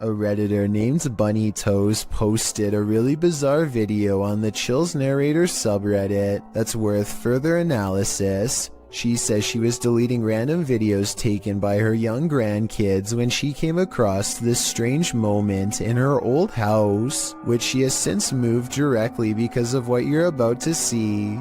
A Redditor named Bunny Toes posted a really bizarre video on the Chills Narrator subreddit that's worth further analysis. She says she was deleting random videos taken by her young grandkids when she came across this strange moment in her old house, which she has since moved directly because of what you're about to see.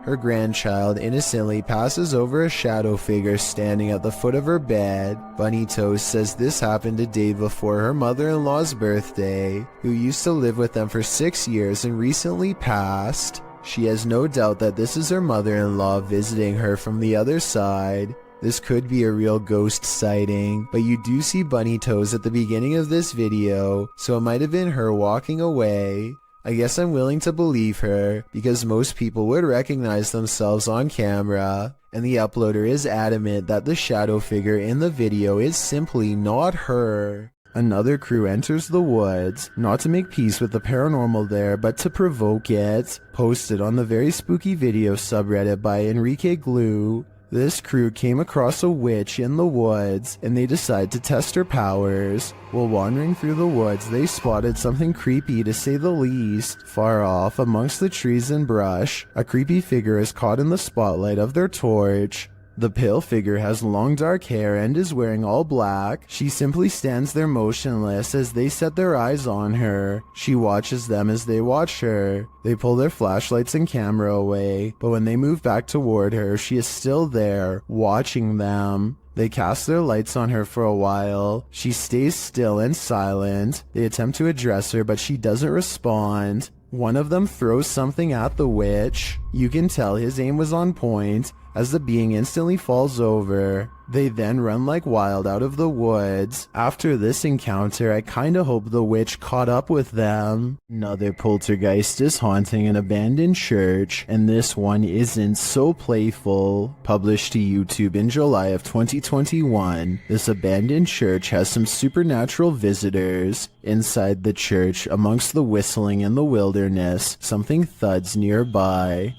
Her grandchild innocently passes over a shadow figure standing at the foot of her bed. Bunny Toes says this happened a day before her mother-in-law's birthday, who used to live with them for 6 years and recently passed. She has no doubt that this is her mother-in-law visiting her from the other side. This could be a real ghost sighting, but you do see Bunny Toes at the beginning of this video, so it might have been her walking away. I guess I'm willing to believe her, because most people would recognize themselves on camera, and the uploader is adamant that the shadow figure in the video is simply not her. Another crew enters the woods, not to make peace with the paranormal there, but to provoke it. Posted on the very spooky video subreddit by Enrique Glue. This crew came across a witch in the woods, and they decide to test her powers. While wandering through the woods, they spotted something creepy to say the least. Far off, amongst the trees and brush, a creepy figure is caught in the spotlight of their torch. The pale figure has long dark hair and is wearing all black. She simply stands there motionless as they set their eyes on her. She watches them as they watch her. They pull their flashlights and camera away, but when they move back toward her, she is still there, watching them. They cast their lights on her for a while. She stays still and silent. They attempt to address her, but she doesn't respond. One of them throws something at the witch. You can tell his aim was on point, as the being instantly falls over. They then run like wild out of the woods. After this encounter, I kinda hope the witch caught up with them. Another poltergeist is haunting an abandoned church, and this one isn't so playful. Published to YouTube in July of 2021, this abandoned church has some supernatural visitors. Inside the church, amongst the whistling in the wilderness, something thuds nearby.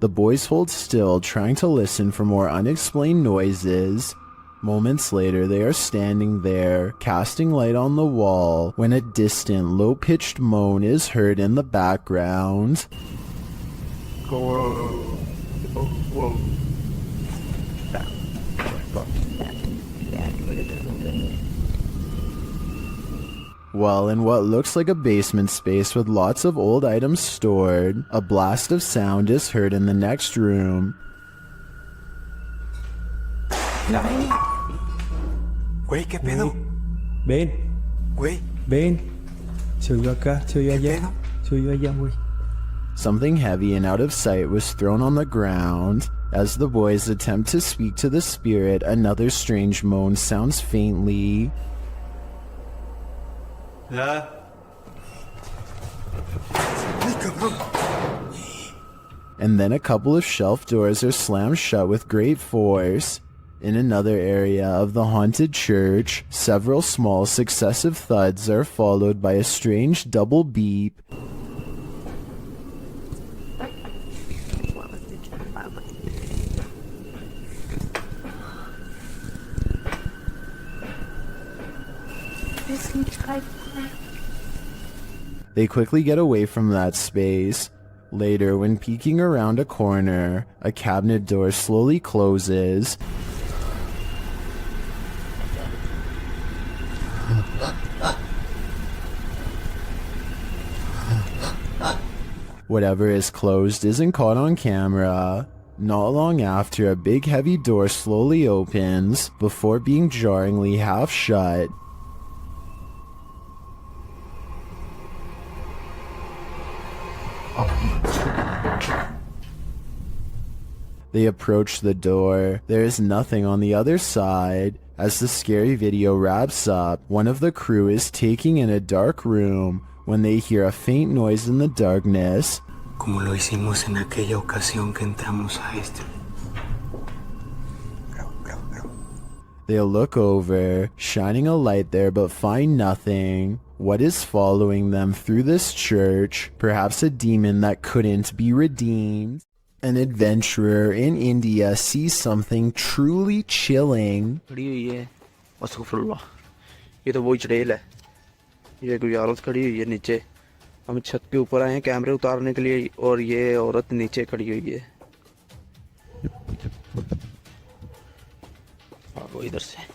The boys hold still, trying to listen for more unexplained noises. Moments later, they are standing there, casting light on the wall, when a distant, low-pitched moan is heard in the background. Well, in what looks like a basement space with lots of old items stored, a blast of sound is heard in the next room. Güey, ¿qué pedo? Ven. Güey. Ven. Se oyó acá, se oyó allá. Se oyó allá, güey. Something heavy and out of sight was thrown on the ground. As the boys attempt to speak to the spirit, another strange moan sounds faintly. And then a couple of shelf doors are slammed shut with great force. In another area of the haunted church, several small successive thuds are followed by a strange double beep. They quickly get away from that space. Later, when peeking around a corner, a cabinet door slowly closes. Whatever is closed isn't caught on camera. Not long after, a big heavy door slowly opens, before being jarringly half shut. They approach the door. There is nothing on the other side. As the scary video wraps up, one of the crew is taking in a dark room when they hear a faint noise in the darkness. Como lo hicimos en aquella ocasión que entramos a este. They look over, shining a light there but find nothing. What is following them through this church? Perhaps a demon that couldn't be redeemed? An adventurer in India sees something truly chilling. खड़ी हुई है अस्तगफुरुल्लाह ये तो वही चुड़ैल है ये कोई औरत खड़ी हुई है नीचे हम छत के ऊपर आए हैं कैमरे उतारने के लिए और ये औरत नीचे खड़ी हुई है वो इधर से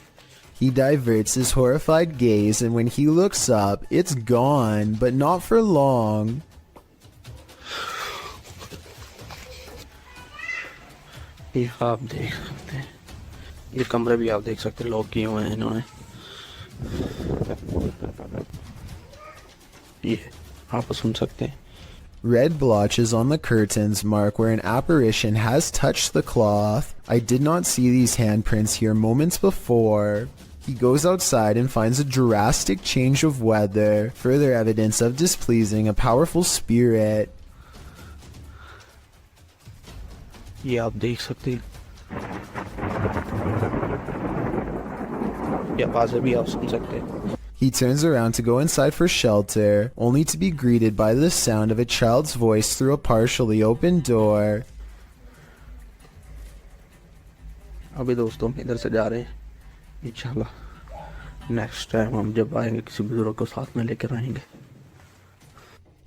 He diverts his horrified gaze, and when he looks up, it's gone, but not for long. ये आप देख सकते हैं ये कमरे भी आप देख सकते हैं लॉक किए हुए हैं इन्होंने ये आप सुन सकते हैं Red blotches on the curtains mark where an apparition has touched the cloth. I did not see these handprints here moments before. He goes outside and finds a drastic change of weather, further evidence of displeasing a powerful spirit. ये आप देख सकते हैं ये आवाज़ें भी आप सुन सकते हैं He turns around to go inside for shelter, only to be greeted by the sound of a child's voice through a partially open door. अभी दोस्तों हम इधर से जा रहे हैं इंशाल्लाह नेक्स्ट टाइम हम जब आएंगे किसी बुजुर्ग को साथ में लेकर आएंगे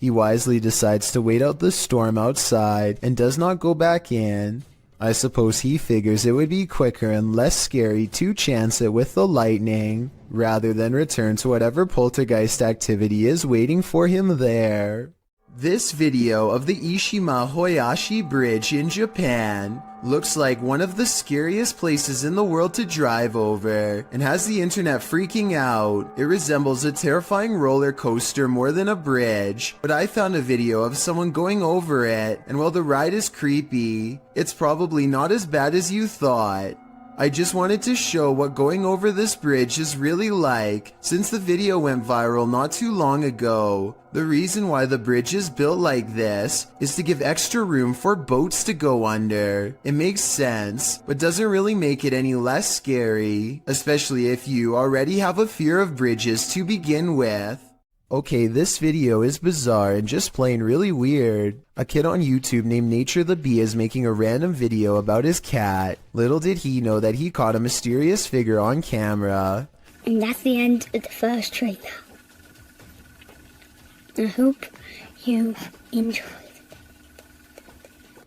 He wisely decides to wait out the storm outside and does not go back in. I suppose he figures it would be quicker and less scary to chance it with the lightning, rather than return to whatever poltergeist activity is waiting for him there. This video of the Ishima Hoyashi Bridge in Japan looks like one of the scariest places in the world to drive over and has the internet freaking out. It resembles a terrifying roller coaster more than a bridge, but I found a video of someone going over it, and while the ride is creepy, it's probably not as bad as you thought. I just wanted to show what going over this bridge is really like, since the video went viral not too long ago. The reason why the bridge is built like this is to give extra room for boats to go under. It makes sense, but doesn't really make it any less scary, especially if you already have a fear of bridges to begin with. Okay, this video is bizarre and just plain really weird. A kid on YouTube named Nature the Bee is making a random video about his cat. Little did he know that he caught a mysterious figure on camera. And that's the end of the first trailer. I hope you enjoyed.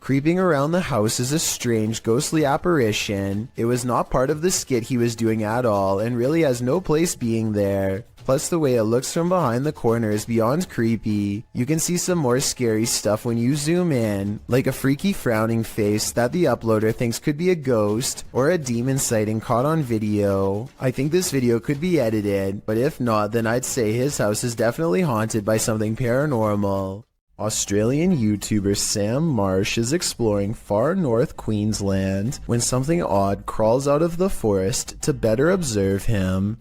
Creeping around the house is a strange, ghostly apparition. It was not part of the skit he was doing at all and really has no place being there. Plus the way it looks from behind the corner is beyond creepy. You can see some more scary stuff when you zoom in, like a freaky frowning face that the uploader thinks could be a ghost, or a demon sighting caught on video. I think this video could be edited, but if not, then I'd say his house is definitely haunted by something paranormal. Australian YouTuber Sam Marsh is exploring far north Queensland when something odd crawls out of the forest to better observe him.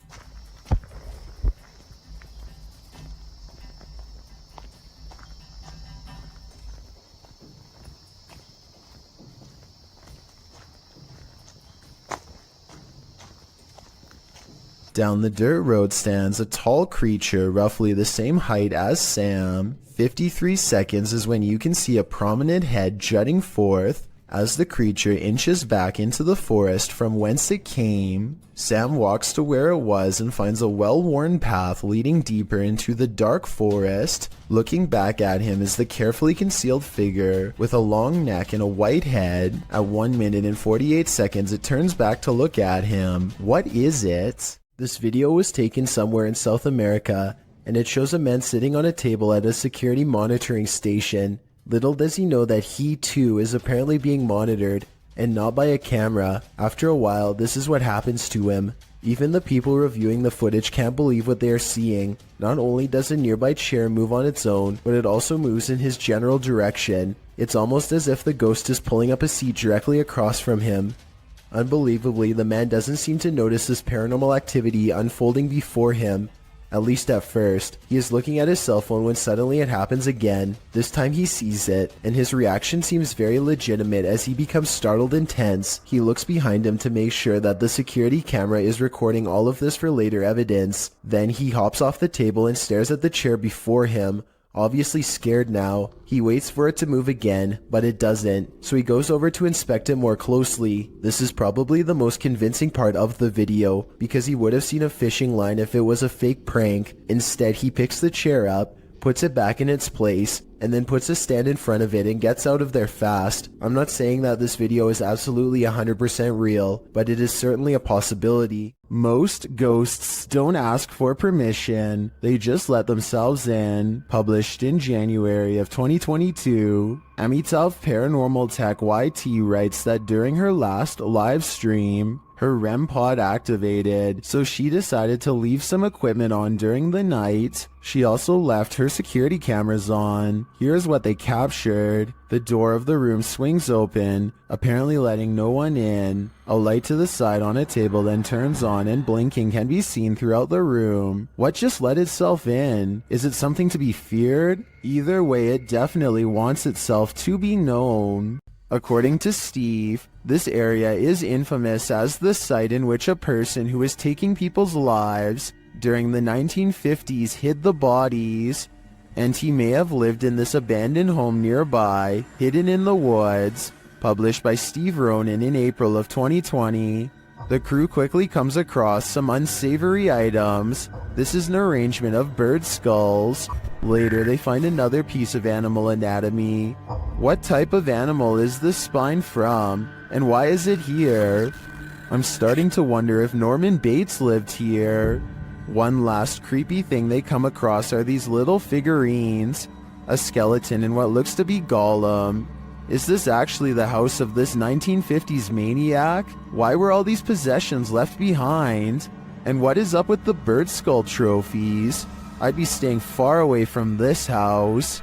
Down the dirt road stands a tall creature roughly the same height as Sam. 53 seconds is when you can see a prominent head jutting forth as the creature inches back into the forest from whence it came. Sam walks to where it was and finds a well-worn path leading deeper into the dark forest. Looking back at him is the carefully concealed figure with a long neck and a white head. At 1 minute and 48 seconds it turns back to look at him. What is it? This video was taken somewhere in South America, and it shows a man sitting on a table at a security monitoring station. Little does he know that he too is apparently being monitored, and not by a camera. After a while, this is what happens to him. Even the people reviewing the footage can't believe what they are seeing. Not only does a nearby chair move on its own, but it also moves in his general direction. It's almost as if the ghost is pulling up a seat directly across from him. Unbelievably, the man doesn't seem to notice this paranormal activity unfolding before him. at least at first. He is looking at his cell phone when suddenly it happens again. This time he sees it, and his reaction seems very legitimate as he becomes startled and tense. He looks behind him to make sure that the security camera is recording all of this for later evidence. Then he hops off the table and stares at the chair before him. Obviously scared now. He waits for it to move again, but it doesn't, so he goes over to inspect it more closely. This is probably the most convincing part of the video, because he would have seen a fishing line if it was a fake prank. Instead, he picks the chair up, puts it back in its place, and then puts a stand in front of it and gets out of there fast. I'm not saying that this video is absolutely 100% real, but it is certainly a possibility. Most ghosts don't ask for permission, they just let themselves in. Published in January of 2022, Amitav Paranormal Tech YT writes that during her last live stream, her REM pod activated, so she decided to leave some equipment on during the night. She also left her security cameras on. Here's what they captured. The door of the room swings open, apparently letting no one in. A light to the side on a table then turns on and blinking can be seen throughout the room. What just let itself in? Is it something to be feared? Either way, it definitely wants itself to be known. According to Steve, this area is infamous as the site in which a person who was taking people's lives during the 1950s hid the bodies, and he may have lived in this abandoned home nearby, hidden in the woods. Published by Steve Ronan in April of 2020. The crew quickly comes across some unsavory items. This is an arrangement of bird skulls. Later, they find another piece of animal anatomy. What type of animal is this spine from, and why is it here? I'm starting to wonder if Norman Bates lived here. One last creepy thing they come across are these little figurines. A skeleton and what looks to be Gollum. Is this actually the house of this 1950s maniac? Why were all these possessions left behind? And what is up with the bird skull trophies? I'd be staying far away from this house.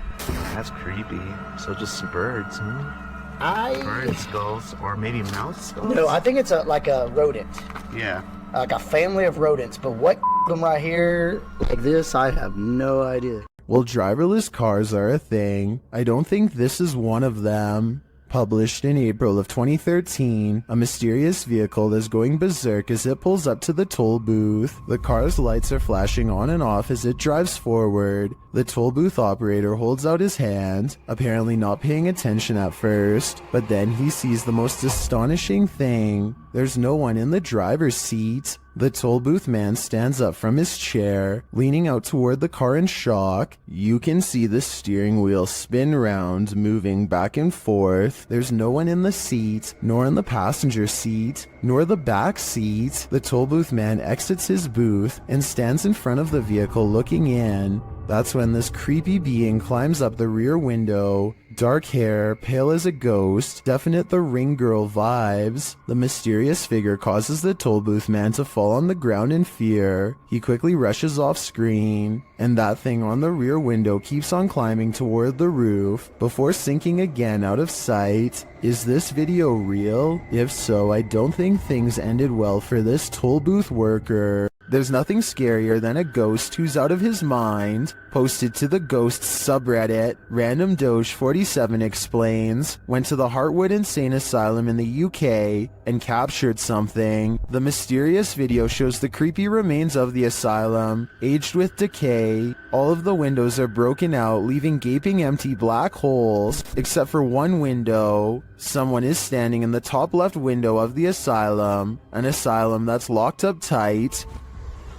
That's creepy. So just some birds, huh? Bird skulls, or maybe mouse skulls? No, I think it's like a rodent. Yeah. Like a family of rodents. But what them right here like this, I have no idea. Well, driverless cars are a thing. I don't think this is one of them. Published in April of 2013, a mysterious vehicle is going berserk as it pulls up to the toll booth. The car's lights are flashing on and off as it drives forward. The toll booth operator holds out his hand, apparently not paying attention at first, but then he sees the most astonishing thing. There's no one in the driver's seat. The toll booth man stands up from his chair, leaning out toward the car in shock. You can see the steering wheel spin round, moving back and forth. There's no one in the seat, nor in the passenger seat, nor the back seat. The toll booth man exits his booth and stands in front of the vehicle looking in. That's when this creepy being climbs up the rear window. Dark hair, pale as a ghost, definite The Ring Girl vibes. The mysterious figure causes the toll booth man to fall on the ground in fear. He quickly rushes off screen, and that thing on the rear window keeps on climbing toward the roof before sinking again out of sight. Is this video real? If so, I don't think things ended well for this toll booth worker. There's nothing scarier than a ghost who's out of his mind. Posted to the Ghosts subreddit, Random Doge 47 explains, went to the Heartwood Insane Asylum in the UK and captured something. The mysterious video shows the creepy remains of the asylum, aged with decay. All of the windows are broken out, leaving gaping empty black holes, except for one window. Someone is standing in the top left window of the asylum, an asylum that's locked up tight.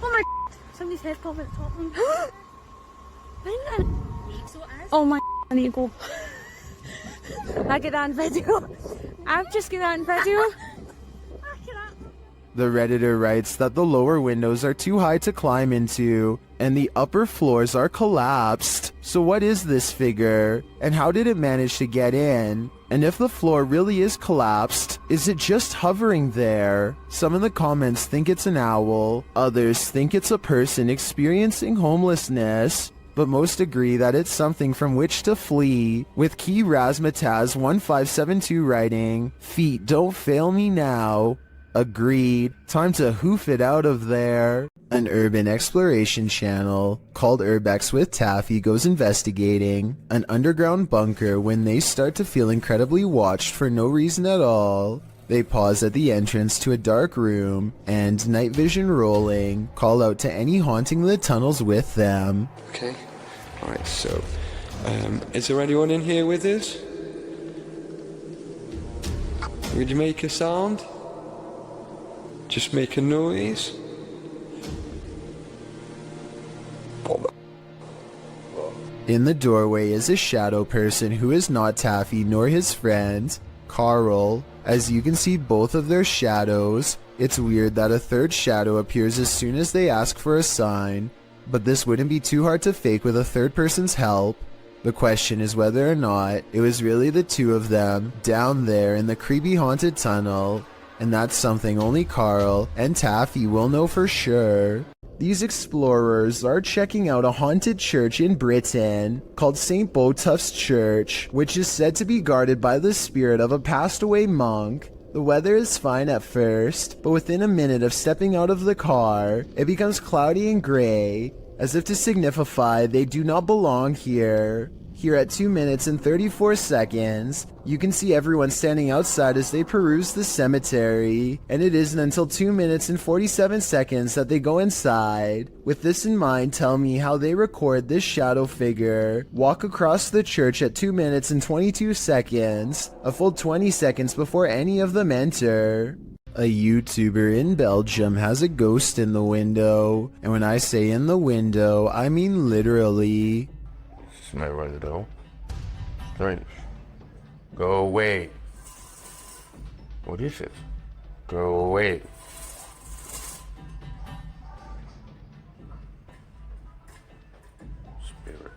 Oh my, somebody's head popped at the top one. Oh my, I need to go. I get that in video. I've just get that in video. The Redditor writes that the lower windows are too high to climb into, and the upper floors are collapsed. So what is this figure? And how did it manage to get in? And if the floor really is collapsed, is it just hovering there? Some in the comments think it's an owl, others think it's a person experiencing homelessness, but most agree that it's something from which to flee, with Key Razmataz 1572 writing, "Feet don't fail me now." Agreed. Time to hoof it out of there. An urban exploration channel called Urbex with Taffy goes investigating an underground bunker when they start to feel incredibly watched for no reason at all. They pause at the entrance to a dark room and, night vision rolling, call out to any haunting the tunnels with them. Okay, alright, so, is there anyone in here with us? Would you make a sound? Just make a noise? In the doorway is a shadow person who is not Taffy nor his friend, Carl. As you can see both of their shadows. It's weird that a third shadow appears as soon as they ask for a sign, but this wouldn't be too hard to fake with a third person's help. The question is whether or not it was really the two of them down there in the creepy haunted tunnel, and that's something only Carl and Taffy will know for sure. These explorers are checking out a haunted church in Britain called St. Botolph's Church, which is said to be guarded by the spirit of a passed away monk. The weather is fine at first, but within a minute of stepping out of the car, it becomes cloudy and gray, as if to signify they do not belong here. Here at 2 minutes and 34 seconds, you can see everyone standing outside as they peruse the cemetery, and it isn't until 2 minutes and 47 seconds that they go inside. With this in mind, tell me how they record this shadow figure walk across the church at 2 minutes and 22 seconds, a full 20 seconds before any of them enter. A YouTuber in Belgium has a ghost in the window, and when I say in the window, I mean literally. My right though. Right. Go away. What is it? Go away. Spirit.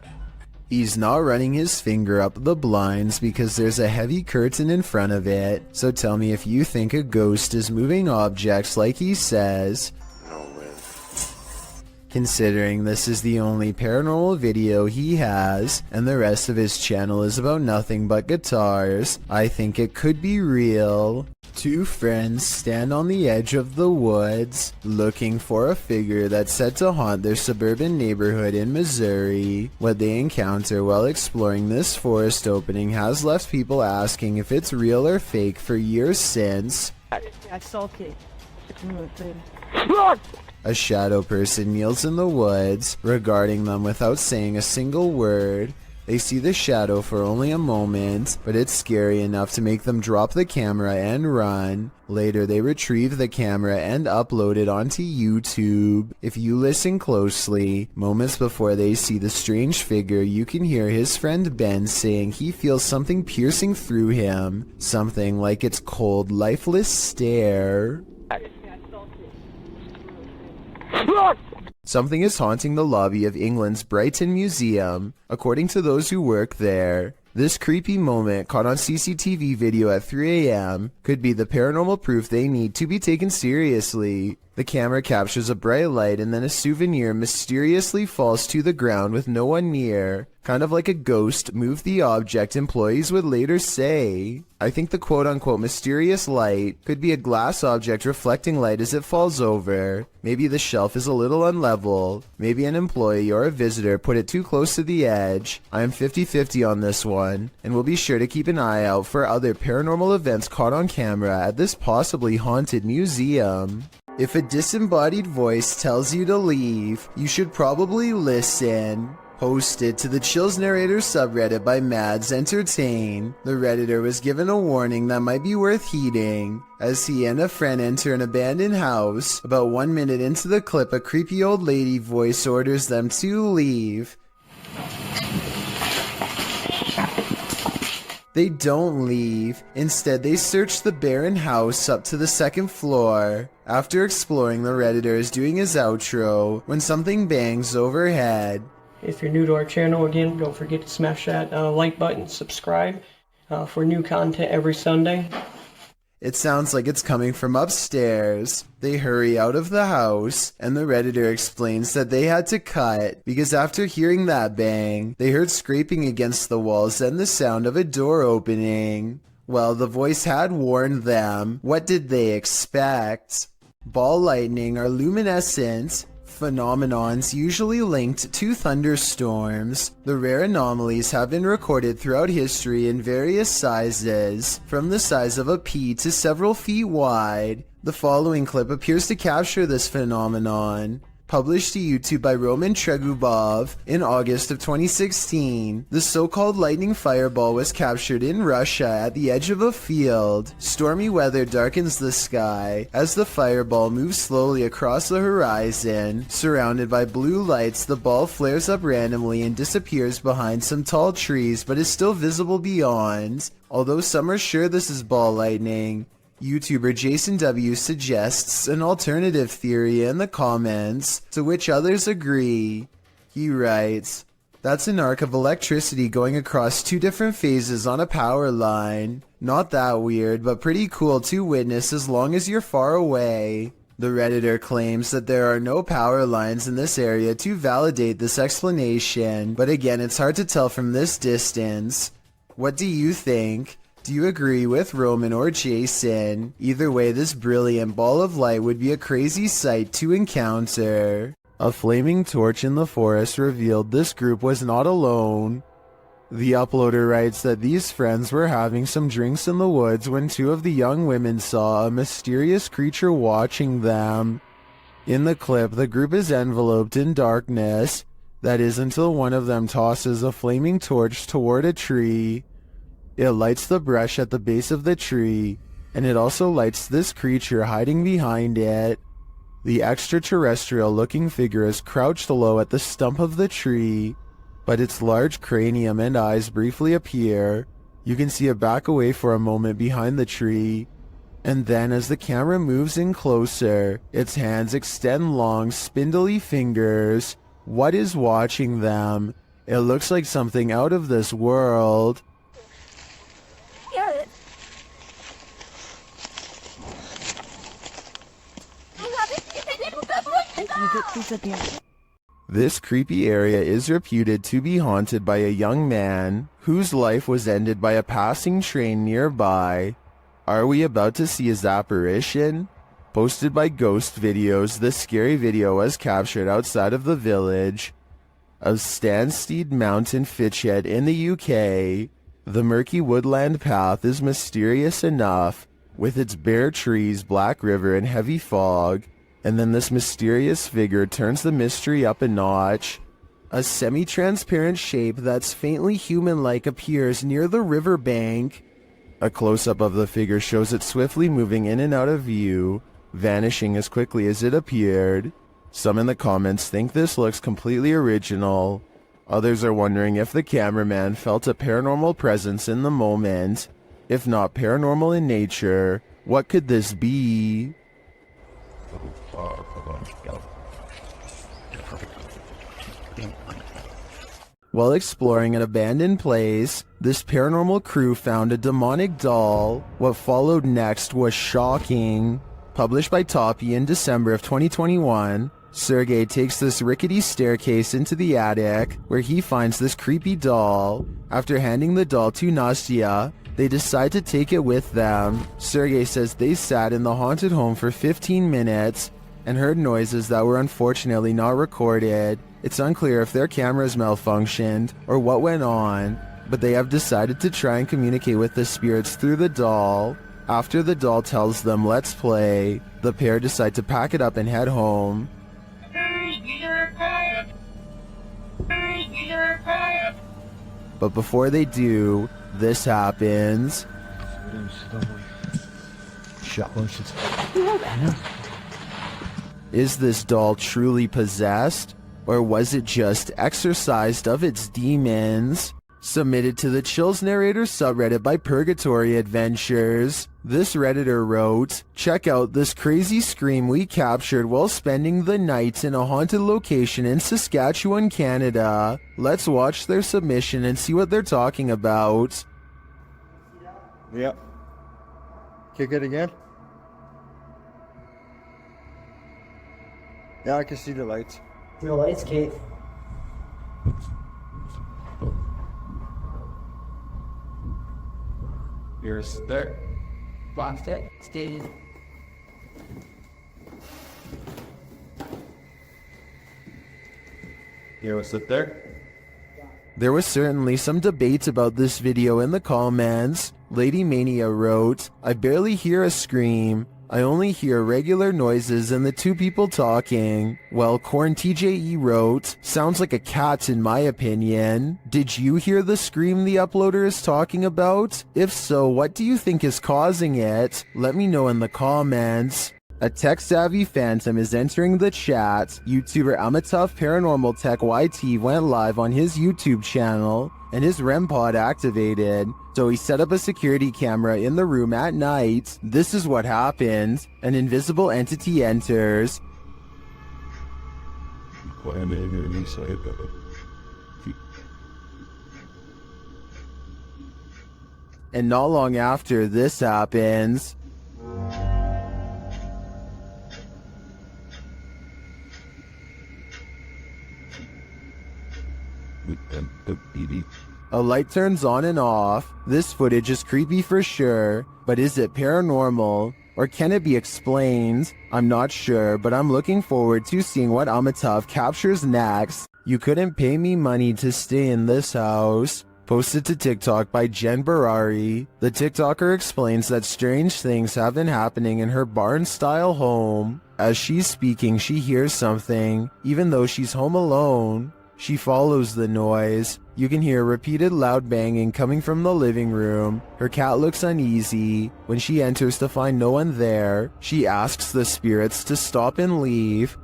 He's not running his finger up the blinds because there's a heavy curtain in front of it. So tell me if you think a ghost is moving objects like he says. Considering this is the only paranormal video he has, and the rest of his channel is about nothing but guitars, I think it could be real. Two friends stand on the edge of the woods, looking for a figure that's said to haunt their suburban neighborhood in Missouri. What they encounter while exploring this forest opening has left people asking if it's real or fake for years since. A shadow person kneels in the woods, regarding them without saying a single word. They see the shadow for only a moment, but it's scary enough to make them drop the camera and run. Later they retrieve the camera and upload it onto YouTube. If you listen closely, moments before they see the strange figure, you can hear his friend Ben saying he feels something piercing through him. Something like its cold, lifeless stare. Something is haunting the lobby of England's Brighton Museum, according to those who work there. This creepy moment, caught on CCTV video at 3 a.m., could be the paranormal proof they need to be taken seriously. The camera captures a bright light and then a souvenir mysteriously falls to the ground with no one near. Kind of like a ghost moved the object, employees would later say. I think the quote-unquote mysterious light could be a glass object reflecting light as it falls over. Maybe the shelf is a little unlevel. Maybe an employee or a visitor put it too close to the edge. I am 50-50 on this one, and we'll be sure to keep an eye out for other paranormal events caught on camera at this possibly haunted museum. If a disembodied voice tells you to leave, you should probably listen. Posted to the Chills Narrator subreddit by Mads Entertain, the redditor was given a warning that might be worth heeding. As he and a friend enter an abandoned house, about 1 minute into the clip, a creepy old lady voice orders them to leave. They don't leave. Instead, they search the barren house up to the second floor. After exploring, the redditor is doing his outro when something bangs overhead. If you're new to our channel, again, don't forget to smash that like button, subscribe for new content every Sunday. It sounds like it's coming from upstairs. They hurry out of the house, and the redditor explains that they had to cut because after hearing that bang, they heard scraping against the walls and the sound of a door opening. Well, the voice had warned them. What did they expect? Ball lightning are luminescent phenomenons usually linked to thunderstorms. The rare anomalies have been recorded throughout history in various sizes, from the size of a pea to several feet wide. The following clip appears to capture this phenomenon. Published to YouTube by Roman Tregubov in August of 2016, the so-called lightning fireball was captured in Russia at the edge of a field. Stormy weather darkens the sky as the fireball moves slowly across the horizon. Surrounded by blue lights, the ball flares up randomly and disappears behind some tall trees, but is still visible beyond. Although some are sure this is ball lightning, YouTuber Jason W suggests an alternative theory in the comments, to which others agree. He writes, "That's an arc of electricity going across two different phases on a power line. Not that weird, but pretty cool to witness as long as you're far away." The Redditor claims that there are no power lines in this area to validate this explanation, but again, it's hard to tell from this distance. What do you think? Do you agree with Roman or Jason? Either way, this brilliant ball of light would be a crazy sight to encounter. A flaming torch in the forest revealed this group was not alone. The uploader writes that these friends were having some drinks in the woods when two of the young women saw a mysterious creature watching them. In the clip, the group is enveloped in darkness. That is until one of them tosses a flaming torch toward a tree. It lights the brush at the base of the tree, and it also lights this creature hiding behind it. The extraterrestrial-looking figure is crouched low at the stump of the tree, but its large cranium and eyes briefly appear. You can see it back away for a moment behind the tree, and then as the camera moves in closer, its hands extend long, spindly fingers. What is watching them? It looks like something out of this world. This creepy area is reputed to be haunted by a young man whose life was ended by a passing train nearby. Are we about to see his apparition? Posted by Ghost Videos, this scary video was captured outside of the village of Stanstead Mountain, Fitchhead in the UK. The murky woodland path is mysterious enough, with its bare trees, black river, and heavy fog. And then this mysterious figure turns the mystery up a notch. A semi-transparent shape that's faintly human-like appears near the riverbank. A close-up of the figure shows it swiftly moving in and out of view, vanishing as quickly as it appeared. Some in the comments think this looks completely original. Others are wondering if the cameraman felt a paranormal presence in the moment. If not paranormal in nature, what could this be? While exploring an abandoned place, this paranormal crew found a demonic doll. What followed next was shocking. Published by Toppy in December of 2021, Sergey takes this rickety staircase into the attic, where he finds this creepy doll. After handing the doll to Nastya, they decide to take it with them. Sergey says they sat in the haunted home for 15 minutes and heard noises that were unfortunately not recorded. It's unclear if their cameras malfunctioned or what went on, but they have decided to try and communicate with the spirits through the doll. After the doll tells them let's play, the pair decide to pack it up and head home. But before they do, this happens. Is this doll truly possessed, or was it just exorcised of its demons? Submitted to the Chills Narrator subreddit by Purgatory Adventures. This Redditor wrote, "Check out this crazy scream we captured while spending the night in a haunted location in Saskatchewan, Canada." Let's watch their submission and see what they're talking about. Yep. Kick it again. Yeah, I can see the lights. The lights, Kate. You're there. You sit there. There was certainly some debate about this video in the comments. Lady Mania wrote, I barely hear a scream. I only hear regular noises and the two people talking. Well, Corn TJE wrote, sounds like a cat in my opinion. Did you hear the scream the uploader is talking about? If so, what do you think is causing it? Let me know in the comments. A tech-savvy phantom is entering the chat. YouTuber Amatough Paranormal Tech YT went live on his YouTube channel, and his REM pod activated. So he set up a security camera in the room at night. This is what happened. An invisible entity enters. And not long after this happens, a light turns on and off. This footage is creepy for sure, but is it paranormal? Or can it be explained? I'm not sure, but I'm looking forward to seeing what Amatough captures next. You couldn't pay me money to stay in this house. Posted to TikTok by Jen Barari. The TikToker explains that strange things have been happening in her barn-style home. As she's speaking, she hears something, even though she's home alone. She follows the noise. You can hear repeated loud banging coming from the living room. Her cat looks uneasy. When she enters to find no one there, she asks the spirits to stop and leave.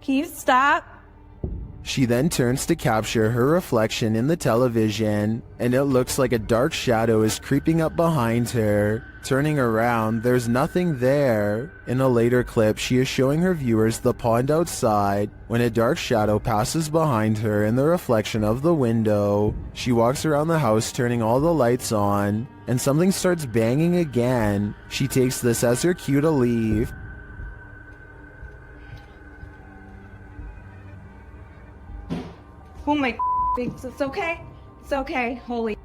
Can you stop? She then turns to capture her reflection in the television, and it looks like a dark shadow is creeping up behind her. Turning around, there's nothing there. In a later clip, she is showing her viewers the pond outside when a dark shadow passes behind her in the reflection of the window. She walks around the house turning all the lights on, and something starts banging again. She takes this as her cue to leave. Oh my, it's okay. It's okay. Holy.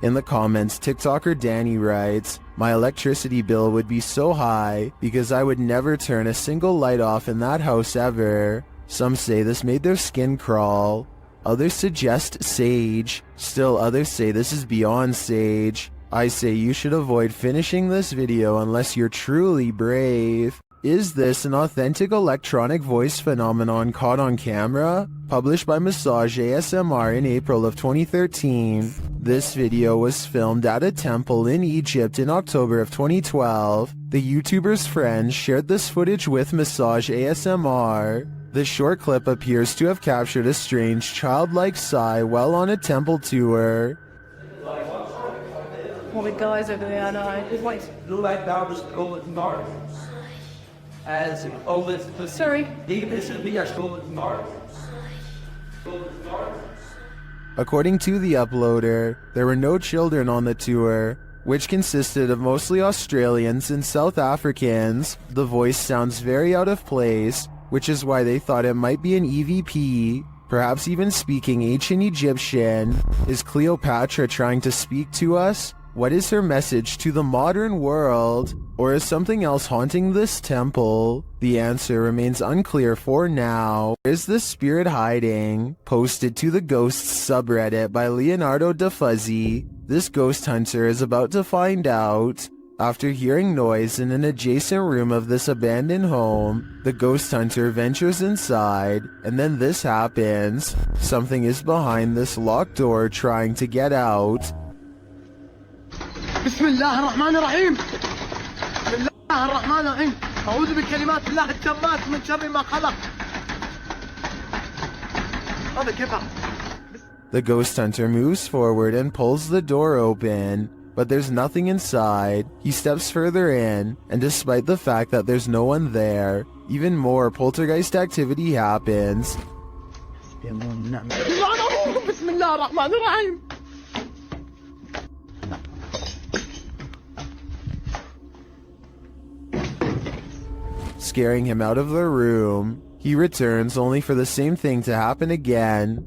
In the comments, TikToker Danny writes, my electricity bill would be so high because I would never turn a single light off in that house ever. Some say this made their skin crawl. Others suggest sage. Still others say this is beyond sage. I say you should avoid finishing this video unless you're truly brave. Is this an authentic electronic voice phenomenon caught on camera? Published by Massage ASMR in April of 2013. This video was filmed at a temple in Egypt in October of 2012. The YouTuber's friends shared this footage with Massage ASMR. The short clip appears to have captured a strange childlike sigh while on a temple tour. Well, the guys over there, I know. Just wait. Sorry. According to the uploader, there were no children on the tour, which consisted of mostly Australians and South Africans. The voice sounds very out of place, which is why they thought it might be an EVP, perhaps even speaking ancient Egyptian. Is Cleopatra trying to speak to us? What is her message to the modern world? Or is something else haunting this temple? The answer remains unclear for now. Is the spirit hiding? Posted to the Ghosts subreddit by Leonardo da Fuzzy. This ghost hunter is about to find out. After hearing noise in an adjacent room of this abandoned home, the ghost hunter ventures inside, and then this happens. Something is behind this locked door trying to get out. بسم الله الرحمن الرحيم بسم الله الرحمن الرحيم أعوذ بكلمات الله التامات من شر ما خلق هذا كيف. The ghost hunter moves forward and pulls the door open, but there's nothing inside. He steps further in, and despite the fact that there's no one there, even more poltergeist activity happens. بسم الله الرحمن الرحيم scaring him out of the room. He returns only for the same thing to happen again.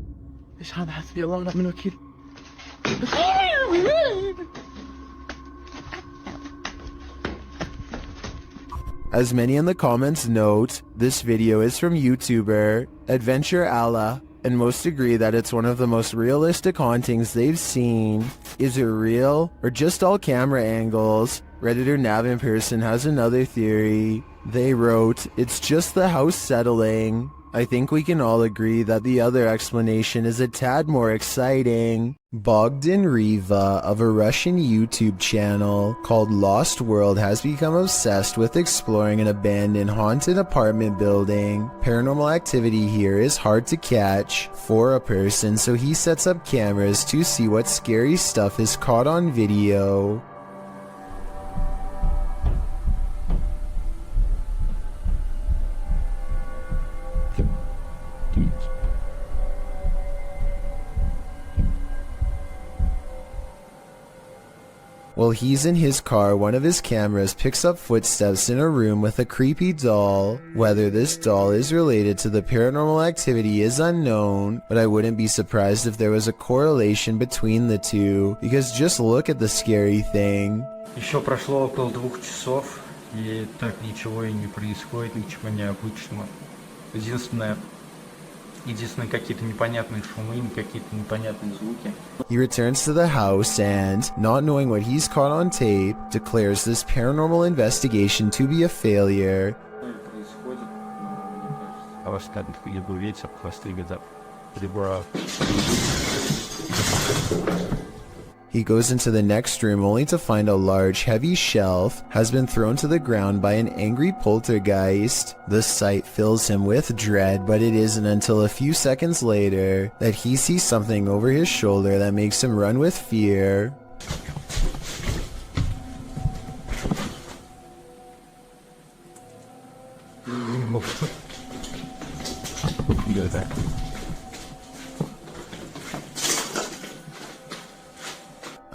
As many in the comments note, this video is from YouTuber Adventure Allah, and most agree that it's one of the most realistic hauntings they've seen. Is it real, or just all camera angles? Redditor Nav in Person has another theory. They wrote, it's just the house settling. I think we can all agree that the other explanation is a tad more exciting. Bogdan Riva of a Russian YouTube channel called Lost World has become obsessed with exploring an abandoned haunted apartment building. Paranormal activity here is hard to catch for a person, so he sets up cameras to see what scary stuff is caught on video. While he's in his car, one of his cameras picks up footsteps in a room with a creepy doll. Whether this doll is related to the paranormal activity is unknown, but I wouldn't be surprised if there was a correlation between the two, because just look at the scary thing. Еще прошло около 2 часов, и так ничего и не происходит, ничего необычного. Единственное, какие-то непонятные шумы, какие-то непонятные звуки. He returns to the house and, not knowing what he's caught on tape, declares this paranormal investigation to be a failure. He goes into the next room only to find a large, heavy shelf has been thrown to the ground by an angry poltergeist. The sight fills him with dread, but it isn't until a few seconds later that he sees something over his shoulder that makes him run with fear. Go there.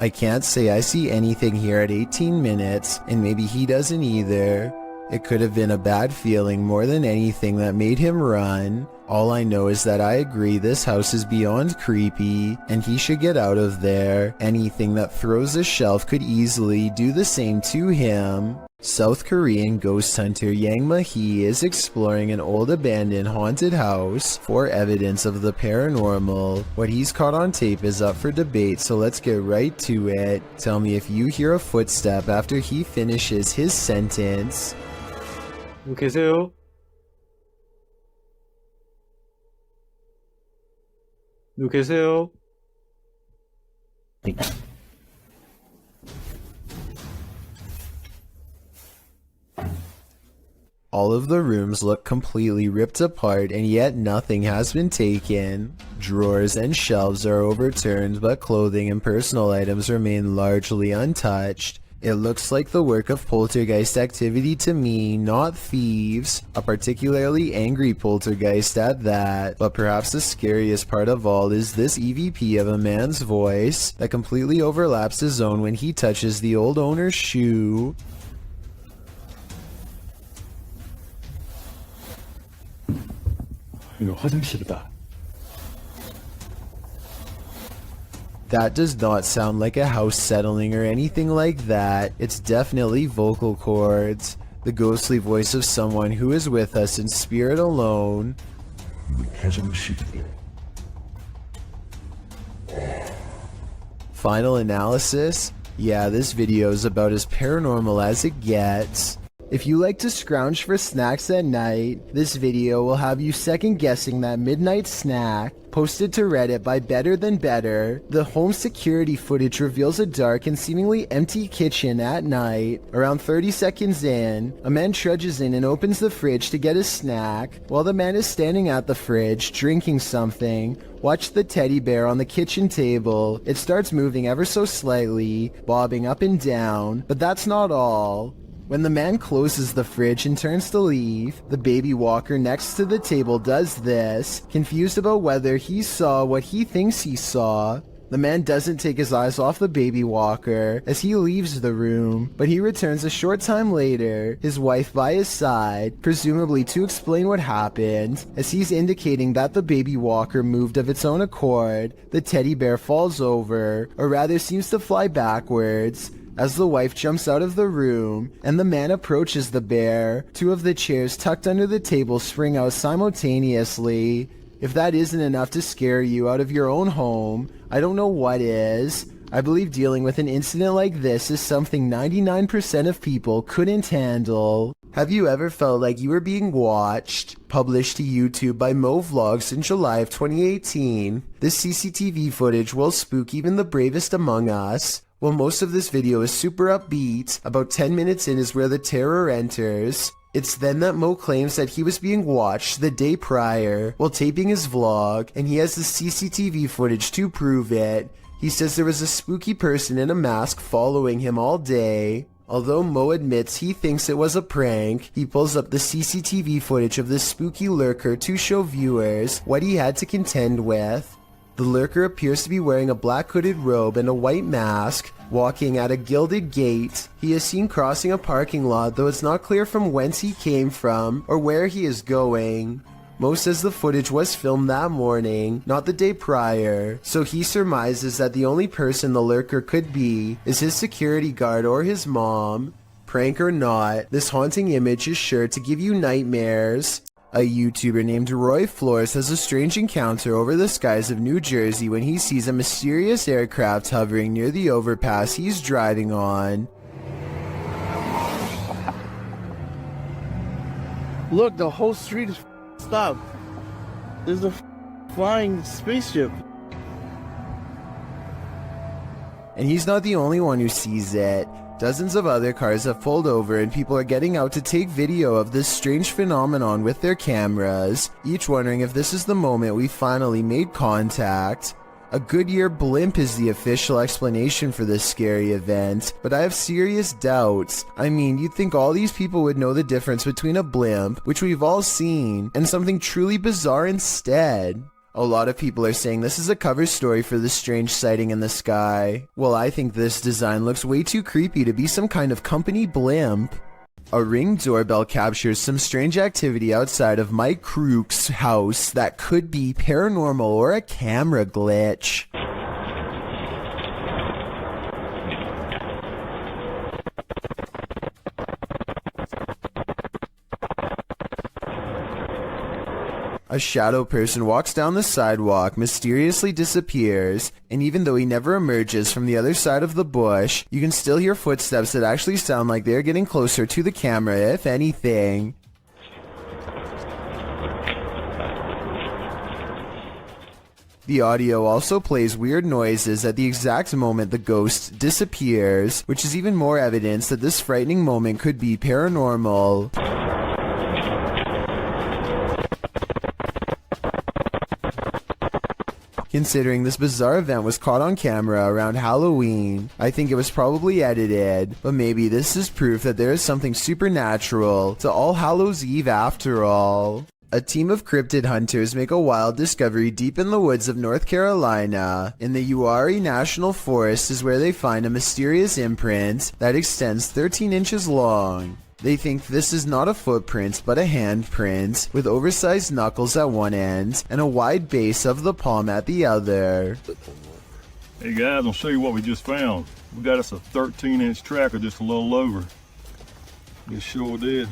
I can't say I see anything here at 18 minutes, and maybe he doesn't either. It could have been a bad feeling more than anything that made him run. All I know is that I agree this house is beyond creepy, and he should get out of there. Anything that throws a shelf could easily do the same to him. South Korean ghost hunter Yang Ma-hee is exploring an old abandoned haunted house for evidence of the paranormal. What he's caught on tape is up for debate, so let's get right to it. Tell me if you hear a footstep after he finishes his sentence. 계세요? 계세요? All of the rooms look completely ripped apart, and yet nothing has been taken. Drawers and shelves are overturned, but clothing and personal items remain largely untouched. It looks like the work of poltergeist activity to me, not thieves. A particularly angry poltergeist at that. But perhaps the scariest part of all is this EVP of a man's voice that completely overlaps his own when he touches the old owner's shoe. 이거 화장실이다. That does not sound like a house settling or anything like that. It's definitely vocal cords. The ghostly voice of someone who is with us in spirit alone. Final analysis? Yeah, this video is about as paranormal as it gets. If you like to scrounge for snacks at night, this video will have you second guessing that midnight snack. Posted to Reddit by Better Than Better, the home security footage reveals a dark and seemingly empty kitchen at night. Around 30 seconds in, a man trudges in and opens the fridge to get a snack. While the man is standing at the fridge, drinking something, watch the teddy bear on the kitchen table. It starts moving ever so slightly, bobbing up and down, but that's not all. When the man closes the fridge and turns to leave, the baby walker next to the table does this, confused about whether he saw what he thinks he saw. The man doesn't take his eyes off the baby walker as he leaves the room, but he returns a short time later, his wife by his side, presumably to explain what happened. As he's indicating that the baby walker moved of its own accord, the teddy bear falls over, or rather seems to fly backwards, as the wife jumps out of the room and the man approaches the bear. Two of the chairs tucked under the table spring out simultaneously. If that isn't enough to scare you out of your own home, I don't know what is. I believe dealing with an incident like this is something 99% of people couldn't handle. Have you ever felt like you were being watched? Published to YouTube by Mo Vlogs in July of 2018. This CCTV footage will spook even the bravest among us. While most of this video is super upbeat, about 10 minutes in is where the terror enters. It's then that Mo claims that he was being watched the day prior while taping his vlog, and he has the CCTV footage to prove it. He says there was a spooky person in a mask following him all day. Although Mo admits he thinks it was a prank, he pulls up the CCTV footage of this spooky lurker to show viewers what he had to contend with. The lurker appears to be wearing a black hooded robe and a white mask, walking at a gilded gate. He is seen crossing a parking lot, though it's not clear from whence he came from or where he is going. Mo says the footage was filmed that morning, not the day prior, so he surmises that the only person the lurker could be is his security guard or his mom. Prank or not, this haunting image is sure to give you nightmares. A YouTuber named Roy Flores has a strange encounter over the skies of New Jersey when he sees a mysterious aircraft hovering near the overpass he's driving on. Look, the whole street is stopped. There's a flying spaceship. And he's not the only one who sees it. Dozens of other cars have pulled over and people are getting out to take video of this strange phenomenon with their cameras, each wondering if this is the moment we finally made contact. A Goodyear blimp is the official explanation for this scary event, but I have serious doubts. I mean, you'd think all these people would know the difference between a blimp, which we've all seen, and something truly bizarre instead. A lot of people are saying this is a cover story for this strange sighting in the sky. Well, I think this design looks way too creepy to be some kind of company blimp. A Ring doorbell captures some strange activity outside of Mike Crook's house that could be paranormal or a camera glitch. A shadow person walks down the sidewalk, mysteriously disappears, and even though he never emerges from the other side of the bush, you can still hear footsteps that actually sound like they're getting closer to the camera, if anything. The audio also plays weird noises at the exact moment the ghost disappears, which is even more evidence that this frightening moment could be paranormal. Considering this bizarre event was caught on camera around Halloween, I think it was probably edited, but maybe this is proof that there is something supernatural to All Hallows Eve after all. A team of cryptid hunters make a wild discovery deep in the woods of North Carolina. In the Uwharrie National Forest is where they find a mysterious imprint that extends 13 inches long. They think this is not a footprint but a handprint, with oversized knuckles at one end and a wide base of the palm at the other. Hey guys, I'll show you what we just found. We got us a 13-inch tracker, just a little over. It sure did.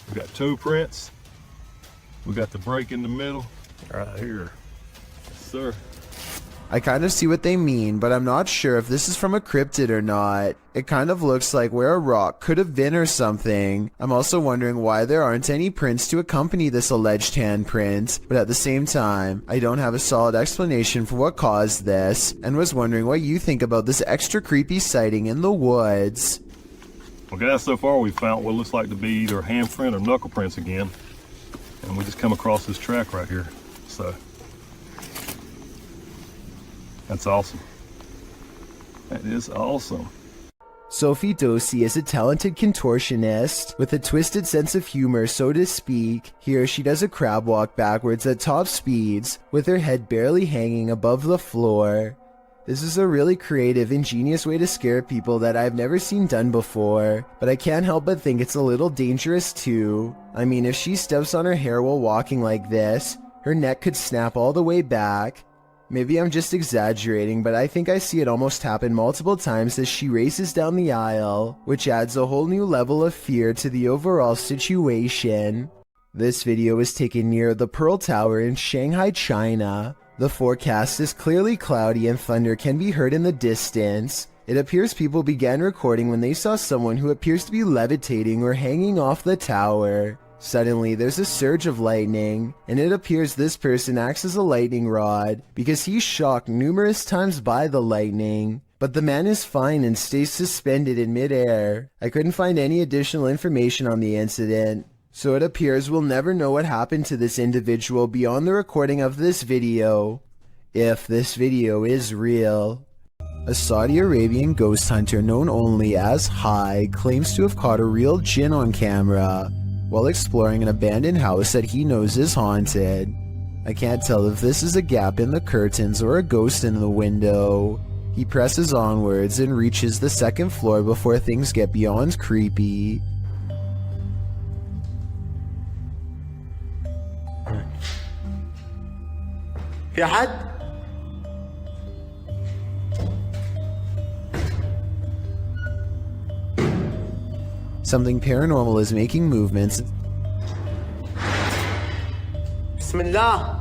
We got toe prints. We got the break in the middle, right here. Yes, sir. I kind of see what they mean, but I'm not sure if this is from a cryptid or not. It kind of looks like where a rock could have been or something. I'm also wondering why there aren't any prints to accompany this alleged handprint, but at the same time, I don't have a solid explanation for what caused this, and was wondering what you think about this extra creepy sighting in the woods. Well guys, so far we found what looks like to be either handprint or knuckle prints again, and we just come across this track right here, so. That's awesome. That is awesome. Sophie Dosey is a talented contortionist with a twisted sense of humor, so to speak. Here she does a crab walk backwards at top speeds, with her head barely hanging above the floor. This is a really creative, ingenious way to scare people that I've never seen done before, but I can't help but think it's a little dangerous too. I mean, if she steps on her hair while walking like this, her neck could snap all the way back. Maybe I'm just exaggerating, but I think I see it almost happen multiple times as she races down the aisle, which adds a whole new level of fear to the overall situation. This video was taken near the Pearl Tower in Shanghai, China. The forecast is clearly cloudy and thunder can be heard in the distance. It appears people began recording when they saw someone who appears to be levitating or hanging off the tower. Suddenly, there's a surge of lightning, and it appears this person acts as a lightning rod because he's shocked numerous times by the lightning. But the man is fine and stays suspended in midair. I couldn't find any additional information on the incident, so it appears we'll never know what happened to this individual beyond the recording of this video, if this video is real. A Saudi Arabian ghost hunter known only as Hai claims to have caught a real jinn on camera while exploring an abandoned house that he knows is haunted. I can't tell if this is a gap in the curtains or a ghost in the window. He presses onwards and reaches the second floor before things get beyond creepy. في حد؟ Something paranormal is making movements. بسم الله.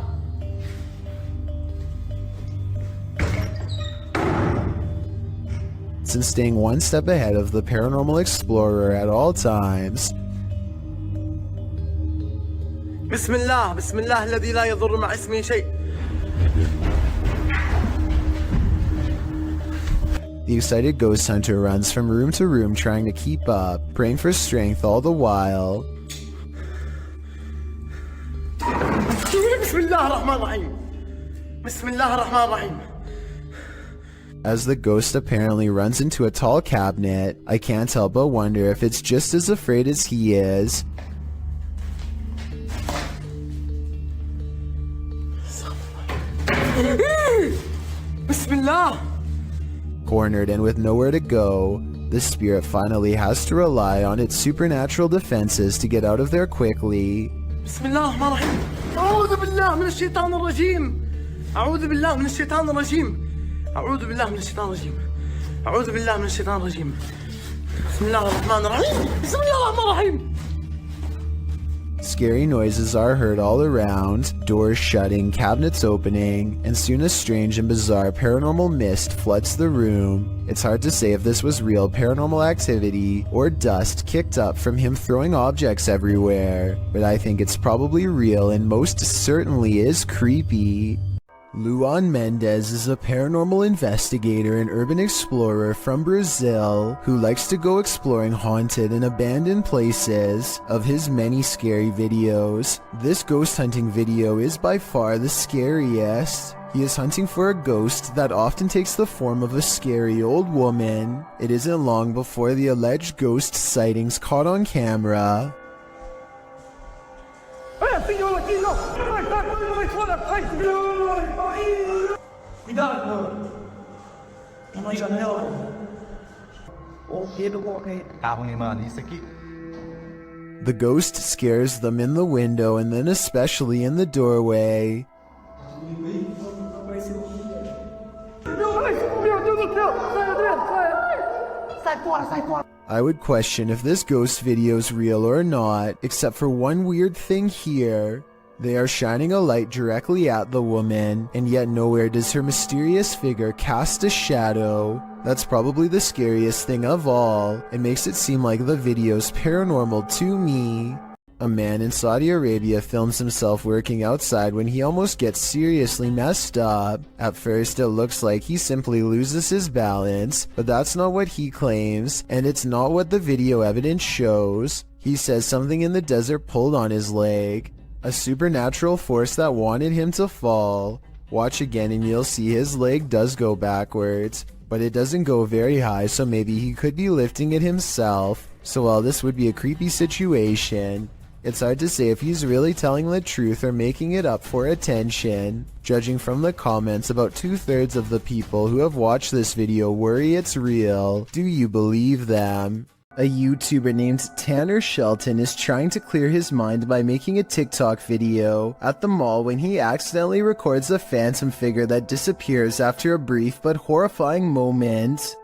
And staying one step ahead of the paranormal explorer at all times. بسم الله بسم الله الذي لا يضر مع اسمه شيء. The excited ghost hunter runs from room to room trying to keep up, praying for strength all the while. بسم الله الرحمن الرحيم. بسم الله الرحمن الرحيم. As the ghost apparently runs into a tall cabinet, I can't help but wonder if it's just as afraid as he is. بسم الله. Cornered and with nowhere to go, the spirit finally has to rely on its supernatural defenses to get out of there quickly. بسم الله الرحمن الرحيم. أعوذ بالله من الشيطان الرجيم. أعوذ بالله من الشيطان الرجيم. أعوذ بالله من الشيطان الرجيم. أعوذ بالله من الشيطان الرجيم. بسم الله الرحمن الرحيم. بسم الله الرحمن الرحيم. Scary noises are heard all around, doors shutting, cabinets opening, and soon a strange and bizarre paranormal mist floods the room. It's hard to say if this was real paranormal activity or dust kicked up from him throwing objects everywhere, but I think it's probably real and most certainly is creepy. Luan Mendez is a paranormal investigator and urban explorer from Brazil who likes to go exploring haunted and abandoned places. Of his many scary videos, this ghost hunting video is by far the scariest. He is hunting for a ghost that often takes the form of a scary old woman. It isn't long before the alleged ghost sightings caught on camera. The ghost scares them in the window and then especially in the doorway. I would question if this ghost video is real or not, except for one weird thing here. They are shining a light directly at the woman, and yet nowhere does her mysterious figure cast a shadow. That's probably the scariest thing of all. It makes it seem like the video's paranormal to me. A man in Saudi Arabia films himself working outside when he almost gets seriously messed up. At first it looks like he simply loses his balance, but that's not what he claims, and it's not what the video evidence shows. He says something in the desert pulled on his leg. A supernatural force that wanted him to fall. Watch again and you'll see his leg does go backwards. but it doesn't go very high, so maybe he could be lifting it himself. So while this would be a creepy situation, it's hard to say if he's really telling the truth or making it up for attention. Judging from the comments, about 2/3 of the people who have watched this video worry it's real. Do you believe them? A YouTuber named Tanner Shelton is trying to clear his mind by making a TikTok video at the mall when he accidentally records a phantom figure that disappears after a brief but horrifying moment.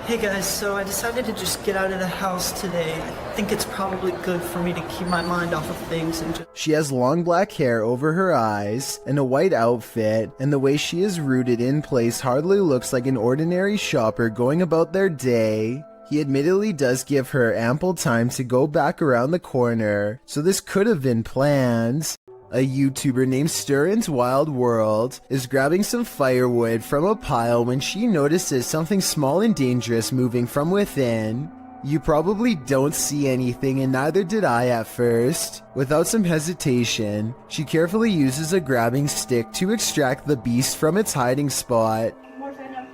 Hey guys, so I decided to just get out of the house today. I think it's probably good for me to keep my mind off of things and just... She has long black hair over her eyes and a white outfit, and the way she is rooted in place hardly looks like an ordinary shopper going about their day. He admittedly does give her ample time to go back around the corner, so this could have been planned. A YouTuber named Stirrin's Wild World is grabbing some firewood from a pile when she notices something small and dangerous moving from within. You probably don't see anything, and neither did I at first. Without some hesitation, she carefully uses a grabbing stick to extract the beast from its hiding spot. More venom!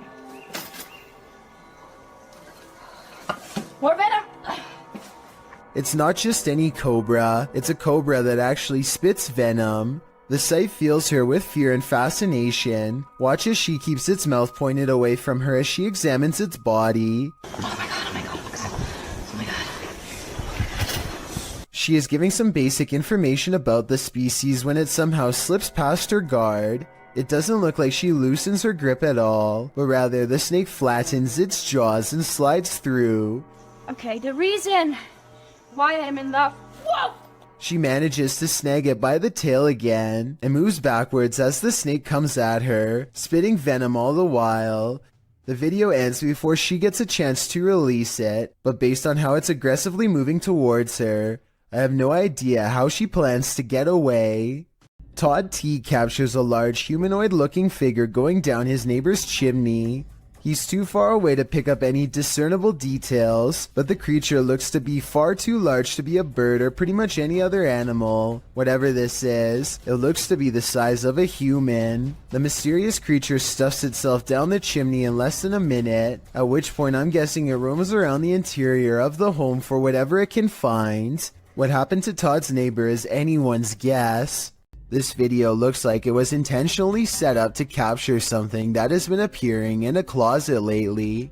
It's not just any cobra, it's a cobra that actually spits venom. The sight fills her with fear and fascination. Watch as she keeps its mouth pointed away from her as she examines its body. She is giving some basic information about the species when it somehow slips past her guard. It doesn't look like she loosens her grip at all, but rather the snake flattens its jaws and slides through. Okay, the reason why I'm in love. Whoa! She manages to snag it by the tail again and moves backwards as the snake comes at her, spitting venom all the while. The video ends before she gets a chance to release it, but based on how it's aggressively moving towards her, I have no idea how she plans to get away. Todd T captures a large humanoid-looking figure going down his neighbor's chimney. He's too far away to pick up any discernible details, but the creature looks to be far too large to be a bird or pretty much any other animal. Whatever this is, it looks to be the size of a human. The mysterious creature stuffs itself down the chimney in less than a minute, at which point I'm guessing it roams around the interior of the home for whatever it can find. What happened to Todd's neighbor is anyone's guess. This video looks like it was intentionally set up to capture something that has been appearing in a closet lately.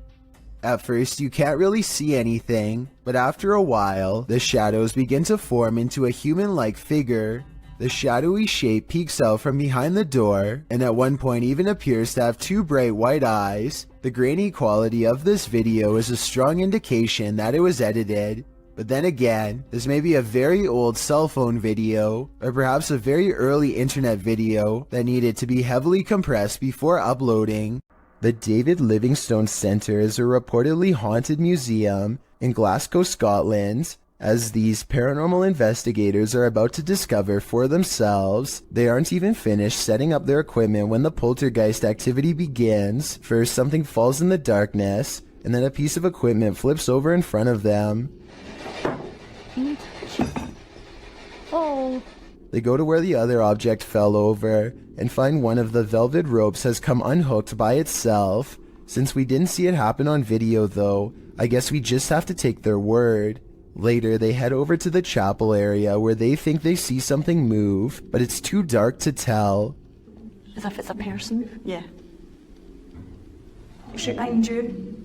At first you can't really see anything, but after a while, the shadows begin to form into a human-like figure. The shadowy shape peeks out from behind the door, and at one point even appears to have two bright white eyes. The grainy quality of this video is a strong indication that it was edited. But then again, this may be a very old cell phone video, or perhaps a very early internet video that needed to be heavily compressed before uploading. The David Livingstone Centre is a reportedly haunted museum in Glasgow, Scotland. As these paranormal investigators are about to discover for themselves, they aren't even finished setting up their equipment when the poltergeist activity begins. First, something falls in the darkness, and then a piece of equipment flips over in front of them. Oh. They go to where the other object fell over and find one of the velvet ropes has come unhooked by itself. Since we didn't see it happen on video though, I guess we just have to take their word. Later, they head over to the chapel area where they think they see something move, but it's too dark to tell. As if it's a person? Yeah. Should behind you.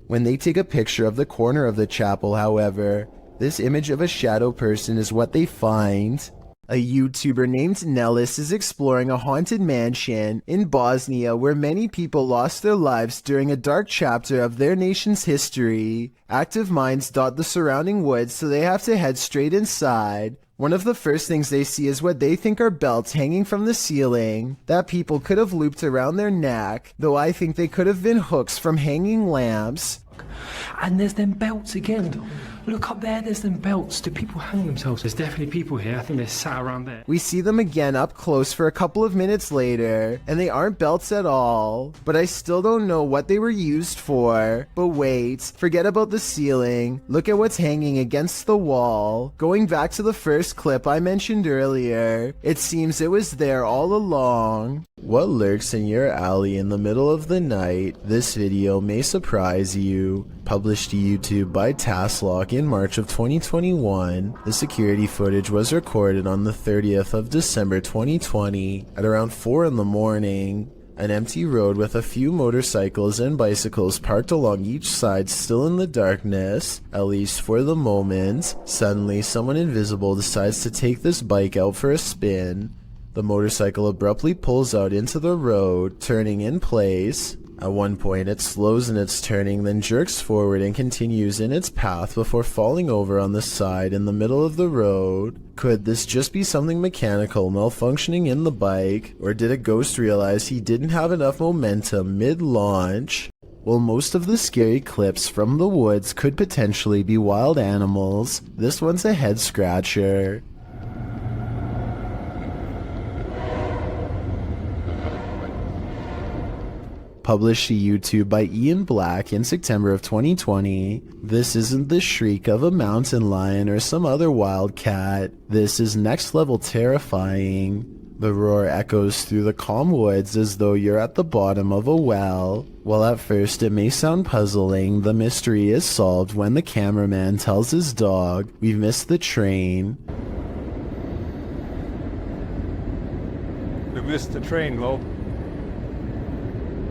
When they take a picture of the corner of the chapel, however, this image of a shadow person is what they find. A YouTuber named Nellis is exploring a haunted mansion in Bosnia where many people lost their lives during a dark chapter of their nation's history. Active mines dot the surrounding woods, so they have to head straight inside. One of the first things they see is what they think are belts hanging from the ceiling that people could have looped around their neck, though I think they could have been hooks from hanging lamps. And there's them belts again. Look up there, there's them belts. Do people hang themselves? There's definitely people here. I think they're sat around there. We see them again up close for a couple of minutes later, and they aren't belts at all. But I still don't know what they were used for. But wait, forget about the ceiling. Look at what's hanging against the wall. Going back to the first clip I mentioned earlier, it seems it was there all along. What lurks in your alley in the middle of the night? This video may surprise you. Published to YouTube by Tasklock in March of 2021, the security footage was recorded on the 30th of December 2020 at around 4 in the morning. An empty road with a few motorcycles and bicycles parked along each side, still in the darkness, at least for the moment. Suddenly, someone invisible decides to take this bike out for a spin. The motorcycle abruptly pulls out into the road, turning in place. At one point, it slows in its turning, then jerks forward and continues in its path before falling over on the side in the middle of the road. Could this just be something mechanical malfunctioning in the bike, or did a ghost realize he didn't have enough momentum mid-launch? While most of the scary clips from the woods could potentially be wild animals, this one's a head-scratcher. Published to YouTube by Ian Black in September of 2020. This isn't the shriek of a mountain lion or some other wild cat. This is next level terrifying. The roar echoes through the calm woods as though you're at the bottom of a well. While at first it may sound puzzling, the mystery is solved when the cameraman tells his dog, "We've missed the train." We missed the train, Lo.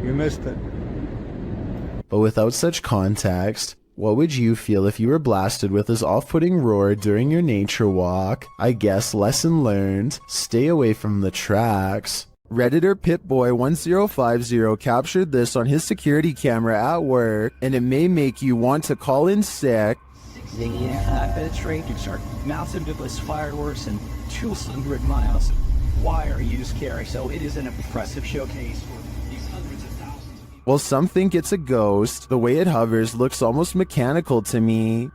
You missed it. But without such context, what would you feel if you were blasted with this off-putting roar during your nature walk? I guess lesson learned, stay away from the tracks. Redditor Pitboy1050 captured this on his security camera at work, and it may make you want to call in sick. The penetrators are massive fireworks and 200 miles wire used carry, so it is an impressive showcase. While some think it's a ghost, the way it hovers looks almost mechanical to me.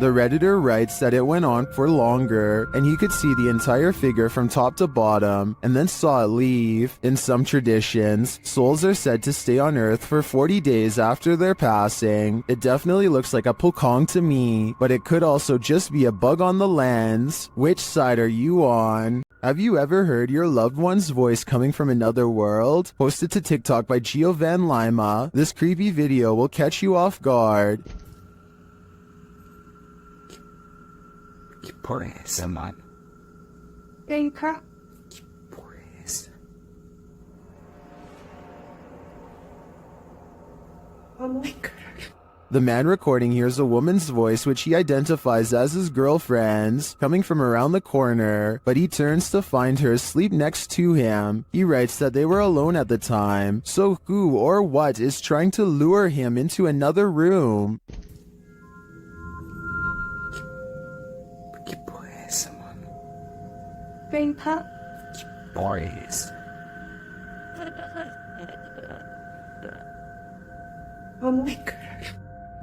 The Redditor writes that it went on for longer, and he could see the entire figure from top to bottom, and then saw it leave. In some traditions, souls are said to stay on Earth for 40 days after their passing. It definitely looks like a pokong to me, but it could also just be a bug on the lens. Which side are you on? Have you ever heard your loved one's voice coming from another world? Posted to TikTok by Gio Van Lima, this creepy video will catch you off guard. Por essa, man. Baker. Por essa. Oh my God. The man recording hears a woman's voice which he identifies as his girlfriend's, coming from around the corner, but he turns to find her asleep next to him. He writes that they were alone at the time, so who or what is trying to lure him into another room? Grandpa. Boys. Oh my God.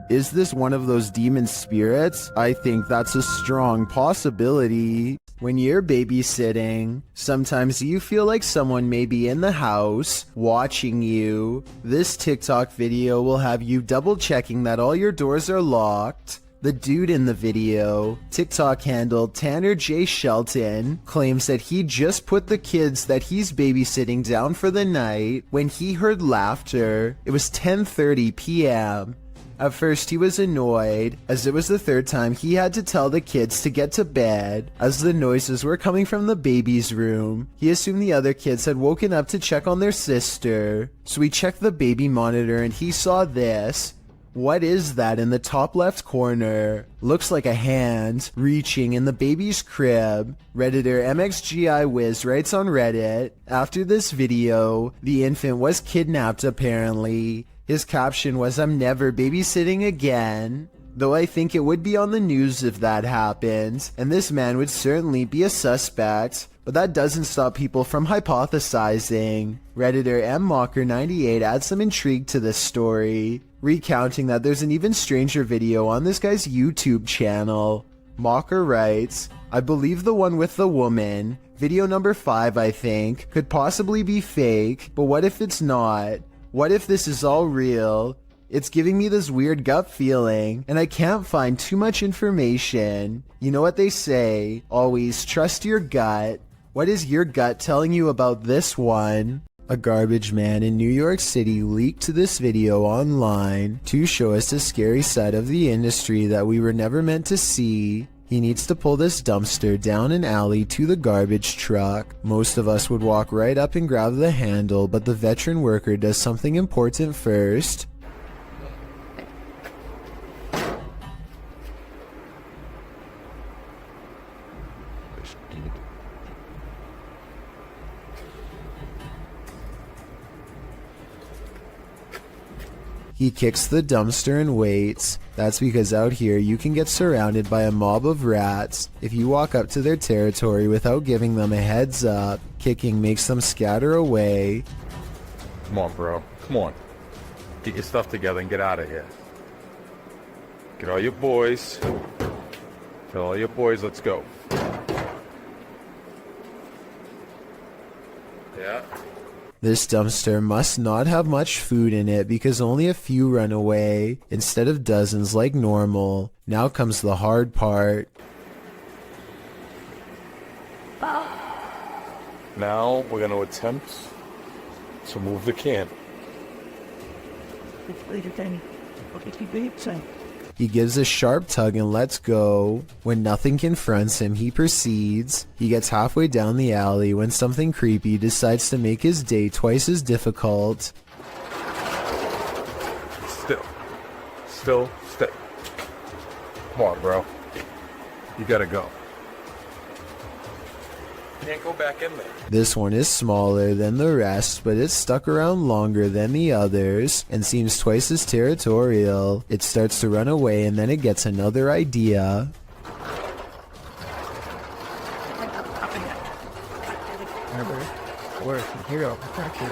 Is this one of those demon spirits? I think that's a strong possibility. When you're babysitting, sometimes you feel like someone may be in the house, watching you. This TikTok video will have you double checking that all your doors are locked. The dude in the video, TikTok handle Tanner J. Shelton, claims that he just put the kids that he's babysitting down for the night when he heard laughter. It was 10:30 p.m. At first he was annoyed, as it was the third time he had to tell the kids to get to bed, as the noises were coming from the baby's room. He assumed the other kids had woken up to check on their sister, so he checked the baby monitor and he saw this. What is that in the top left corner? Looks like a hand reaching in the baby's crib. Redditor MXGIWiz writes on Reddit, after this video, the infant was kidnapped apparently. His caption was, "I'm never babysitting again." Though I think it would be on the news if that happened, and this man would certainly be a suspect, but that doesn't stop people from hypothesizing. Redditor mmocker98 adds some intrigue to this story, recounting that there's an even stranger video on this guy's YouTube channel. Mocker writes, I believe the one with the woman, video number 5 I think, could possibly be fake, but what if it's not? What if this is all real? It's giving me this weird gut feeling, and I can't find too much information. You know what they say, always trust your gut. What is your gut telling you about this one? A garbage man in New York City leaked this video online to show us a scary side of the industry that we were never meant to see. He needs to pull this dumpster down an alley to the garbage truck. Most of us would walk right up and grab the handle, but the veteran worker does something important first. He kicks the dumpster and waits. That's because out here you can get surrounded by a mob of rats if you walk up to their territory without giving them a heads up. Kicking makes them scatter away. Come on, bro. Come on. Get your stuff together and get out of here. Get all your boys. Tell all your boys, let's go. Yeah. This dumpster must not have much food in it because only a few run away, instead of dozens like normal. Now comes the hard part. Now we're going to attempt to move the can. He gives a sharp tug and lets go. When nothing confronts him, he proceeds. He gets halfway down the alley when something creepy decides to make his day twice as difficult. Still. Come on, bro. You gotta go. Can't go back in there. This one is smaller than the rest, but it's stuck around longer than the others and seems twice as territorial. It starts to run away and then it gets another idea. Here you go. Protect you.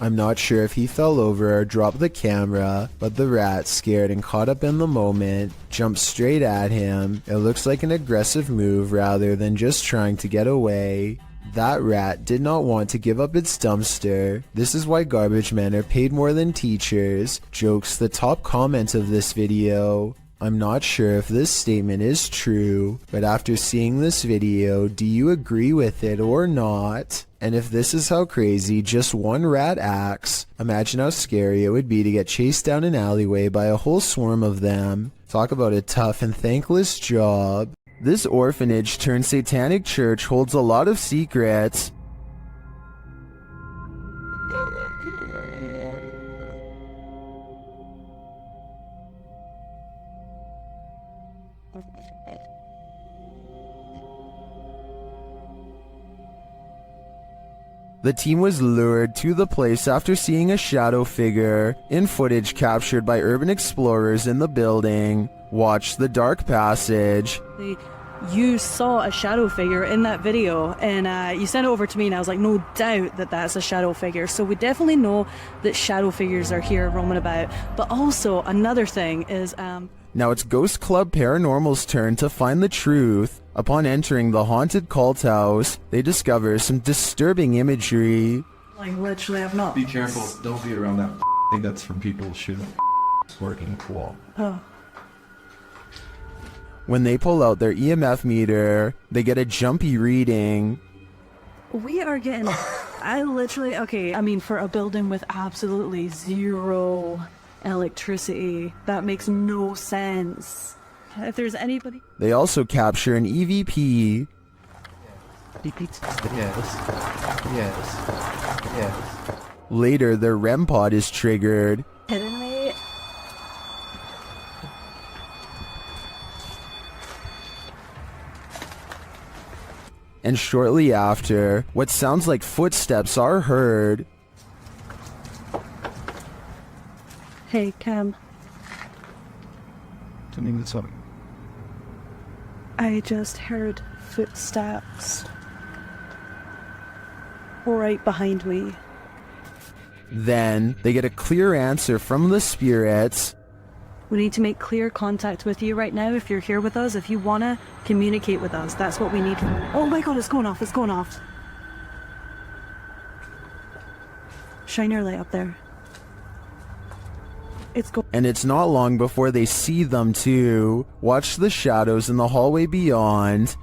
I'm not sure if he fell over or dropped the camera, but the rat, scared and caught up in the moment, jumped straight at him. It looks like an aggressive move rather than just trying to get away. That rat did not want to give up its dumpster. This is why garbage men are paid more than teachers. Jokes the top comment of this video. I'm not sure if this statement is true, but after seeing this video, do you agree with it or not? And if this is how crazy just one rat acts, imagine how scary it would be to get chased down an alleyway by a whole swarm of them. Talk about a tough and thankless job. This orphanage turned satanic church holds a lot of secrets. The team was lured to the place after seeing a shadow figure in footage captured by urban explorers in the building. Watch the dark passage. You saw a shadow figure in that video, and you sent it over to me, and I was like, no doubt that that's a shadow figure. So we definitely know that shadow figures are here roaming about. But also another thing is now it's Ghost Club Paranormal's turn to find the truth. Upon entering the haunted cult house, they discover some disturbing imagery. like literally I've not. Be careful, don't be around that thing that's from people shooting working cool. Oh. When they pull out their EMF meter, they get a jumpy reading. We are getting, I literally, okay, I mean, for a building with absolutely zero electricity, that makes no sense. If there's anybody... They also capture an EVP. Yes. Later, their REM pod is triggered. Kidding me? And shortly after, what sounds like footsteps are heard. Hey, Cam. I just heard footsteps right behind me. Then they get a clear answer from the spirits. We need to make clear contact with you right now if you're here with us. If you want to communicate with us, that's what we need. Oh my god, it's going off, it's going off. Shine your light up there. And it's not long before they see them too. Watch the shadows in the hallway beyond.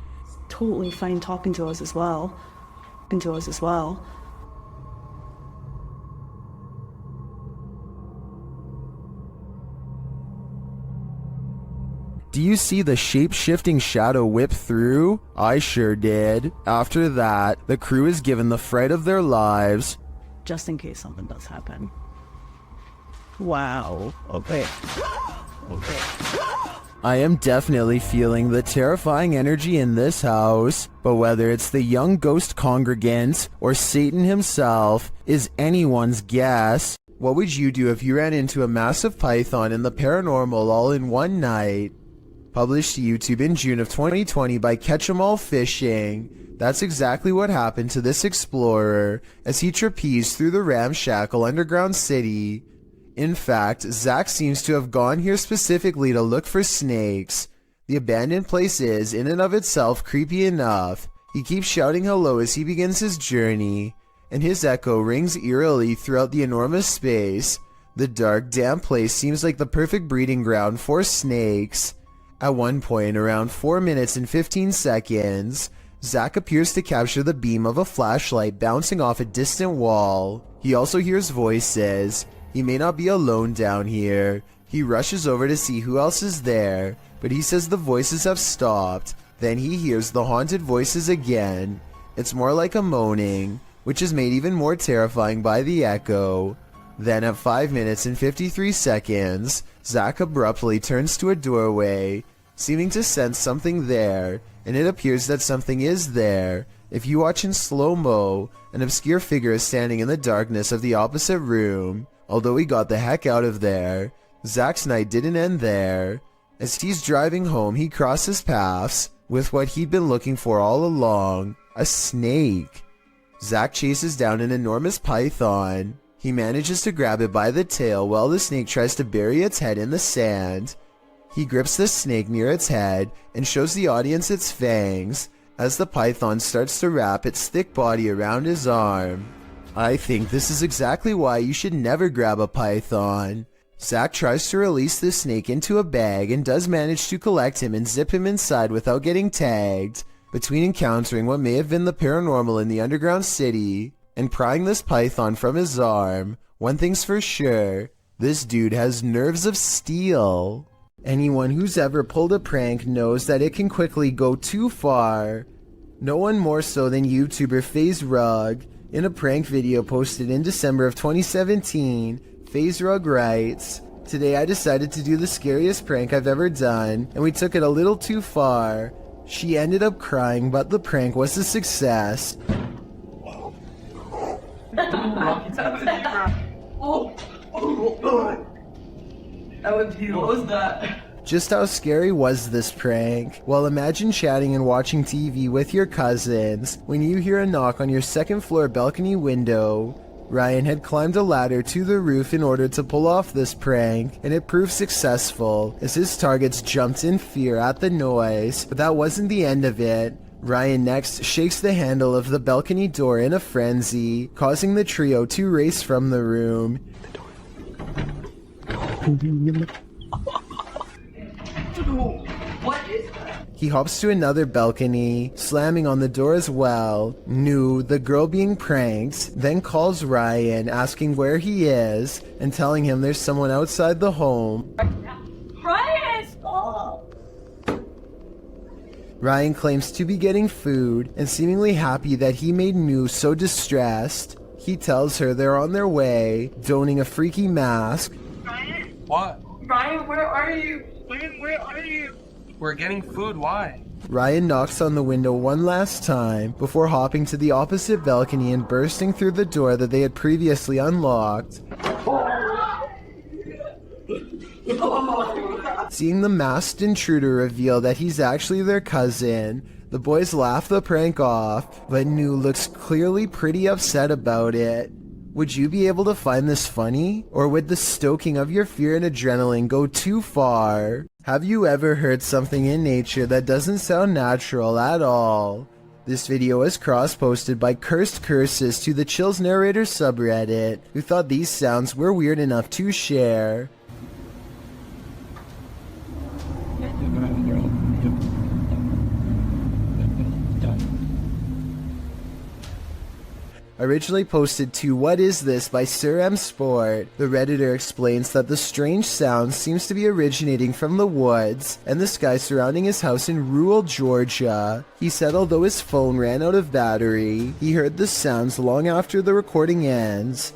Totally fine talking to us as well. Do you see the shape-shifting shadow whip through? I sure did. After that, the crew is given the fright of their lives. Just in case something does happen. Wow. Okay. I am definitely feeling the terrifying energy in this house, but whether it's the young ghost congregant or Satan himself is anyone's guess. What would you do if you ran into a massive python and the paranormal all in one night? Published to YouTube in June of 2020 by Catch 'em All Fishing. That's exactly what happened to this explorer as he trapezed through the ramshackle underground city. In fact, Zach seems to have gone here specifically to look for snakes. The abandoned place is, in and of itself, creepy enough. He keeps shouting hello as he begins his journey, and his echo rings eerily throughout the enormous space. The dark, damp place seems like the perfect breeding ground for snakes. At one point, around 4 minutes and 15 seconds, Zach appears to capture the beam of a flashlight bouncing off a distant wall. He also hears voices. He may not be alone down here. He rushes over to see who else is there, but he says the voices have stopped. Then he hears the haunted voices again. It's more like a moaning, which is made even more terrifying by the echo. Then at 5 minutes and 53 seconds, Zach abruptly turns to a doorway, seeming to sense something there, and it appears that something is there. If you watch in slow-mo, an obscure figure is standing in the darkness of the opposite room. Although he got the heck out of there, Zach's night didn't end there. As he's driving home, he crosses paths with what he'd been looking for all along, a snake. Zach chases down an enormous python. He manages to grab it by the tail while the snake tries to bury its head in the sand. He grips the snake near its head and shows the audience its fangs as the python starts to wrap its thick body around his arm. I think this is exactly why you should never grab a python. Zach tries to release the snake into a bag and does manage to collect him and zip him inside without getting tagged. Between encountering what may have been the paranormal in the underground city and prying this python from his arm, one thing's for sure, this dude has nerves of steel. Anyone who's ever pulled a prank knows that it can quickly go too far. No one more so than YouTuber FaZe Rug. In a prank video posted in December of 2017, FaZe Rug writes, "Today I decided to do the scariest prank I've ever done, and we took it a little too far. She ended up crying, but the prank was a success." What was that? Just how scary was this prank? Well, imagine chatting and watching TV with your cousins when you hear a knock on your second floor balcony window. Ryan had climbed a ladder to the roof in order to pull off this prank, and it proved successful as his targets jumped in fear at the noise. But that wasn't the end of it. Ryan next shakes the handle of the balcony door in a frenzy, causing the trio to race from the room. What is that? He hops to another balcony, slamming on the door as well. Nu, the girl being pranked, then calls Ryan, asking where he is, and telling him there's someone outside the home. Ryan, stop! Ryan claims to be getting food, and seemingly happy that he made Nu so distressed. He tells her they're on their way, donning a freaky mask. Ryan? What? Ryan, where are you? Where are you? We're getting food, why? Ryan knocks on the window one last time before hopping to the opposite balcony and bursting through the door that they had previously unlocked. Seeing the masked intruder reveal that he's actually their cousin, the boys laugh the prank off, but Nu looks clearly pretty upset about it. Would you be able to find this funny? Or would the stoking of your fear and adrenaline go too far? Have you ever heard something in nature that doesn't sound natural at all? This video was cross-posted by Cursed Curses to the Chills Narrator subreddit, who thought these sounds were weird enough to share. Originally posted to What Is This by Sir M Sport, the Redditor explains that the strange sound seems to be originating from the woods and the sky surrounding his house in rural Georgia. He said although his phone ran out of battery, he heard the sounds long after the recording ends.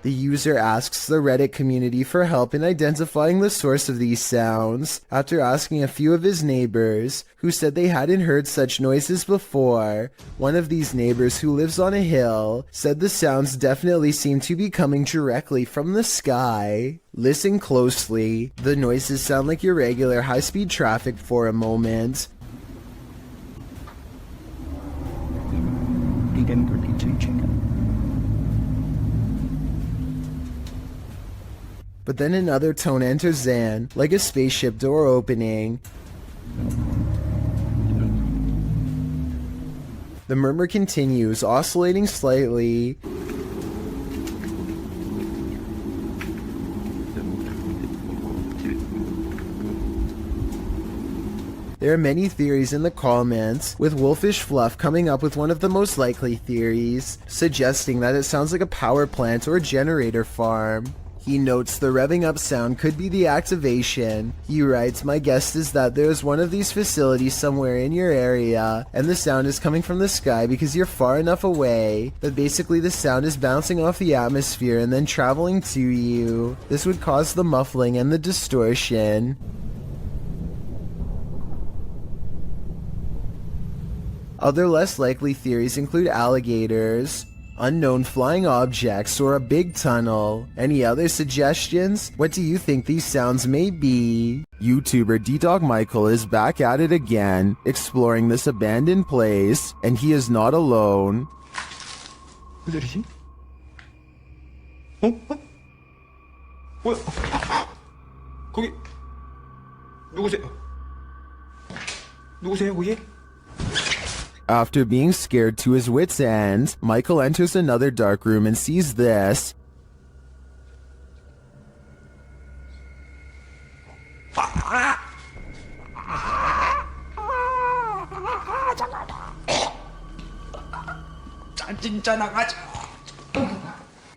The user asks the Reddit community for help in identifying the source of these sounds, after asking a few of his neighbors, who said they hadn't heard such noises before. One of these neighbors, who lives on a hill, said the sounds definitely seem to be coming directly from the sky. Listen closely. The noises sound like irregular high-speed traffic for a moment. But then another tone enters in, like a spaceship door opening. The murmur continues, oscillating slightly. There are many theories in the comments, with Wolfish Fluff coming up with one of the most likely theories, suggesting that it sounds like a power plant or a generator farm. He notes the revving up sound could be the activation. He writes, "My guess is that there's one of these facilities somewhere in your area, and the sound is coming from the sky because you're far enough away that basically the sound is bouncing off the atmosphere and then traveling to you. This would cause the muffling and the distortion." Other less likely theories include alligators, unknown flying objects, or a big tunnel. Any other suggestions? What do you think these sounds may be? YouTuber D-Dog Michael is back at it again, exploring this abandoned place, and he is not alone. 누구지? 어? 뭐야? 거기 누구세요? 누구세요, 거기? After being scared to his wits' end, Michael enters another dark room and sees this.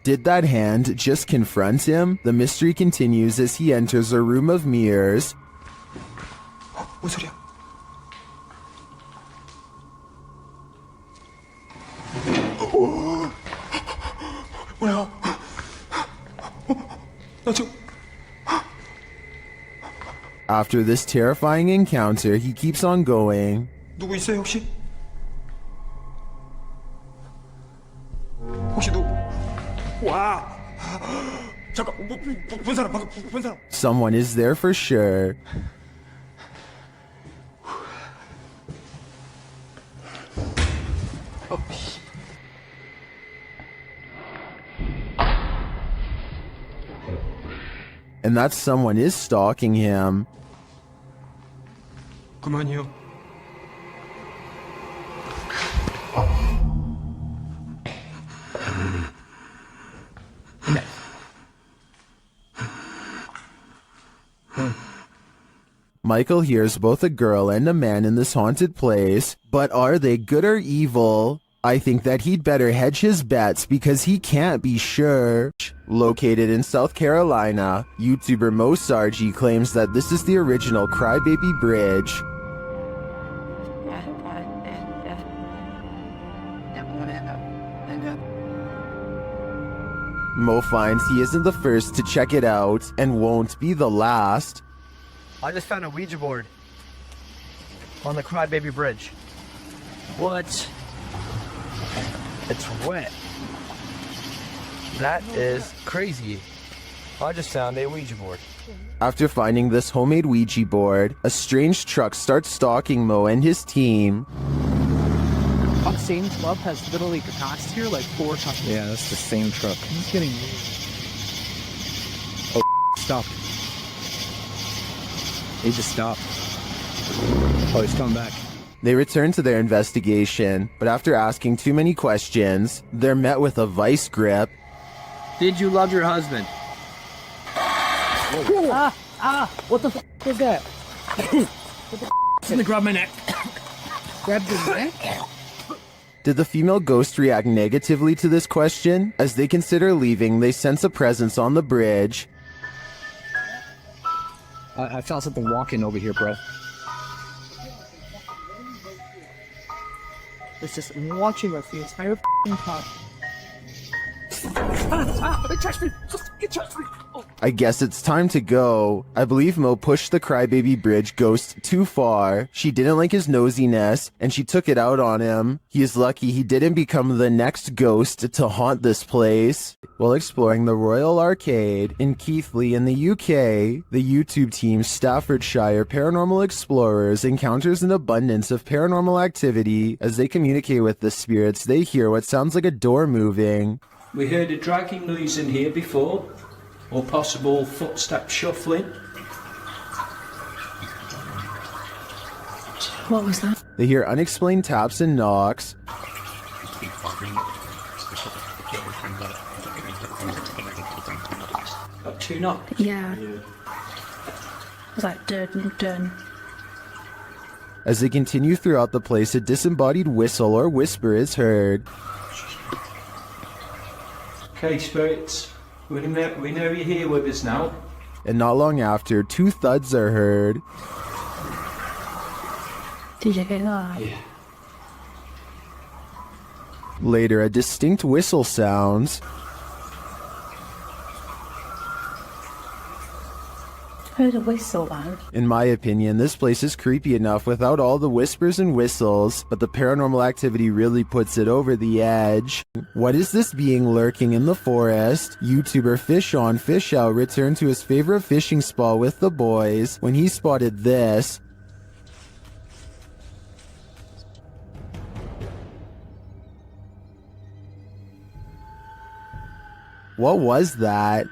Did that hand just confront him? The mystery continues as he enters a room of mirrors. 뭔 소리야? 뭐야? 나 지금. After this terrifying encounter, he keeps on going. 누구 있어요, 혹시? 혹시 누구? 와! 잠깐, 본 사람, 방금 본 사람. Someone is there for sure. And that someone is stalking him. 그만이요. Michael hears both a girl and a man in this haunted place, but are they good or evil? I think that he'd better hedge his bets because he can't be sure. Located in South Carolina, YouTuber Mo Sargi claims that this is the original Crybaby Bridge. Mo finds he isn't the first to check it out and won't be the last. I just found a Ouija board on the Crybaby Bridge. What? It's wet. That is crazy. I just found a Ouija board. After finding this homemade Ouija board, a strange truck starts stalking Mo and his team. Same club has literally passed here like 4 times. Yeah, that's the same truck. He's getting... Oh, stop. He just stopped. Oh, he's coming back. They return to their investigation, but after asking too many questions, they're met with a vice grip. Did you love your husband? What the f*** was that? What the f*** is gonna grab my neck? Grab your neck? Did the female ghost react negatively to this question? As they consider leaving, they sense a presence on the bridge. I felt something walking over here, bro. It's just watching us the entire f***ing time. They touched me! It touched me! Oh. I guess it's time to go. I believe Mo pushed the crybaby bridge ghost too far. She didn't like his nosiness, and she took it out on him. He is lucky he didn't become the next ghost to haunt this place. While exploring the Royal Arcade in Keighley in the UK, the YouTube team Staffordshire Paranormal Explorers encounters an abundance of paranormal activity. As they communicate with the spirits, they hear what sounds like a door moving. We heard a dragging noise in here before, or possible footstep shuffling. What was that? They hear unexplained taps and knocks. Got 2 knocks? Yeah. Was that dun? As they continue throughout the place, a disembodied whistle or whisper is heard. Okay, spirits, we know you're here with us now. And not long after, 2 thuds are heard. Did you hear that? Yeah. Later, a distinct whistle sounds. Heard a whistle, man. In my opinion, this place is creepy enough without all the whispers and whistles, but the paranormal activity really puts it over the edge. What is this being lurking in the forest? YouTuber Fish On Fish Out returned to his favorite fishing spot with the boys when he spotted this. What was that?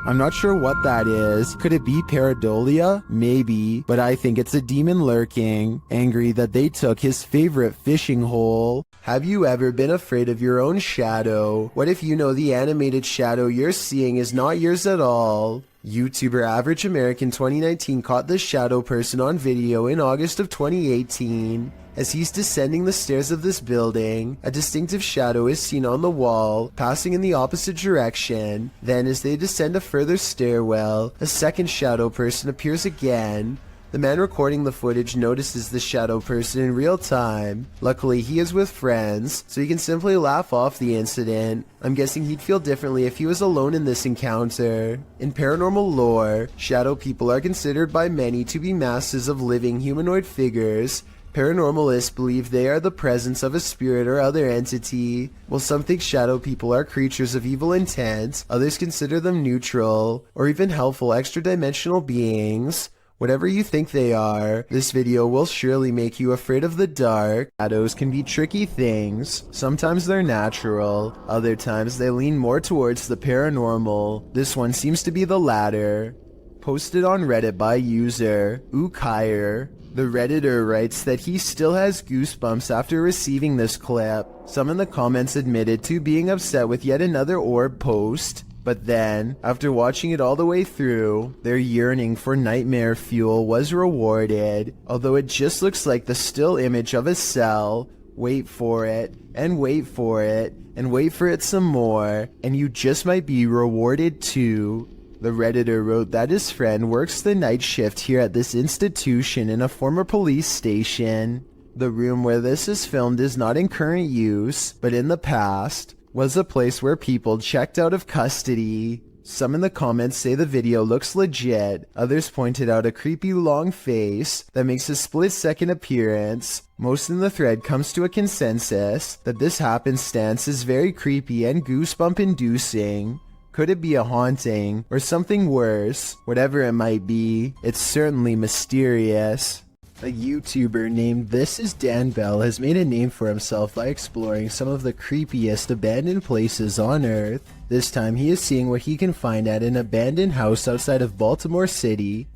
I'm not sure what that is. Could it be pareidolia? Maybe, but I think it's a demon lurking, angry that they took his favorite fishing hole. Have you ever been afraid of your own shadow? What if you know the animated shadow you're seeing is not yours at all? YouTuber Average American 2019 caught this shadow person on video in August of 2018. As he's descending the stairs of this building, a distinctive shadow is seen on the wall, passing in the opposite direction. Then as they descend a further stairwell, a second shadow person appears again. The man recording the footage notices the shadow person in real time. Luckily, he is with friends, so he can simply laugh off the incident. I'm guessing he'd feel differently if he was alone in this encounter. In paranormal lore, shadow people are considered by many to be masses of living humanoid figures. Paranormalists believe they are the presence of a spirit or other entity. While some think shadow people are creatures of evil intent, others consider them neutral, or even helpful extra-dimensional beings. Whatever you think they are, this video will surely make you afraid of the dark. Shadows can be tricky things. Sometimes they're natural, other times they lean more towards the paranormal. This one seems to be the latter. Posted on Reddit by user Ukire. The Redditor writes that he still has goosebumps after receiving this clip. Some in the comments admitted to being upset with yet another orb post. But then, after watching it all the way through, their yearning for nightmare fuel was rewarded. Although it just looks like the still image of a cell. Wait for it, and wait for it, and wait for it some more, and you just might be rewarded too. The Redditor wrote that his friend works the night shift here at this institution in a former police station. The room where this is filmed is not in current use, but in the past. was a place where people checked out of custody. Some in the comments say the video looks legit, others pointed out a creepy long face that makes a split-second appearance. Most in the thread comes to a consensus that this happenstance is very creepy and goosebump-inducing. Could it be a haunting, or something worse? Whatever it might be, it's certainly mysterious. A YouTuber named This Is Dan Bell has made a name for himself by exploring some of the creepiest abandoned places on Earth. This time he is seeing what he can find at an abandoned house outside of Baltimore City,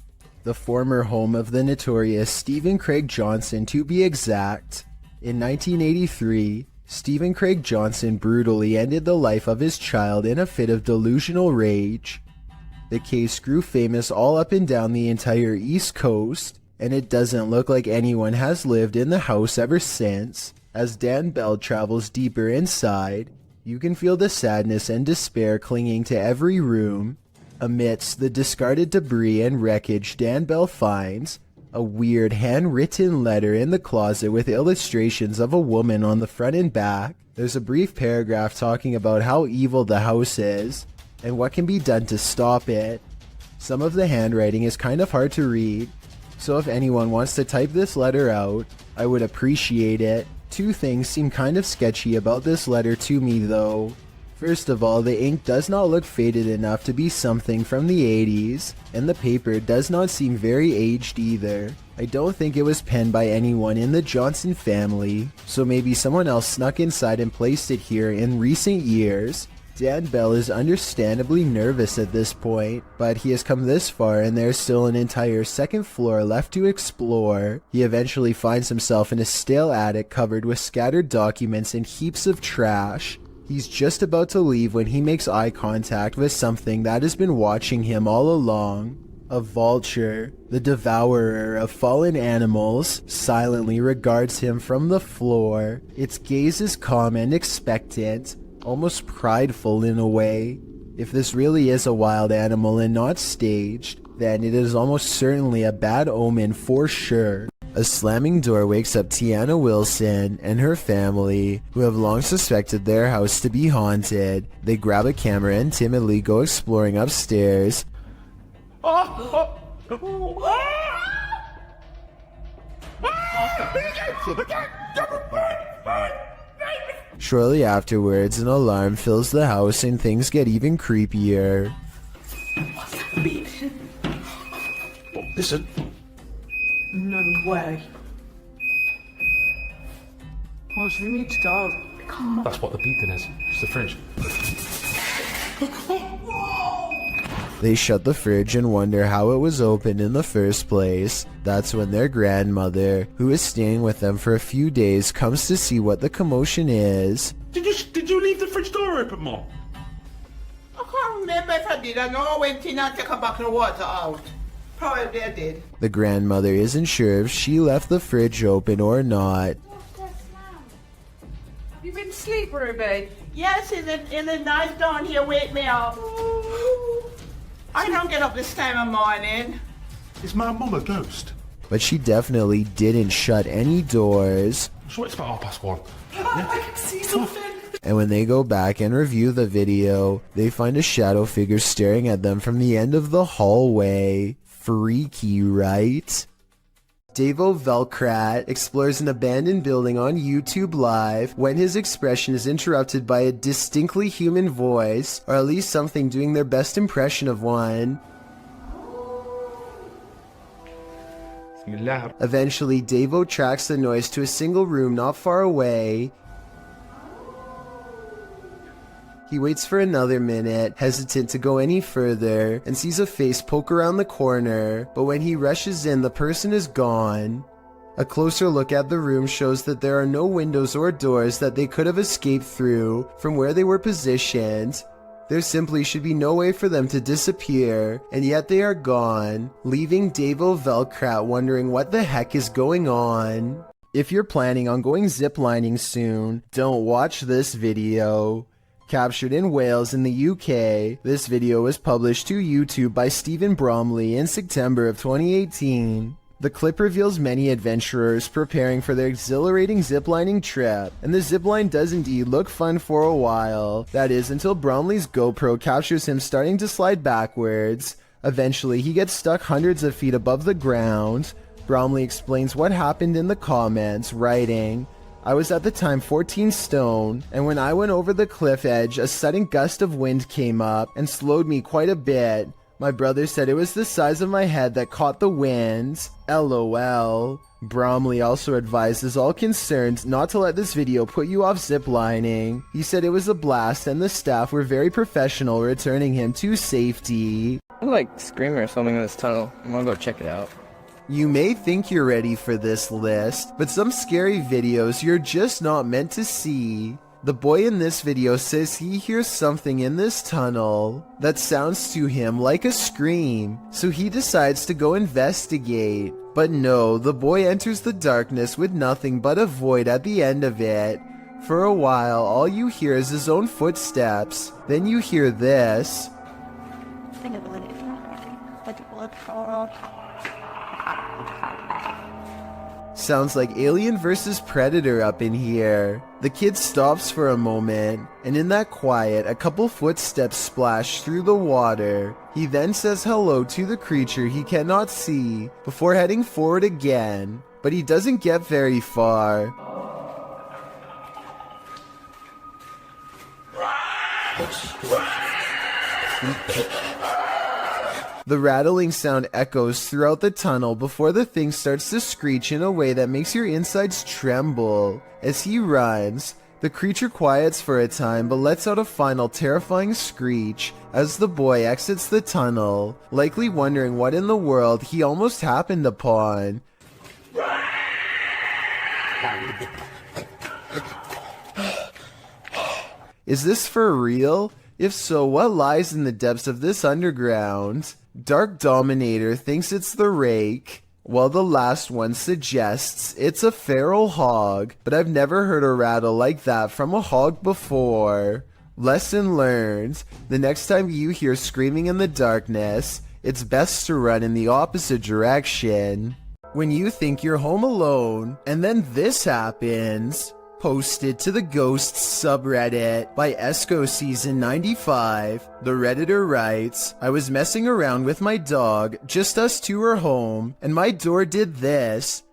the former home of the notorious Stephen Craig Johnson to be exact. In 1983, Stephen Craig Johnson brutally ended the life of his child in a fit of delusional rage. The case grew famous all up and down the entire East Coast, and it doesn't look like anyone has lived in the house ever since. As Dan Bell travels deeper inside, you can feel the sadness and despair clinging to every room. Amidst the discarded debris and wreckage, Dan Bell finds a weird handwritten letter in the closet with illustrations of a woman on the front and back. There's a brief paragraph talking about how evil the house is and what can be done to stop it. Some of the handwriting is kind of hard to read, so if anyone wants to type this letter out, I would appreciate it. Two things seem kind of sketchy about this letter to me though. First of all, the ink does not look faded enough to be something from the 80s, and the paper does not seem very aged either. I don't think it was penned by anyone in the Johnson family, so maybe someone else snuck inside and placed it here in recent years. Dan Bell is understandably nervous at this point, but he has come this far and there's still an entire second floor left to explore. He eventually finds himself in a stale attic covered with scattered documents and heaps of trash. He's just about to leave when he makes eye contact with something that has been watching him all along. A vulture, the devourer of fallen animals, silently regards him from the floor. Its gaze is calm and expectant, almost prideful in a way. If this really is a wild animal and not staged, then it is almost certainly a bad omen for sure. A slamming door wakes up Tiana Wilson and her family, who have long suspected their house to be haunted. They grab a camera and timidly go exploring upstairs. Shortly afterwards, an alarm fills the house and things get even creepier. Listen. No way. What's we need to go? That's what the beeping is. It's the fridge. They shut the fridge and wonder how it was opened in the first place. That's when their grandmother, who is staying with them for a few days, comes to see what the commotion is. Did you leave the fridge door open, Mom? I can't remember if I did. I know I went in and took a bucket of water out. Probably I did. The grandmother isn't sure if she left the fridge open or not. Have you been asleep, Ruby? Yes, in the night down here wake me up. I don't get up this time of morning. Is my mum a ghost? But she definitely didn't shut any doors. So it's about 1:30. I can see something. And when they go back and review the video, they find a shadow figure staring at them from the end of the hallway. Freaky, right? Davo Velkrat explores an abandoned building on YouTube Live when his expression is interrupted by a distinctly human voice, or at least something doing their best impression of one. Eventually, Davo tracks the noise to a single room not far away. He waits for another minute, hesitant to go any further, and sees a face poke around the corner, but when he rushes in, the person is gone. A closer look at the room shows that there are no windows or doors that they could have escaped through from where they were positioned. There simply should be no way for them to disappear, and yet they are gone, leaving Davo Velkrat wondering what the heck is going on. If you're planning on going ziplining soon, don't watch this video. Captured in Wales in the UK, this video was published to YouTube by Stephen Bromley in September of 2018. The clip reveals many adventurers preparing for their exhilarating ziplining trip, and the zipline does indeed look fun for a while. That is, until Bromley's GoPro captures him starting to slide backwards. Eventually, he gets stuck hundreds of feet above the ground. Bromley explains what happened in the comments, writing, "I was at the time 14 stone, and when I went over the cliff edge, a sudden gust of wind came up and slowed me quite a bit. My brother said it was the size of my head that caught the wind. LOL. Bromley also advises all concerned not to let this video put you off ziplining. He said it was a blast and the staff were very professional returning him to safety. I'm like screaming or something in this tunnel. I'm gonna go check it out. You may think you're ready for this list, but some scary videos you're just not meant to see. The boy in this video says he hears something in this tunnel that sounds to him like a scream, so he decides to go investigate. But no, the boy enters the darkness with nothing but a void at the end of it. For a while, all you hear is his own footsteps. Then you hear this. Sounds like Alien vs. Predator up in here. The kid stops for a moment, and in that quiet, a couple footsteps splash through the water. He then says hello to the creature he cannot see, before heading forward again, but he doesn't get very far. The rattling sound echoes throughout the tunnel before the thing starts to screech in a way that makes your insides tremble. As he runs, the creature quiets for a time but lets out a final terrifying screech as the boy exits the tunnel, likely wondering what in the world he almost happened upon. Is this for real? If so, what lies in the depths of this underground? Dark Dominator thinks it's the rake, while the last one suggests it's a feral hog, but I've never heard a rattle like that from a hog before. Lesson learned: the next time you hear screaming in the darkness, it's best to run in the opposite direction. When you think you're home alone, and then this happens. Posted to the Ghosts subreddit by Esco Season 95, the Redditor writes, "I was messing around with my dog, just us two were home, and my door did this."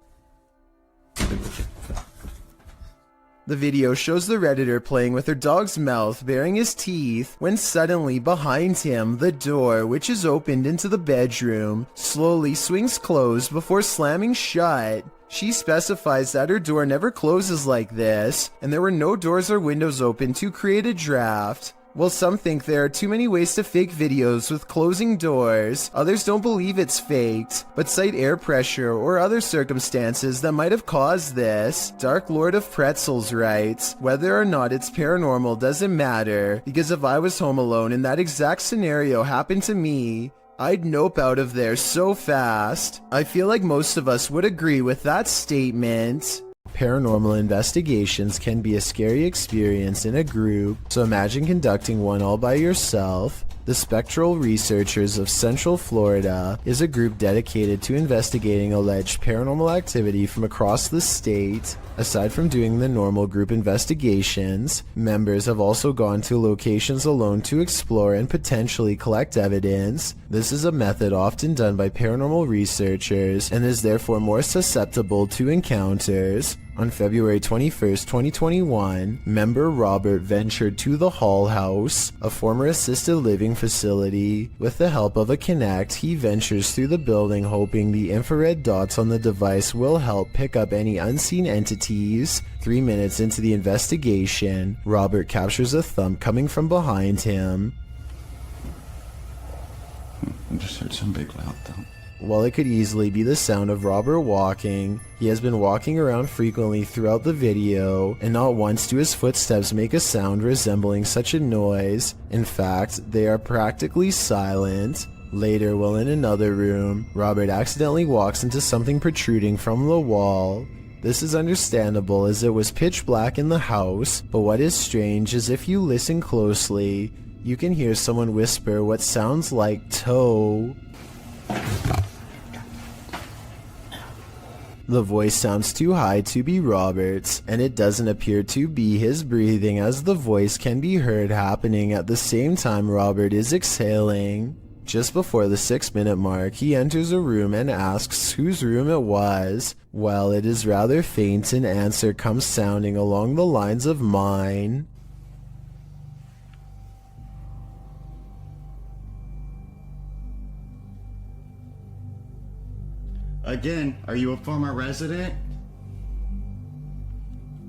The video shows the Redditor playing with her dog's mouth, baring his teeth, when suddenly behind him, the door, which is opened into the bedroom, slowly swings closed before slamming shut. She specifies that her door never closes like this, and there were no doors or windows open to create a draft. While some think there are too many ways to fake videos with closing doors, others don't believe it's faked, but cite air pressure or other circumstances that might have caused this. Dark Lord of Pretzels writes, "Whether or not it's paranormal doesn't matter, because if I was home alone and that exact scenario happened to me, I'd nope out of there so fast." I feel like most of us would agree with that statement. Paranormal investigations can be a scary experience in a group, so imagine conducting one all by yourself. The Spectral Researchers of Central Florida is a group dedicated to investigating alleged paranormal activity from across the state. Aside from doing the normal group investigations, members have also gone to locations alone to explore and potentially collect evidence. This is a method often done by paranormal researchers and is therefore more susceptible to encounters. On February 21st, 2021, member Robert ventured to the Hall House, a former assisted living facility. With the help of a Kinect, he ventures through the building hoping the infrared dots on the device will help pick up any unseen entities. 3 minutes into the investigation, Robert captures a thump coming from behind him. I just heard some big loud thump. While it could easily be the sound of Robert walking, he has been walking around frequently throughout the video, and not once do his footsteps make a sound resembling such a noise. In fact, they are practically silent. Later, while in another room, Robert accidentally walks into something protruding from the wall. This is understandable as it was pitch black in the house, but what is strange is if you listen closely, you can hear someone whisper what sounds like toe. The voice sounds too high to be Robert's, and it doesn't appear to be his breathing, as the voice can be heard happening at the same time Robert is exhaling. Just before the 6-minute mark, he enters a room and asks whose room it was. Well, it is rather faint, an answer comes sounding along the lines of mine. Again, are you a former resident?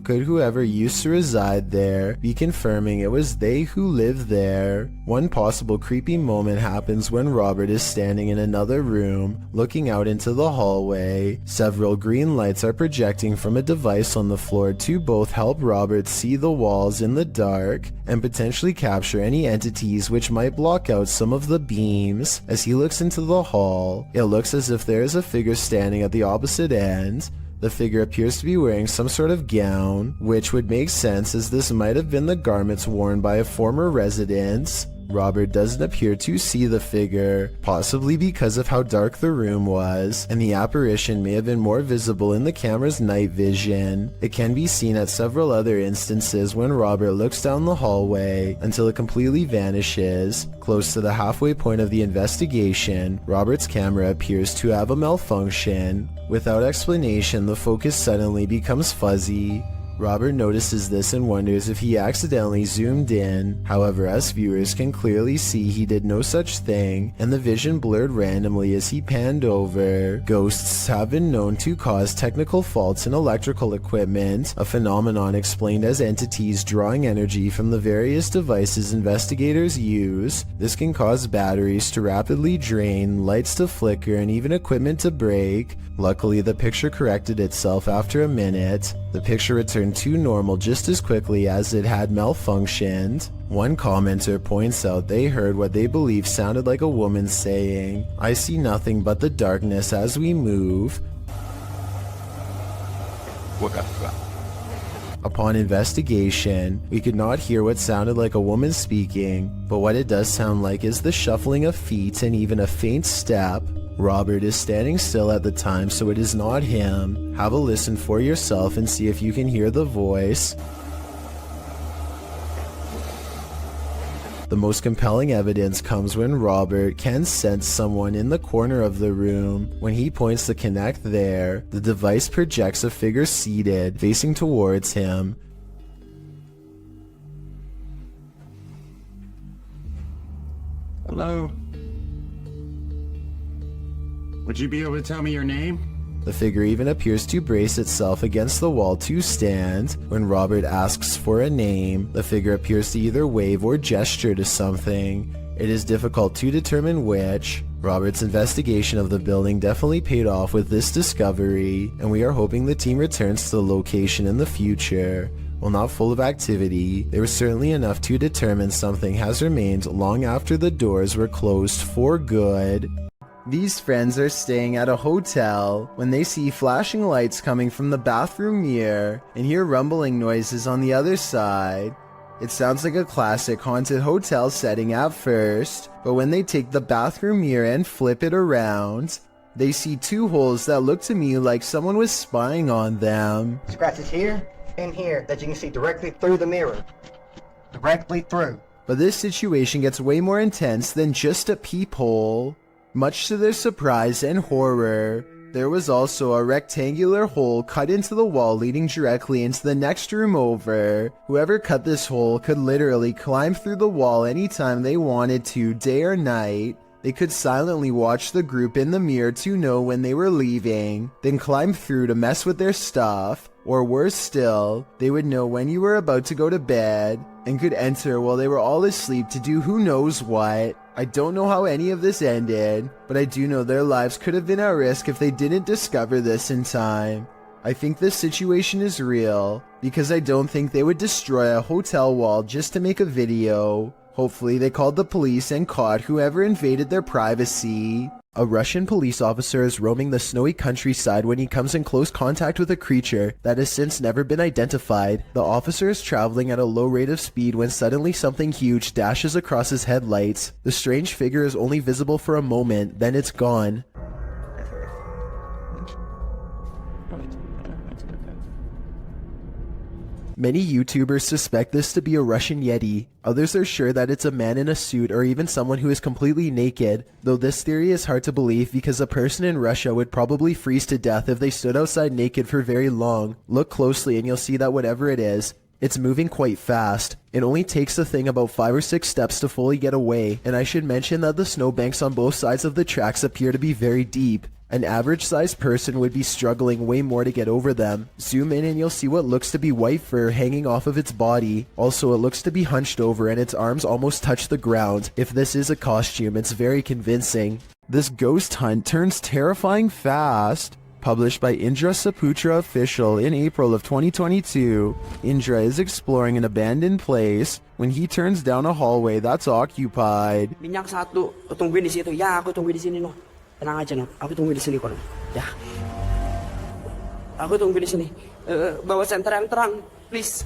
Could whoever used to reside there be confirming it was they who lived there? One possible creepy moment happens when Robert is standing in another room, looking out into the hallway. Several green lights are projecting from a device on the floor to both help Robert see the walls in the dark and potentially capture any entities which might block out some of the beams. As he looks into the hall, it looks as if there is a figure standing at the opposite end. The figure appears to be wearing some sort of gown, which would make sense as this might have been the garments worn by a former resident. Robert doesn't appear to see the figure, possibly because of how dark the room was, and the apparition may have been more visible in the camera's night vision. It can be seen at several other instances when Robert looks down the hallway until it completely vanishes. Close to the halfway point of the investigation, Robert's camera appears to have a malfunction. Without explanation, the focus suddenly becomes fuzzy. Robert notices this and wonders if he accidentally zoomed in. However, us viewers can clearly see he did no such thing, and the vision blurred randomly as he panned over. Ghosts have been known to cause technical faults in electrical equipment, a phenomenon explained as entities drawing energy from the various devices investigators use. This can cause batteries to rapidly drain, lights to flicker, and even equipment to break. Luckily, the picture corrected itself after a minute. The picture returned to normal just as quickly as it had malfunctioned. One commenter points out they heard what they believe sounded like a woman saying, "I see nothing but the darkness as we move." Upon investigation, we could not hear what sounded like a woman speaking, but what it does sound like is the shuffling of feet and even a faint step. Robert is standing still at the time, so it is not him. Have a listen for yourself and see if you can hear the voice. The most compelling evidence comes when Robert can sense someone in the corner of the room. When he points the Kinect there, the device projects a figure seated, facing towards him. Hello? Would you be able to tell me your name? The figure even appears to brace itself against the wall to stand. When Robert asks for a name, the figure appears to either wave or gesture to something. It is difficult to determine which. Robert's investigation of the building definitely paid off with this discovery, and we are hoping the team returns to the location in the future. While not full of activity, there was certainly enough to determine something has remained long after the doors were closed for good. These friends are staying at a hotel when they see flashing lights coming from the bathroom mirror and hear rumbling noises on the other side. It sounds like a classic haunted hotel setting at first, but when they take the bathroom mirror and flip it around, they see two holes that look to me like someone was spying on them. Scratches here and here that you can see directly through the mirror. Directly through. But this situation gets way more intense than just a peephole. Much to their surprise and horror, there was also a rectangular hole cut into the wall leading directly into the next room over. Whoever cut this hole could literally climb through the wall anytime they wanted to, day or night. They could silently watch the group in the mirror to know when they were leaving, then climb through to mess with their stuff. Or worse still, they would know when you were about to go to bed, and could enter while they were all asleep to do who knows what. I don't know how any of this ended, but I do know their lives could have been at risk if they didn't discover this in time. I think this situation is real, because I don't think they would destroy a hotel wall just to make a video. Hopefully they called the police and caught whoever invaded their privacy. A Russian police officer is roaming the snowy countryside when he comes in close contact with a creature that has since never been identified. The officer is traveling at a low rate of speed when suddenly something huge dashes across his headlights. The strange figure is only visible for a moment, then it's gone. Many YouTubers suspect this to be a Russian Yeti. Others are sure that it's a man in a suit or even someone who is completely naked, though this theory is hard to believe because a person in Russia would probably freeze to death if they stood outside naked for very long. Look closely and you'll see that whatever it is, it's moving quite fast. It only takes the thing about 5 or 6 steps to fully get away, and I should mention that the snowbanks on both sides of the tracks appear to be very deep. An average-sized person would be struggling way more to get over them. Zoom in and you'll see what looks to be white fur hanging off of its body. Also, it looks to be hunched over and its arms almost touch the ground. If this is a costume, it's very convincing. This ghost hunt turns terrifying fast. Published by Indra Saputra Official in April of 2022. Indra is exploring an abandoned place when he turns down a hallway that's occupied. Minyak satu, tungguin di situ. Ya, aku tungguin di sini no. Tenang aja no, aku tungguin di sini kok. Ya. Aku tungguin di sini. Bawa senter yang terang, please.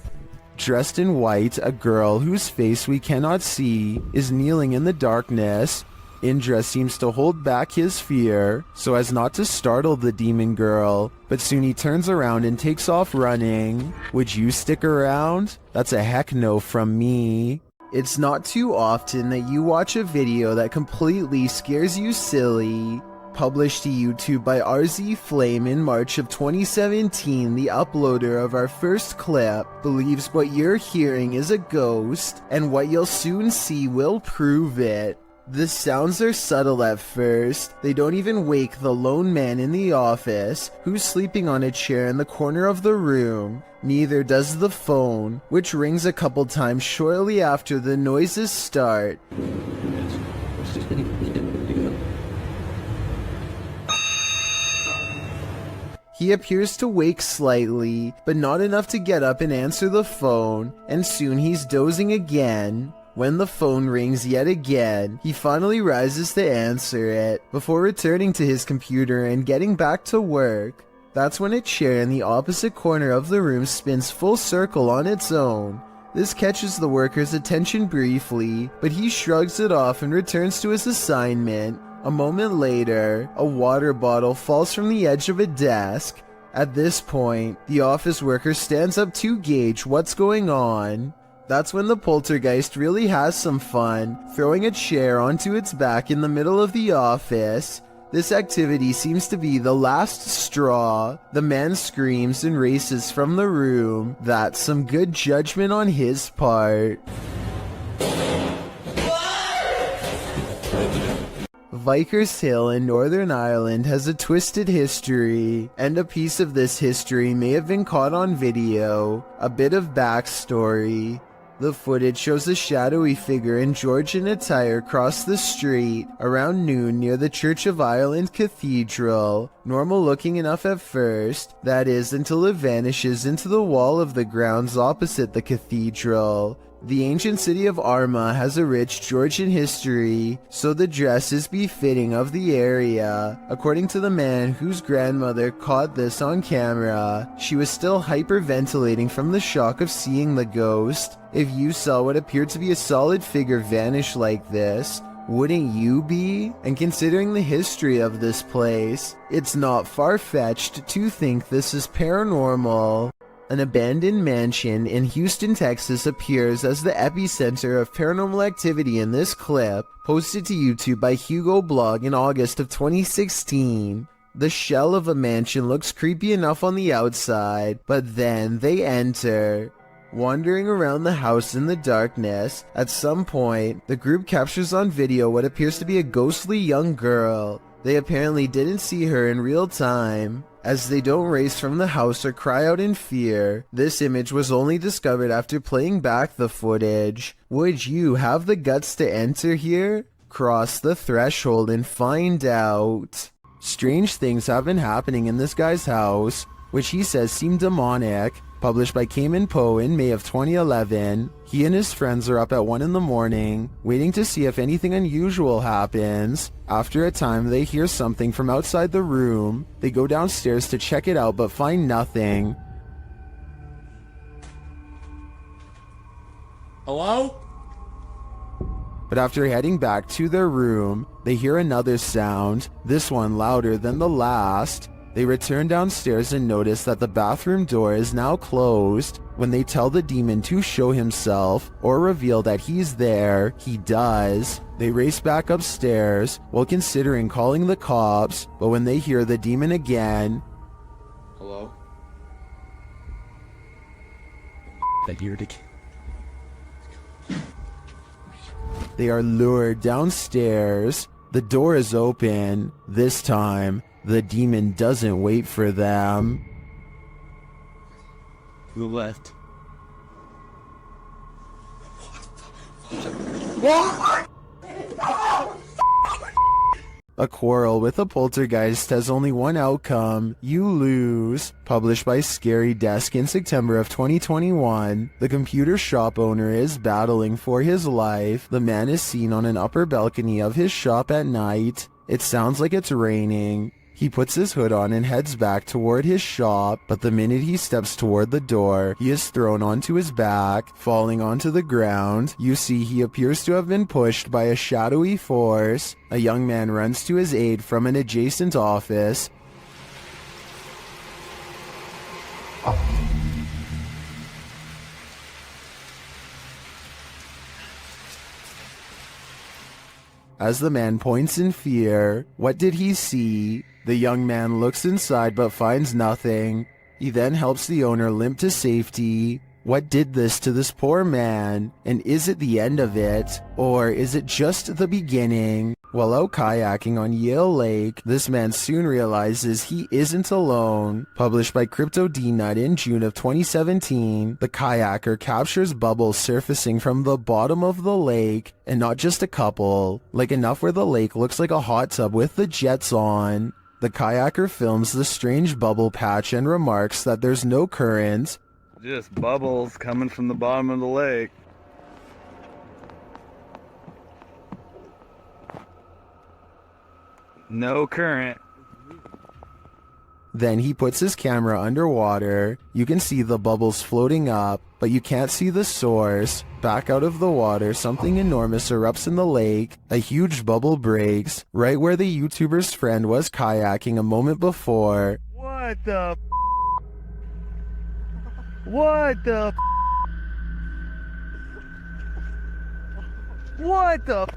Dressed in white, a girl whose face we cannot see is kneeling in the darkness. Indra seems to hold back his fear so as not to startle the demon girl, but soon he turns around and takes off running. Would you stick around? That's a heck no from me. It's not too often that you watch a video that completely scares you silly. Published to YouTube by RZ Flame in March of 2017, the uploader of our first clip believes what you're hearing is a ghost, and what you'll soon see will prove it. The sounds are subtle at first. They don't even wake the lone man in the office, who's sleeping on a chair in the corner of the room. Neither does the phone, which rings a couple times shortly after the noises start. He appears to wake slightly, but not enough to get up and answer the phone, and soon he's dozing again. When the phone rings yet again, he finally rises to answer it, before returning to his computer and getting back to work. That's when a chair in the opposite corner of the room spins full circle on its own. This catches the worker's attention briefly, but he shrugs it off and returns to his assignment. A moment later, a water bottle falls from the edge of a desk. At this point, the office worker stands up to gauge what's going on. That's when the poltergeist really has some fun, throwing a chair onto its back in the middle of the office. This activity seems to be the last straw. The man screams and races from the room. That's some good judgment on his part. Vickers Hill in Northern Ireland has a twisted history, and a piece of this history may have been caught on video. A bit of backstory. The footage shows a shadowy figure in Georgian attire cross the street around noon near the Church of Ireland Cathedral. Normal looking enough at first, that is, until it vanishes into the wall of the grounds opposite the cathedral. The ancient city of Armagh has a rich Georgian history, so the dress is befitting of the area. According to the man whose grandmother caught this on camera, she was still hyperventilating from the shock of seeing the ghost. If you saw what appeared to be a solid figure vanish like this, wouldn't you be? And considering the history of this place, it's not far-fetched to think this is paranormal. An abandoned mansion in Houston, Texas appears as the epicenter of paranormal activity in this clip, posted to YouTube by Hugo Blog in August of 2016. The shell of a mansion looks creepy enough on the outside, but then they enter. Wandering around the house in the darkness, at some point, the group captures on video what appears to be a ghostly young girl. They apparently didn't see her in real time, as they don't race from the house or cry out in fear. This image was only discovered after playing back the footage. Would you have the guts to enter here? Cross the threshold and find out. Strange things have been happening in this guy's house, which he says seem demonic. Published by Cayman Poe in May of 2011, he and his friends are up at 1 in the morning, waiting to see if anything unusual happens. After a time, they hear something from outside the room. They go downstairs to check it out but find nothing. Hello? But after heading back to their room, they hear another sound, this one louder than the last. They return downstairs and notice that the bathroom door is now closed. When they tell the demon to show himself or reveal that he's there, he does. They race back upstairs while considering calling the cops, but when they hear the demon again, Hello? That ear dick. they are lured downstairs. The door is open. This time, the demon doesn't wait for them. To the left. A quarrel with a poltergeist has only one outcome. You lose. Published by Scary Desk in September of 2021. The computer shop owner is battling for his life. The man is seen on an upper balcony of his shop at night. It sounds like it's raining. He puts his hood on and heads back toward his shop, but the minute he steps toward the door, he is thrown onto his back, falling onto the ground. You see he appears to have been pushed by a shadowy force. A young man runs to his aid from an adjacent office. As the man points in fear, what did he see? The young man looks inside but finds nothing. He then helps the owner limp to safety. What did this to this poor man? And is it the end of it? Or is it just the beginning? While out kayaking on Yale Lake, this man soon realizes he isn't alone. Published by Crypto D-Nut in June of 2017, the kayaker captures bubbles surfacing from the bottom of the lake, and not just a couple, like enough where the lake looks like a hot tub with the jets on. The kayaker films the strange bubble patch and remarks that there's no current. Just bubbles coming from the bottom of the lake. No current. Then he puts his camera underwater. You can see the bubbles floating up, but you can't see the source. Back out of the water, something enormous erupts in the lake. A huge bubble breaks, right where the YouTuber's friend was kayaking a moment before. What the What the What the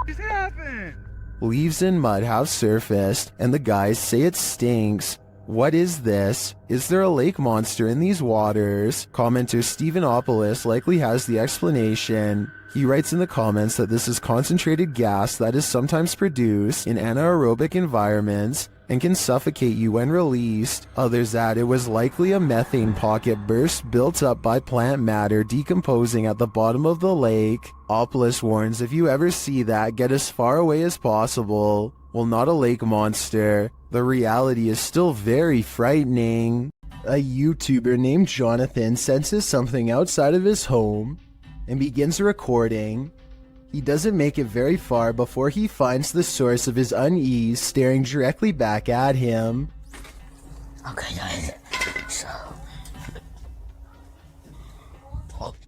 just happened? Leaves and mud have surfaced, and the guys say it stinks. What is this? Is there a lake monster in these waters? Commenter Stephenopoulos likely has the explanation. He writes in the comments that this is concentrated gas that is sometimes produced in anaerobic environments and can suffocate you when released. Others add it was likely a methane pocket burst built up by plant matter decomposing at the bottom of the lake. Opoulos warns if you ever see that, get as far away as possible. Well, not a lake monster. The reality is still very frightening. A YouTuber named Jonathan senses something outside of his home and begins recording. He doesn't make it very far before he finds the source of his unease staring directly back at him. Okay guys, so...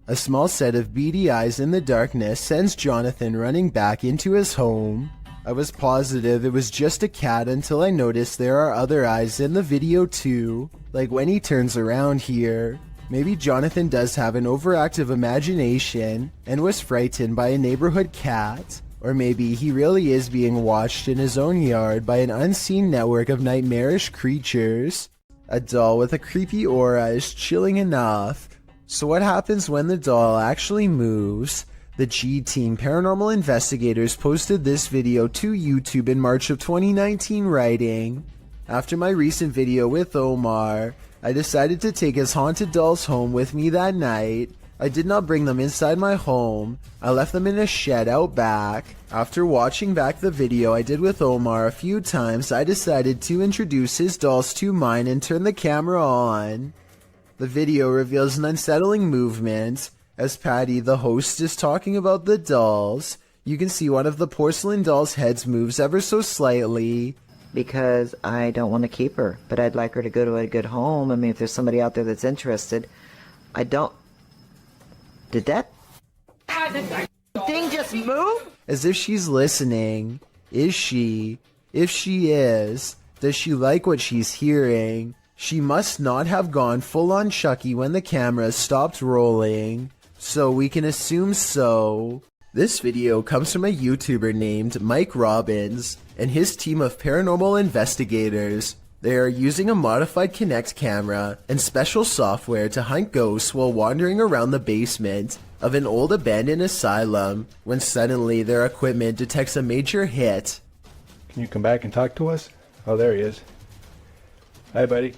A small set of beady eyes in the darkness sends Jonathan running back into his home. I was positive it was just a cat until I noticed there are other eyes in the video too, like when he turns around here. Maybe Jonathan does have an overactive imagination and was frightened by a neighborhood cat. Or maybe he really is being watched in his own yard by an unseen network of nightmarish creatures. A doll with a creepy aura is chilling enough. So what happens when the doll actually moves? The G-Team Paranormal Investigators posted this video to YouTube in March of 2019 writing, "After my recent video with Omar, I decided to take his haunted dolls home with me that night. I did not bring them inside my home. I left them in a shed out back. After watching back the video I did with Omar a few times, I decided to introduce his dolls to mine and turn the camera on." The video reveals an unsettling movement. As Patty, the host, is talking about the dolls, you can see one of the porcelain dolls' heads moves ever so slightly. Because I don't want to keep her, but I'd like her to go to a good home. I mean, if there's somebody out there that's interested, I don't... Did that thing just move? As if she's listening. Is she? If she is, does she like what she's hearing? She must not have gone full on Chucky when the camera stopped rolling, so we can assume so. This video comes from a YouTuber named Mike Robbins and his team of paranormal investigators. They are using a modified Kinect camera and special software to hunt ghosts while wandering around the basement of an old abandoned asylum when suddenly their equipment detects a major hit. Can you come back and talk to us? Oh, there he is. Hi, buddy.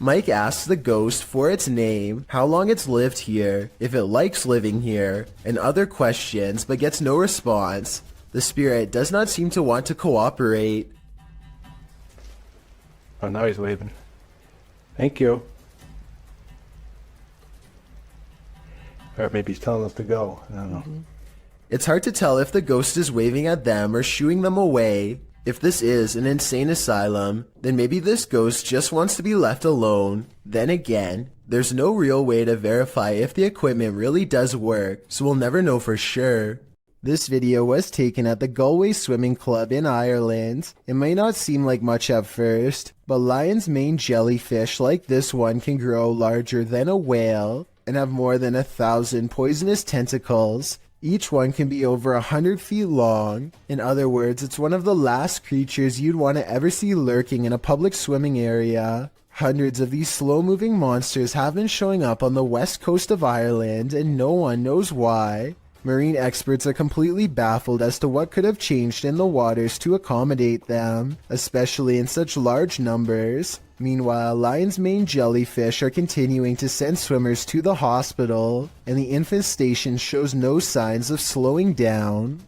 Mike asks the ghost for its name, how long it's lived here, if it likes living here, and other questions, but gets no response. The spirit does not seem to want to cooperate. Oh, now he's waving. Thank you. Or maybe he's telling us to go. I don't know. It's hard to tell if the ghost is waving at them or shooing them away. If this is an insane asylum, then maybe this ghost just wants to be left alone. Then again, there's no real way to verify if the equipment really does work, so we'll never know for sure. This video was taken at the Galway Swimming Club in Ireland. It may not seem like much at first, but lion's mane jellyfish like this one can grow larger than a whale and have more than 1,000 poisonous tentacles. Each one can be over 100 feet long. In other words, it's one of the last creatures you'd want to ever see lurking in a public swimming area. Hundreds of these slow-moving monsters have been showing up on the west coast of Ireland, and no one knows why. Marine experts are completely baffled as to what could have changed in the waters to accommodate them, especially in such large numbers. Meanwhile, lion's mane jellyfish are continuing to send swimmers to the hospital, and the infestation shows no signs of slowing down.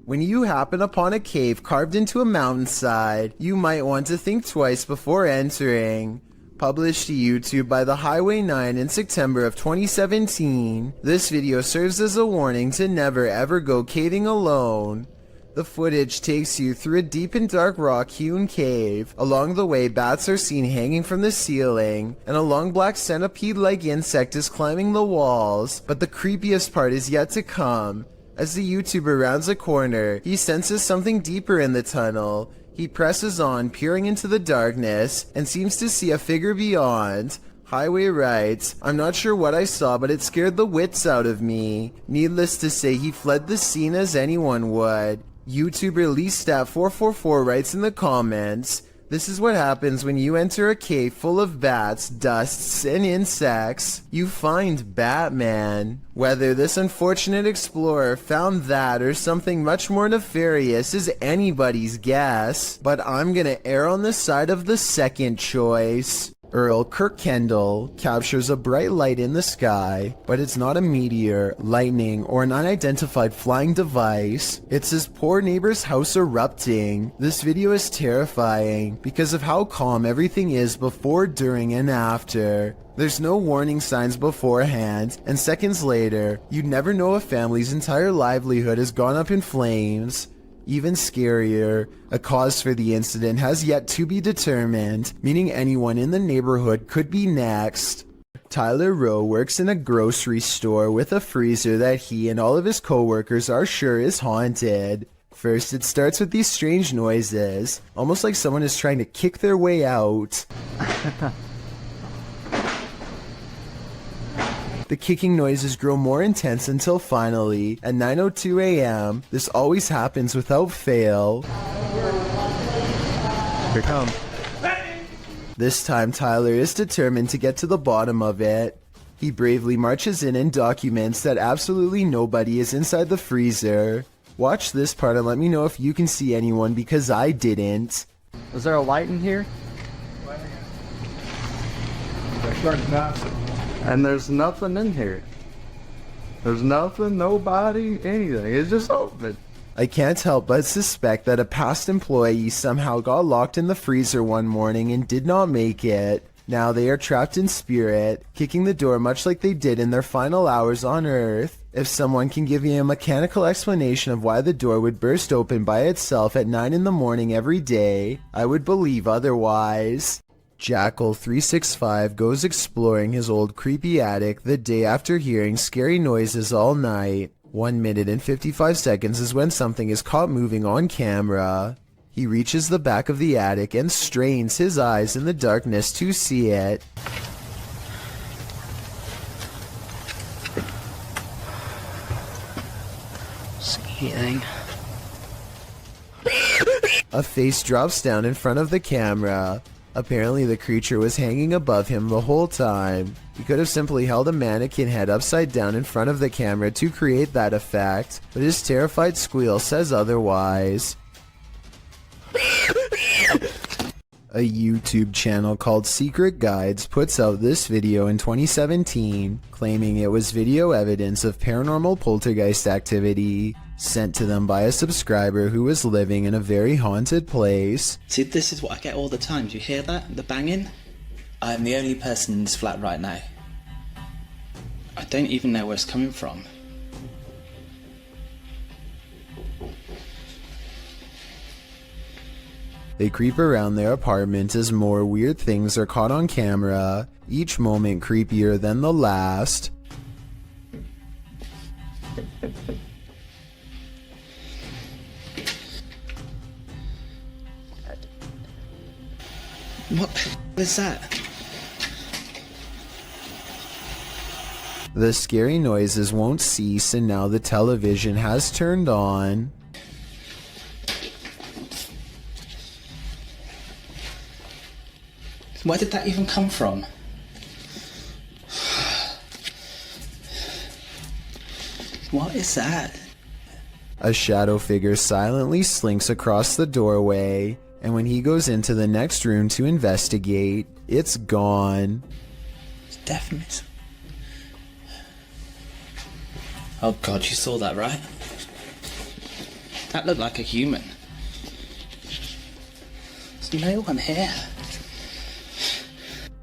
When you happen upon a cave carved into a mountainside, you might want to think twice before entering. Published to YouTube by the Highway 9 in September of 2017, this video serves as a warning to never ever go caving alone. The footage takes you through a deep and dark rock-hewn cave. Along the way, bats are seen hanging from the ceiling, and a long black centipede-like insect is climbing the walls. But the creepiest part is yet to come. As the YouTuber rounds a corner, he senses something deeper in the tunnel. He presses on, peering into the darkness, and seems to see a figure beyond. Highway writes, "I'm not sure what I saw, but it scared the wits out of me." Needless to say, he fled the scene as anyone would. YouTuber LeeStat444 writes in the comments, "This is what happens when you enter a cave full of bats, dusts, and insects. You find Batman." Whether this unfortunate explorer found that or something much more nefarious is anybody's guess, but I'm gonna err on the side of the second choice. Earl Kirkendall captures a bright light in the sky, but it's not a meteor, lightning, or an unidentified flying device. It's his poor neighbor's house erupting. This video is terrifying because of how calm everything is before, during, and after. There's no warning signs beforehand, and seconds later, you'd never know a family's entire livelihood has gone up in flames. Even scarier, a cause for the incident has yet to be determined, meaning anyone in the neighborhood could be next. Tyler Rowe works in a grocery store with a freezer that he and all of his coworkers are sure is haunted. First, it starts with these strange noises, almost like someone is trying to kick their way out. The kicking noises grow more intense until finally, at 9:02 a.m., this always happens without fail. Here it comes. This time Tyler is determined to get to the bottom of it. He bravely marches in and documents that absolutely nobody is inside the freezer. Watch this part and let me know if you can see anyone, because I didn't. Is there a light in here? And there's nothing in here. There's nothing, nobody, anything. It's just open. I can't help but suspect that a past employee somehow got locked in the freezer one morning and did not make it. Now they are trapped in spirit, kicking the door much like they did in their final hours on Earth. If someone can give me a mechanical explanation of why the door would burst open by itself at 9 in the morning every day, I would believe otherwise. Jackal365 goes exploring his old creepy attic the day after hearing scary noises all night. 1 minute and 55 seconds is when something is caught moving on camera. He reaches the back of the attic and strains his eyes in the darkness to see it. See anything? A face drops down in front of the camera. Apparently the creature was hanging above him the whole time. He could have simply held a mannequin head upside down in front of the camera to create that effect, but his terrified squeal says otherwise. A YouTube channel called Secret Guides puts out this video in 2017, claiming it was video evidence of paranormal poltergeist activity sent to them by a subscriber who was living in a very haunted place. See, this is what I get all the time. Do you hear that? The banging? I'm the only person in this flat right now. I don't even know where it's coming from. They creep around their apartment as more weird things are caught on camera, each moment creepier than the last. What is that? The scary noises won't cease, and now the television has turned on. Where did that even come from? What is that? A shadow figure silently slinks across the doorway, and when he goes into the next room to investigate, it's gone. It's definite. Oh God, you saw that, right? That looked like a human. There's no one here.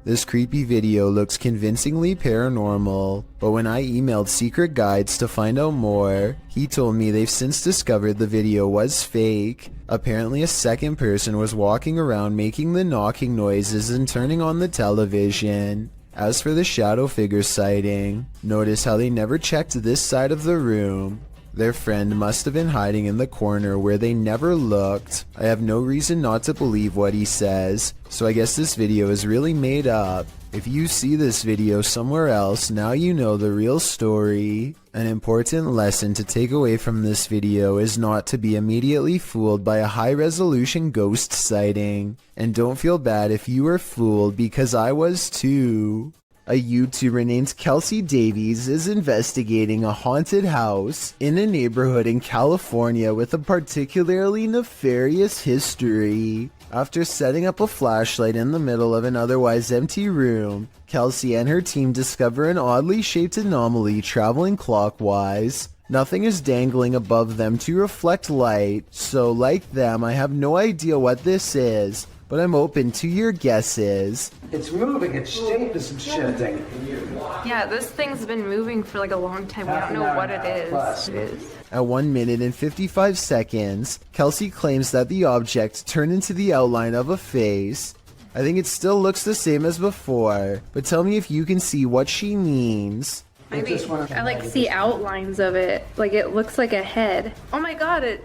This creepy video looks convincingly paranormal, but when I emailed Secret Guides to find out more, he told me they've since discovered the video was fake. Apparently a second person was walking around making the knocking noises and turning on the television. As for the shadow figure sighting, notice how they never checked this side of the room. Their friend must have been hiding in the corner where they never looked. I have no reason not to believe what he says, so I guess this video is really made up. If you see this video somewhere else, now you know the real story. An important lesson to take away from this video is not to be immediately fooled by a high-resolution ghost sighting. And don't feel bad if you were fooled, because I was too. A YouTuber named Kelsey Davies is investigating a haunted house in a neighborhood in California with a particularly nefarious history. After setting up a flashlight in the middle of an otherwise empty room, Kelsey and her team discover an oddly shaped anomaly traveling clockwise. Nothing is dangling above them to reflect light, so like them, I have no idea what this is, but I'm open to your guesses. It's moving, its shape is some shifting. Yeah, this thing's been moving for like a long time. We don't know what it is. At 1 minute and 55 seconds, Kelsey claims that the object turned into the outline of a face. I think it still looks the same as before, but tell me if you can see what she means. Maybe I like see outlines of it. Like it looks like a head. Oh my god,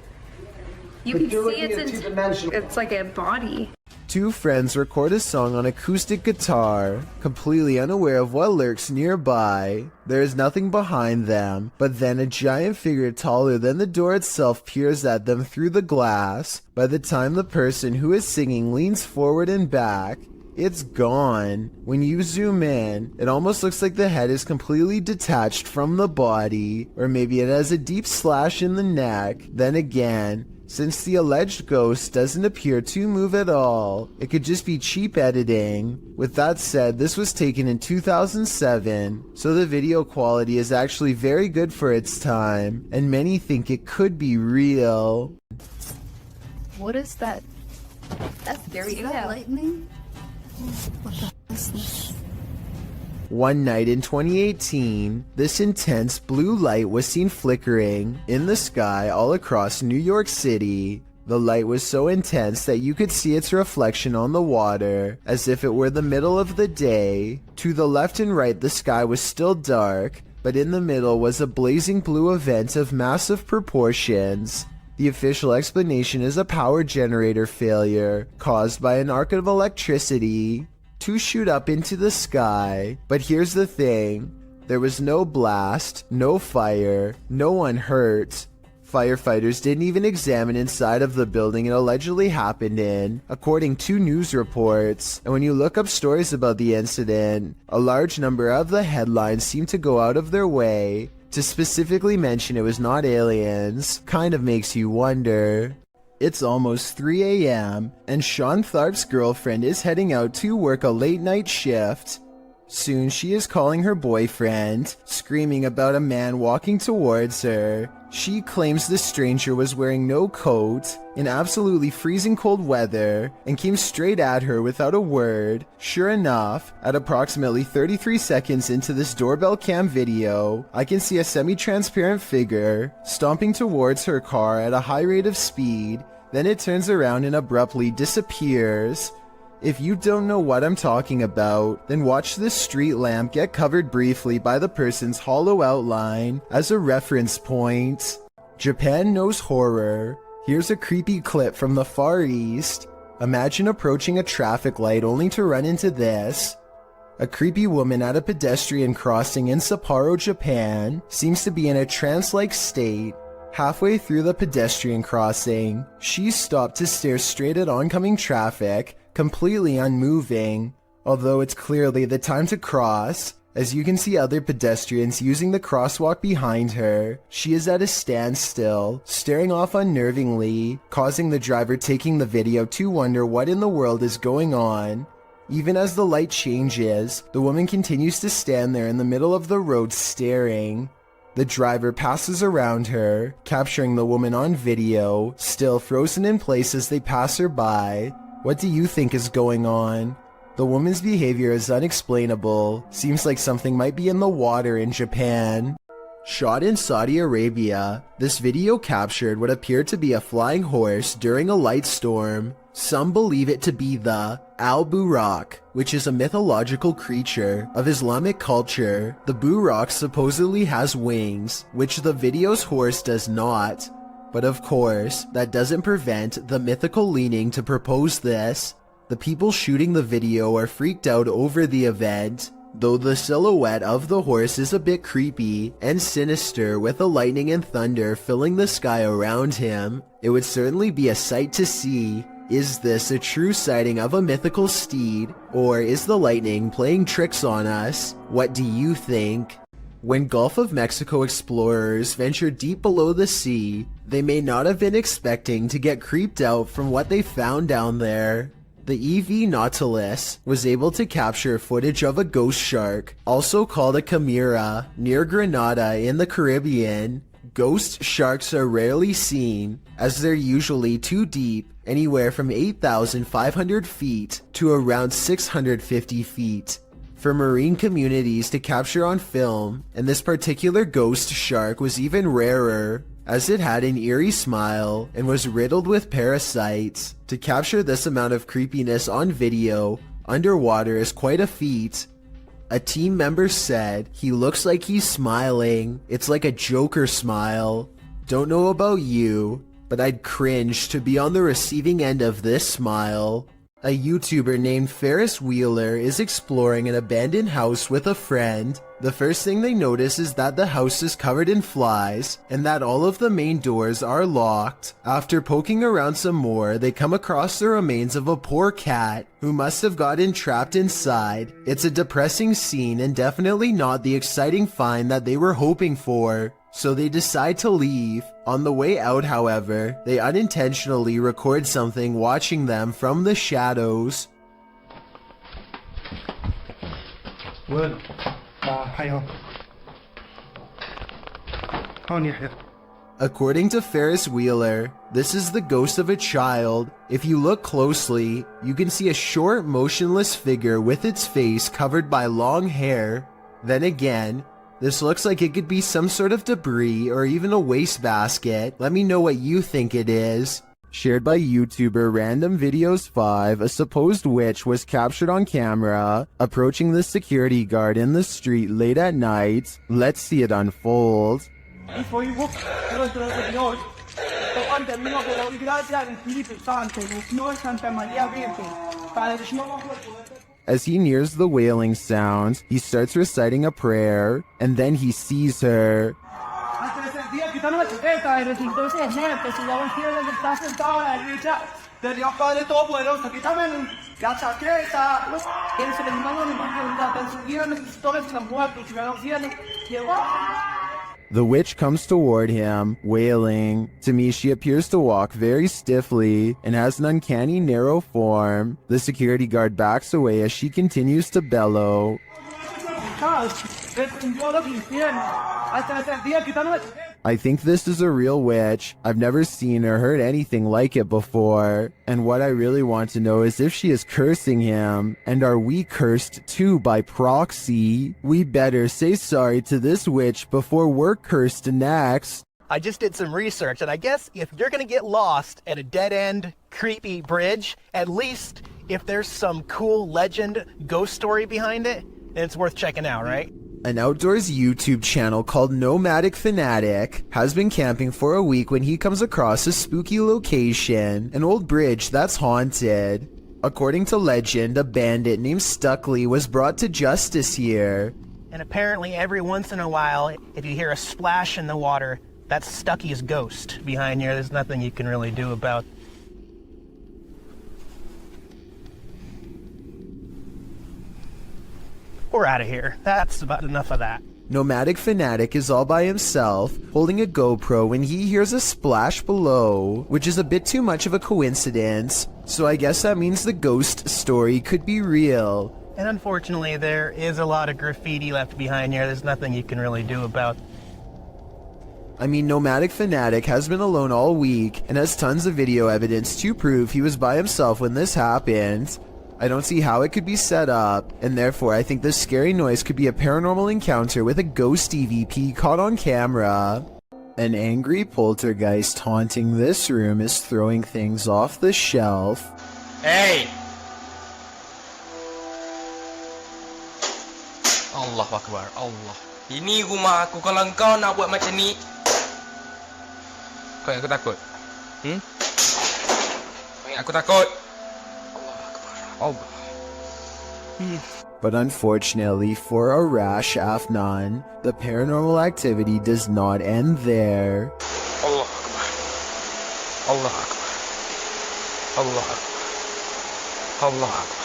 you can see it's like a body. Two friends record a song on acoustic guitar, completely unaware of what lurks nearby. There is nothing behind them, but then a giant figure taller than the door itself peers at them through the glass. By the time the person who is singing leans forward and back, it's gone. When you zoom in, it almost looks like the head is completely detached from the body, or maybe it has a deep slash in the neck. Then again, since the alleged ghost doesn't appear to move at all, it could just be cheap editing. With that said, this was taken in 2007, so the video quality is actually very good for its time, and many think it could be real. What is that? That's scary. Is that lightning? What the hell is this? One night in 2018, this intense blue light was seen flickering in the sky all across New York City. The light was so intense that you could see its reflection on the water, as if it were the middle of the day. To the left and right, the sky was still dark, but in the middle was a blazing blue event of massive proportions. The official explanation is a power generator failure caused by an arc of electricity to shoot up into the sky. But here's the thing, there was no blast, no fire, no one hurt. Firefighters didn't even examine inside of the building it allegedly happened in, according to news reports. And when you look up stories about the incident, a large number of the headlines seem to go out of their way to specifically mention it was not aliens. Kind of makes you wonder. It's almost 3 a.m. and Sean Tharp's girlfriend is heading out to work a late night shift. Soon she is calling her boyfriend, screaming about a man walking towards her. She claims the stranger was wearing no coat in absolutely freezing cold weather and came straight at her without a word. Sure enough, at approximately 33 seconds into this doorbell cam video, I can see a semi-transparent figure stomping towards her car at a high rate of speed. Then it turns around and abruptly disappears. If you don't know what I'm talking about, then watch this street lamp get covered briefly by the person's hollow outline as a reference point. Japan knows horror. Here's a creepy clip from the Far East. Imagine approaching a traffic light only to run into this. A creepy woman at a pedestrian crossing in Sapporo, Japan, seems to be in a trance-like state. Halfway through the pedestrian crossing, she stopped to stare straight at oncoming traffic, completely unmoving. Although it's clearly the time to cross, as you can see other pedestrians using the crosswalk behind her, she is at a standstill, staring off unnervingly, causing the driver taking the video to wonder what in the world is going on. Even as the light changes, the woman continues to stand there in the middle of the road staring. The driver passes around her, capturing the woman on video, still frozen in place as they pass her by. What do you think is going on? The woman's behavior is unexplainable. Seems like something might be in the water in Japan. Shot in Saudi Arabia, this video captured what appeared to be a flying horse during a light storm. Some believe it to be the Al-Buraq, which is a mythological creature of Islamic culture. The Buraq supposedly has wings, which the video's horse does not. But of course, that doesn't prevent the mythical leaning to propose this. The people shooting the video are freaked out over the event, though the silhouette of the horse is a bit creepy and sinister with the lightning and thunder filling the sky around him. It would certainly be a sight to see. Is this a true sighting of a mythical steed, or is the lightning playing tricks on us? What do you think? When Gulf of Mexico explorers ventured deep below the sea, they may not have been expecting to get creeped out from what they found down there. The EV Nautilus was able to capture footage of a ghost shark, also called a chimera, near Grenada in the Caribbean. Ghost sharks are rarely seen, as they're usually too deep, anywhere from 8,500 feet to around 650 feet. For marine communities to capture on film, and this particular ghost shark was even rarer, as it had an eerie smile and was riddled with parasites. To capture this amount of creepiness on video underwater is quite a feat. A team member said, "He looks like he's smiling. It's like a Joker smile." Don't know about you, but I'd cringe to be on the receiving end of this smile. A YouTuber named Ferris Wheeler is exploring an abandoned house with a friend. The first thing they notice is that the house is covered in flies and that all of the main doors are locked. After poking around some more, they come across the remains of a poor cat who must have gotten trapped inside. It's a depressing scene and definitely not the exciting find that they were hoping for. So they decide to leave. On the way out, however, they unintentionally record something watching them from the shadows. وين؟ حي هون يحيى. According to Ferris Wheeler, this is the ghost of a child. If you look closely, you can see a short, motionless figure with its face covered by long hair. Then again, this looks like it could be some sort of debris or even a wastebasket. Let me know what you think it is. Shared by YouTuber Random Videos 5, a supposed witch was captured on camera approaching the security guard in the street late at night. Let's see it unfold. Quando terminò quella grazie al Spirito Santo, del Signore Santa Maria Virgen, Padre del Signore. As he nears the wailing sound, he starts reciting a prayer, and then he sees her. Antes de ese día, quitando la chaqueta y resultó ser gente, si la cielo que está sentado a la derecha de Dios Padre Todopoderoso, quítame la chaqueta, él se le mandó de la persiguieron y todos están muertos, y la cielo llegó. The witch comes toward him, wailing. To me, she appears to walk very stiffly and has an uncanny narrow form. The security guard backs away as she continues to bellow. I think this is a real witch. I've never seen or heard anything like it before. And what I really want to know is if she is cursing him. And are we cursed too by proxy? We better say sorry to this witch before we're cursed next. I just did some research, and I guess if you're gonna get lost at a dead-end, creepy bridge, at least if there's some cool legend, ghost story behind it, then it's worth checking out, right? An outdoors YouTube channel called Nomadic Fanatic has been camping for a week when he comes across a spooky location, an old bridge that's haunted. According to legend, a bandit named Stuckley was brought to justice here. And apparently every once in a while, if you hear a splash in the water, that's Stucky's ghost behind here. There's nothing you can really do about. We're out of here. That's about enough of that. Nomadic Fanatic is all by himself, holding a GoPro when he hears a splash below, which is a bit too much of a coincidence, so I guess that means the ghost story could be real. And unfortunately, there is a lot of graffiti left behind here. There's nothing you can really do about. I mean, Nomadic Fanatic has been alone all week and has tons of video evidence to prove he was by himself when this happened. I don't see how it could be set up, and therefore I think this scary noise could be a paranormal encounter with a ghost EVP caught on camera. An angry poltergeist haunting this room is throwing things off the shelf. Hey! Allah Akbar, Allah. Ini rumah aku, kalau kau nak buat macam ni, kau yang aku takut. Kau yang aku takut. Allah Akbar. But unfortunately for Arash Afnan, the paranormal activity does not end there. Allah Akbar. Allah Akbar. Allah Akbar. Allah Akbar.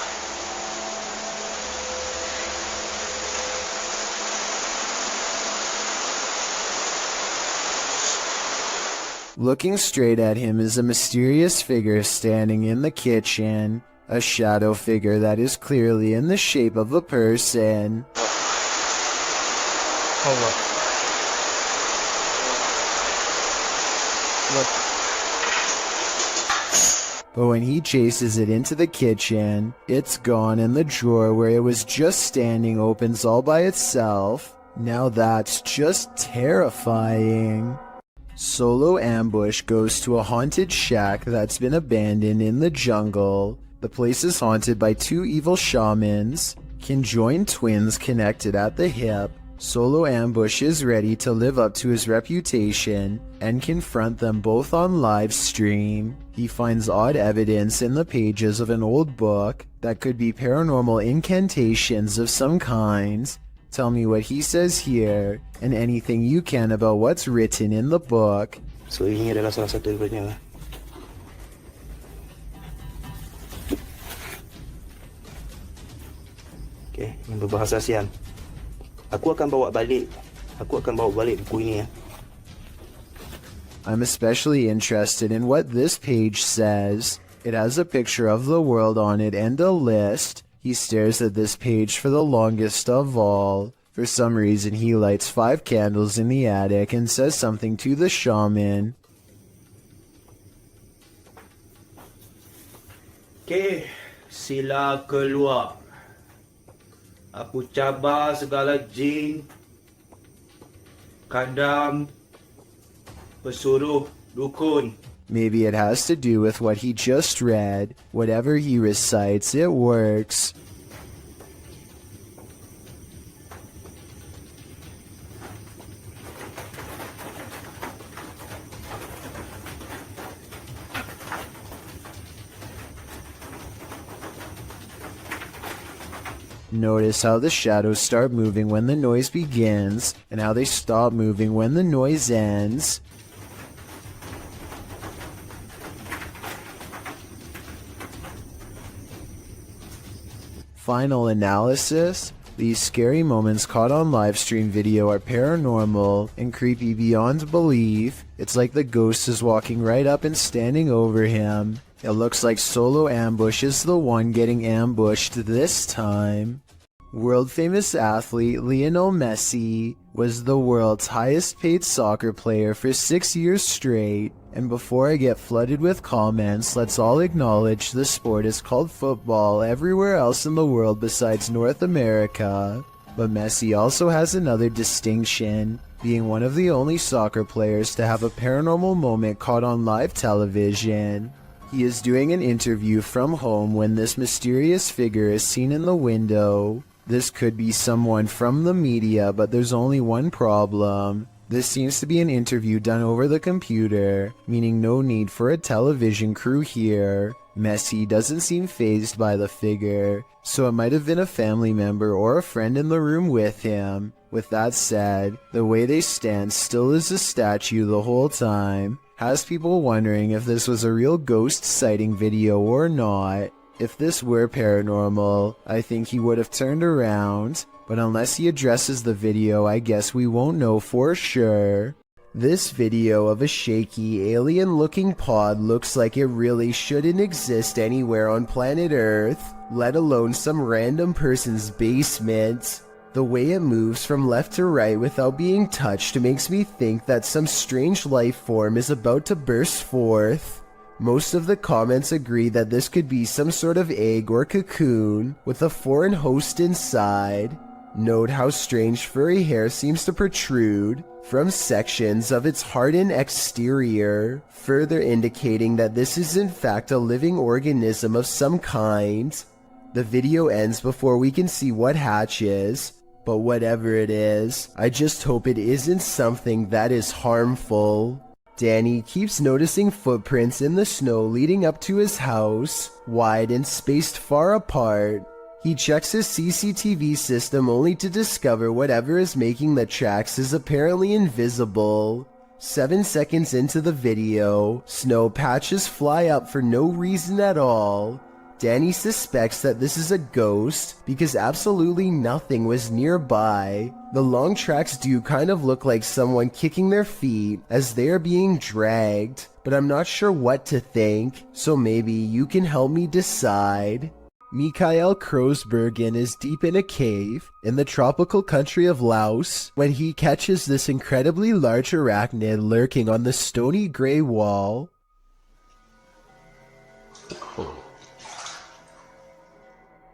Looking straight at him is a mysterious figure standing in the kitchen, a shadow figure that is clearly in the shape of a person. Allah. Look. But when he chases it into the kitchen, it's gone and the drawer where it was just standing opens all by itself. Now that's just terrifying. Solo Ambush goes to a haunted shack that's been abandoned in the jungle. The place is haunted by two evil shamans, conjoined twins connected at the hip. Solo Ambush is ready to live up to his reputation and confront them both on live stream. He finds odd evidence in the pages of an old book that could be paranormal incantations of some kind. Tell me what he says here, and anything you can about what's written in the book. So ini adalah salah satu daripadanya. Okay, yang berbahasa Siam. Aku akan bawa balik buku ini ya. I'm especially interested in what this page says. It has a picture of the world on it and a list. He stares at this page for the longest of all. For some reason, he lights 5 candles in the attic and says something to the shaman. Okay, sila keluar. Aku cabar segala jin, kadam, pesuruh, dukun. Maybe it has to do with what he just read. Whatever he recites, it works. Notice how the shadows start moving when the noise begins, and how they stop moving when the noise ends. Final analysis. These scary moments caught on livestream video are paranormal and creepy beyond belief. It's like the ghost is walking right up and standing over him. It looks like Solo Ambush is the one getting ambushed this time. World famous athlete Lionel Messi was the world's highest paid soccer player for 6 years straight. And before I get flooded with comments, let's all acknowledge the sport is called football everywhere else in the world besides North America. But Messi also has another distinction, being one of the only soccer players to have a paranormal moment caught on live television. He is doing an interview from home when this mysterious figure is seen in the window. This could be someone from the media, but there's only one problem. This seems to be an interview done over the computer, meaning no need for a television crew here. Messi doesn't seem fazed by the figure, so it might have been a family member or a friend in the room with him. With that said, the way they stand still as a statue the whole time has people wondering if this was a real ghost sighting video or not. If this were paranormal, I think he would have turned around, but unless he addresses the video, I guess we won't know for sure. This video of a shaky, alien-looking pod looks like it really shouldn't exist anywhere on planet Earth, let alone some random person's basement. The way it moves from left to right without being touched makes me think that some strange life form is about to burst forth. Most of the comments agree that this could be some sort of egg or cocoon with a foreign host inside. Note how strange furry hair seems to protrude from sections of its hardened exterior, further indicating that this is in fact a living organism of some kind. The video ends before we can see what hatches, but whatever it is, I just hope it isn't something that is harmful. Danny keeps noticing footprints in the snow leading up to his house, wide and spaced far apart. He checks his CCTV system only to discover whatever is making the tracks is apparently invisible. 7 seconds into the video, snow patches fly up for no reason at all. Danny suspects that this is a ghost because absolutely nothing was nearby. The long tracks do kind of look like someone kicking their feet as they are being dragged, but I'm not sure what to think, so maybe you can help me decide. Mikael Kroosbergen is deep in a cave in the tropical country of Laos when he catches this incredibly large arachnid lurking on the stony gray wall.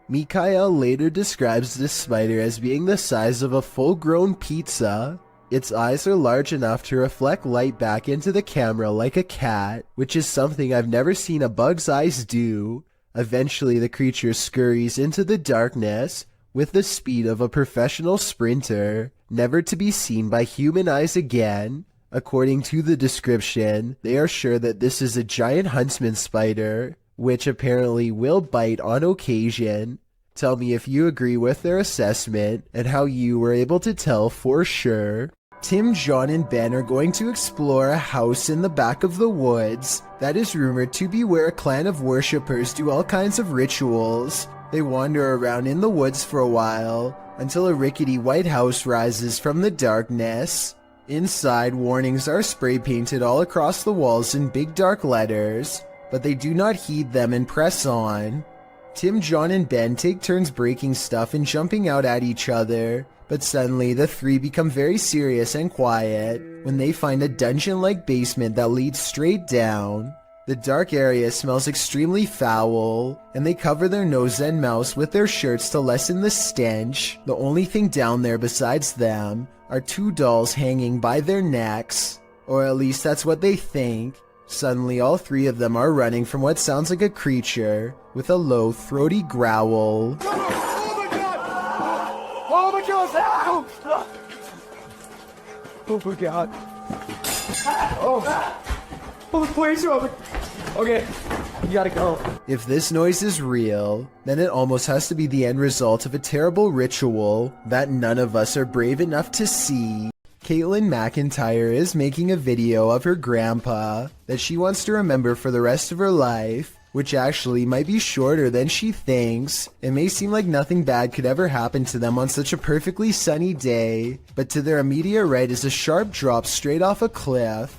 Mikael later describes this spider as being the size of a full-grown pizza. Its eyes are large enough to reflect light back into the camera like a cat, which is something I've never seen a bug's eyes do. Eventually the creature scurries into the darkness with the speed of a professional sprinter, never to be seen by human eyes again. According to the description, they are sure that this is a giant huntsman spider, which apparently will bite on occasion. Tell me if you agree with their assessment and how you were able to tell for sure. Tim, John, and Ben are going to explore a house in the back of the woods that is rumored to be where a clan of worshippers do all kinds of rituals. They wander around in the woods for a while until a rickety white house rises from the darkness. Inside, warnings are spray painted all across the walls in big dark letters, but they do not heed them and press on. Tim, John, and Ben take turns breaking stuff and jumping out at each other, but suddenly the three become very serious and quiet when they find a dungeon-like basement that leads straight down. The dark area smells extremely foul, and they cover their nose and mouths with their shirts to lessen the stench. The only thing down there besides them are 2 dolls hanging by their necks, or at least that's what they think. Suddenly, all 3 of them are running from what sounds like a creature with a low, throaty growl. Oh my god! Oh my god. Oh, the police are open. Okay. You gotta go. If this noise is real, then it almost has to be the end result of a terrible ritual that none of us are brave enough to see. Caitlin McIntyre is making a video of her grandpa that she wants to remember for the rest of her life, which actually might be shorter than she thinks. It may seem like nothing bad could ever happen to them on such a perfectly sunny day, but to their immediate right is a sharp drop straight off a cliff.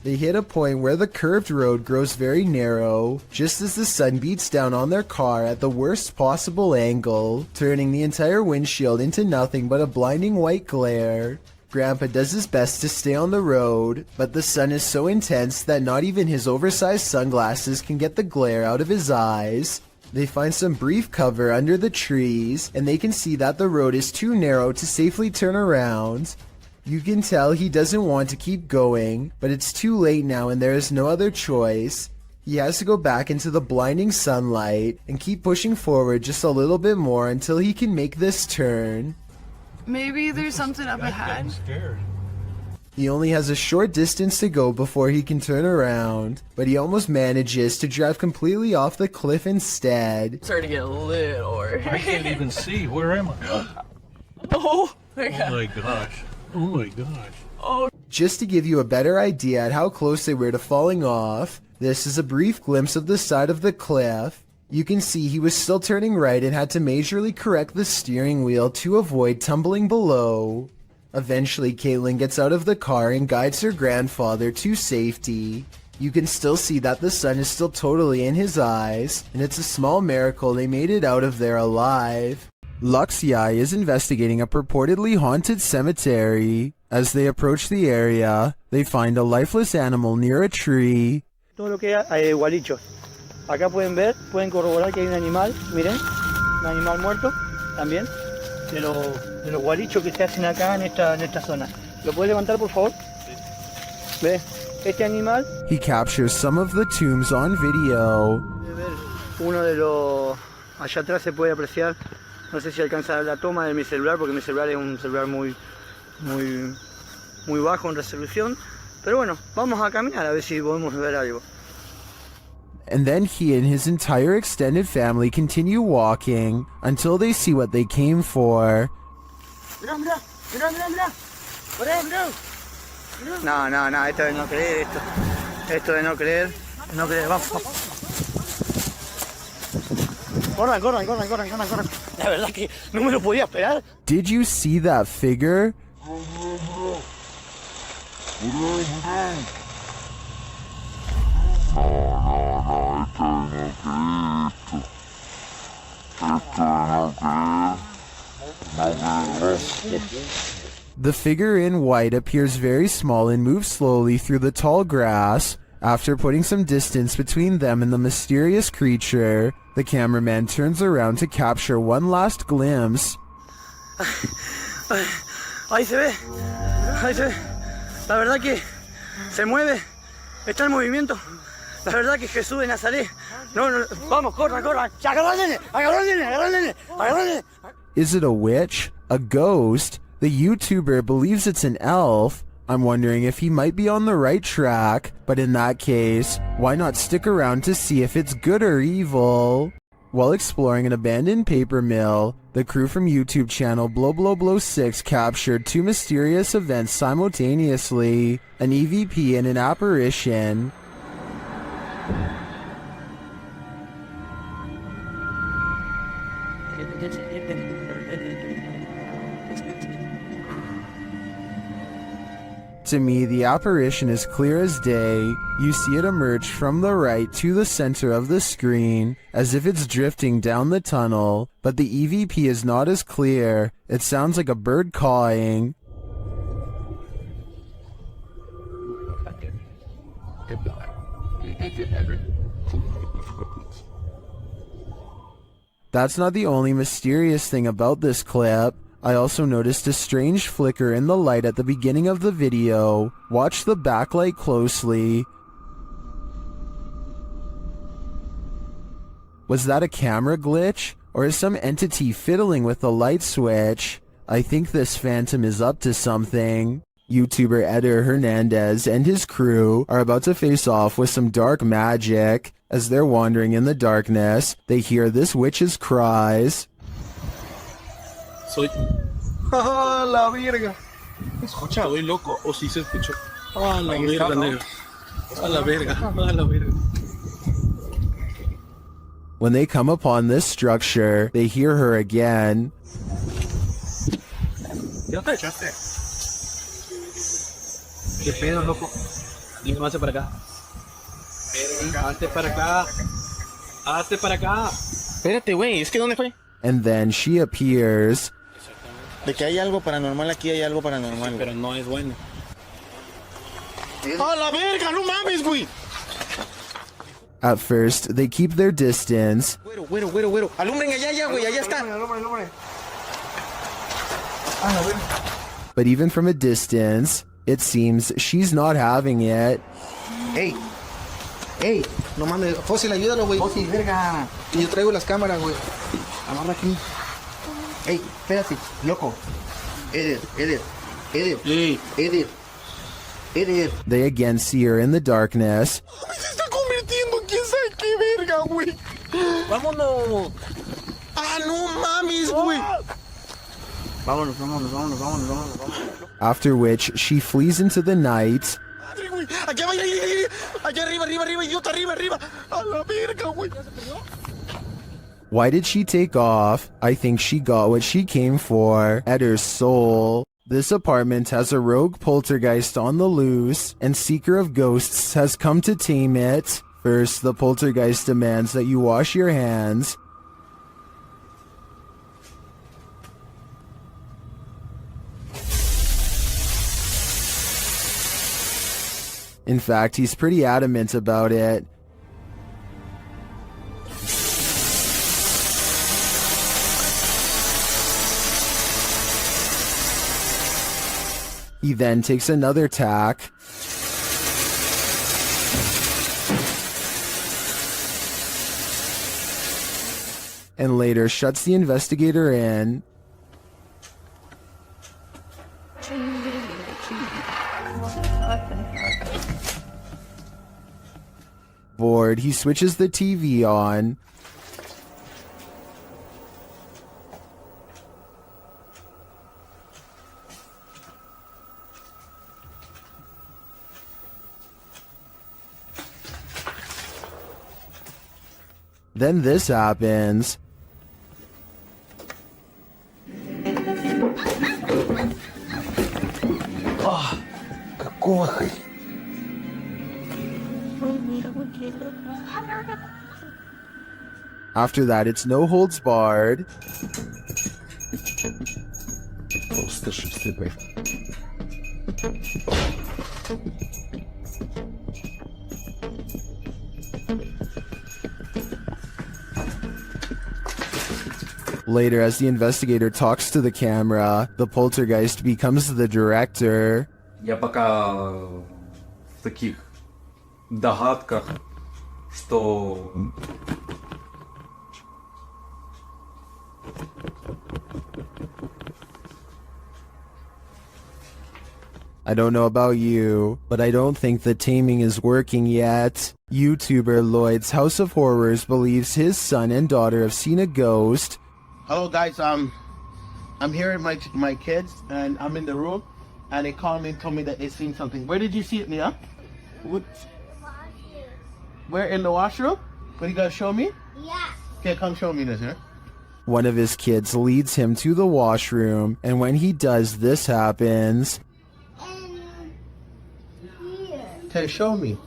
They hit a point where the curved road grows very narrow, just as the sun beats down on their car at the worst possible angle, turning the entire windshield into nothing but a blinding white glare. Grandpa does his best to stay on the road, but the sun is so intense that not even his oversized sunglasses can get the glare out of his eyes. They find some brief cover under the trees, and they can see that the road is too narrow to safely turn around. You can tell he doesn't want to keep going, but it's too late now and there is no other choice. He has to go back into the blinding sunlight and keep pushing forward just a little bit more until he can make this turn. Maybe there's something up ahead. He only has a short distance to go before he can turn around, but he almost manages to drive completely off the cliff instead. Starting to get a little worried. I can't even see. Where am I? Oh my Oh my gosh. Oh my gosh. Oh. Just to give you a better idea at how close they were to falling off, this is a brief glimpse of the side of the cliff. You can see he was still turning right and had to majorly correct the steering wheel to avoid tumbling below. Eventually, Caitlin gets out of the car and guides her grandfather to safety. You can still see that the sun is still totally in his eyes, and it's a small miracle they made it out of there alive. Luxia is investigating a purportedly haunted cemetery. As they approach the area, they find a lifeless animal near a tree. Todo lo que hay gualichos. Acá pueden ver, pueden corroborar que hay un animal, miren, un animal muerto también, de los gualichos que se hacen acá en esta zona. ¿Lo puede levantar, por favor? ¿Ve? Este animal. He captures some of the tombs on video. Puede ver uno de los... Allá atrás se puede apreciar, no sé si alcanza la toma de mi celular, porque mi celular es un celular muy bajo en resolución. Pero bueno, vamos a caminar a ver si podemos ver algo. And then he and his entire extended family continue walking until they see what they came for. Mirá, mirá, mirá, mirá, mirá. Por ahí, mirá. No, esto de no creer, esto de no creer, vamos. Corran. La verdad que no me lo podía esperar. Did you see that figure? The figure in white appears very small and moves slowly through the tall grass. After putting some distance between them and the mysterious creature, the cameraman turns around to capture one last glimpse. Ahí se ve. La verdad que se mueve, está en movimiento. La verdad que Jesús de Nazaret. No, vamos, corran. Agarra al nene. Is it a witch? A ghost? The YouTuber believes it's an elf. I'm wondering if he might be on the right track, but in that case, why not stick around to see if it's good or evil? While exploring an abandoned paper mill, the crew from YouTube channel Blow 6 captured two mysterious events simultaneously, an EVP and an apparition. To me, the apparition is clear as day. You see it emerge from the right to the center of the screen, as if it's drifting down the tunnel, but the EVP is not as clear. It sounds like a bird cawing. That's not the only mysterious thing about this clip. I also noticed a strange flicker in the light at the beginning of the video. Watch the backlight closely. Was that a camera glitch? Or is some entity fiddling with the light switch? I think this phantom is up to something. YouTuber Eder Hernandez and his crew are about to face off with some dark magic. As they're wandering in the darkness, they hear this witch's cries. Soy. ¡Ah, la verga! Escucha, estoy loco. O sí se escuchó. ¡Ah, la verga, negro! ¡Ah, la verga! ¡Ah, la verga! When they come upon this structure, they hear her again. ¿Ya te echaste? ¿Qué pedo, loco? Dime más para acá. Hazte para acá. Hazte para acá. Espérate, güey. ¿Es que dónde fue? And then she appears. De que hay algo paranormal aquí, hay algo paranormal. Sí, pero no es bueno. ¡A la verga! ¡No mames, güey! At first, they keep their distance. Güero. Alumbren allá, güey. Allá está. Alumbre. But even from a distance, it seems she's not having it. Hey, no mames, Fósil, ayúdalo, güey. Fósil, verga. Y yo traigo las cámaras, güey. Amarra aquí. Hey, espérate, loco. Edith. They again see her in the darkness. Se está convirtiendo, quién sabe qué verga, güey. Vámonos. Ah, no mames, güey. Vámonos. After which, she flees into the night. Madre, güey. Allá arriba, idiota, arriba. A la verga, güey. Why did she take off? I think she got what she came for, at her soul. This apartment has a rogue poltergeist on the loose, and Seeker of Ghosts has come to tame it. First, the poltergeist demands that you wash your hands. In fact, he's pretty adamant about it. He then takes another tack. And later shuts the investigator in. Bored, he switches the TV on. Then this happens. Ah, que coge. After that, it's no holds barred. Later, as the investigator talks to the camera, the poltergeist becomes the director. Я пока в таких догадках, что I don't know about you, but I don't think the taming is working yet. YouTuber Lloyd's House of Horrors believes his son and daughter have seen a ghost. Hello guys, I'm here with my kids and I'm in the room and they called me and told me that they seen something. Where did you see it, Nia? Where, in the washroom? What, you gonna show me? Yeah. Okay, come show me this, huh? One of his kids leads him to the washroom, and when he does, this happens. Okay, show me.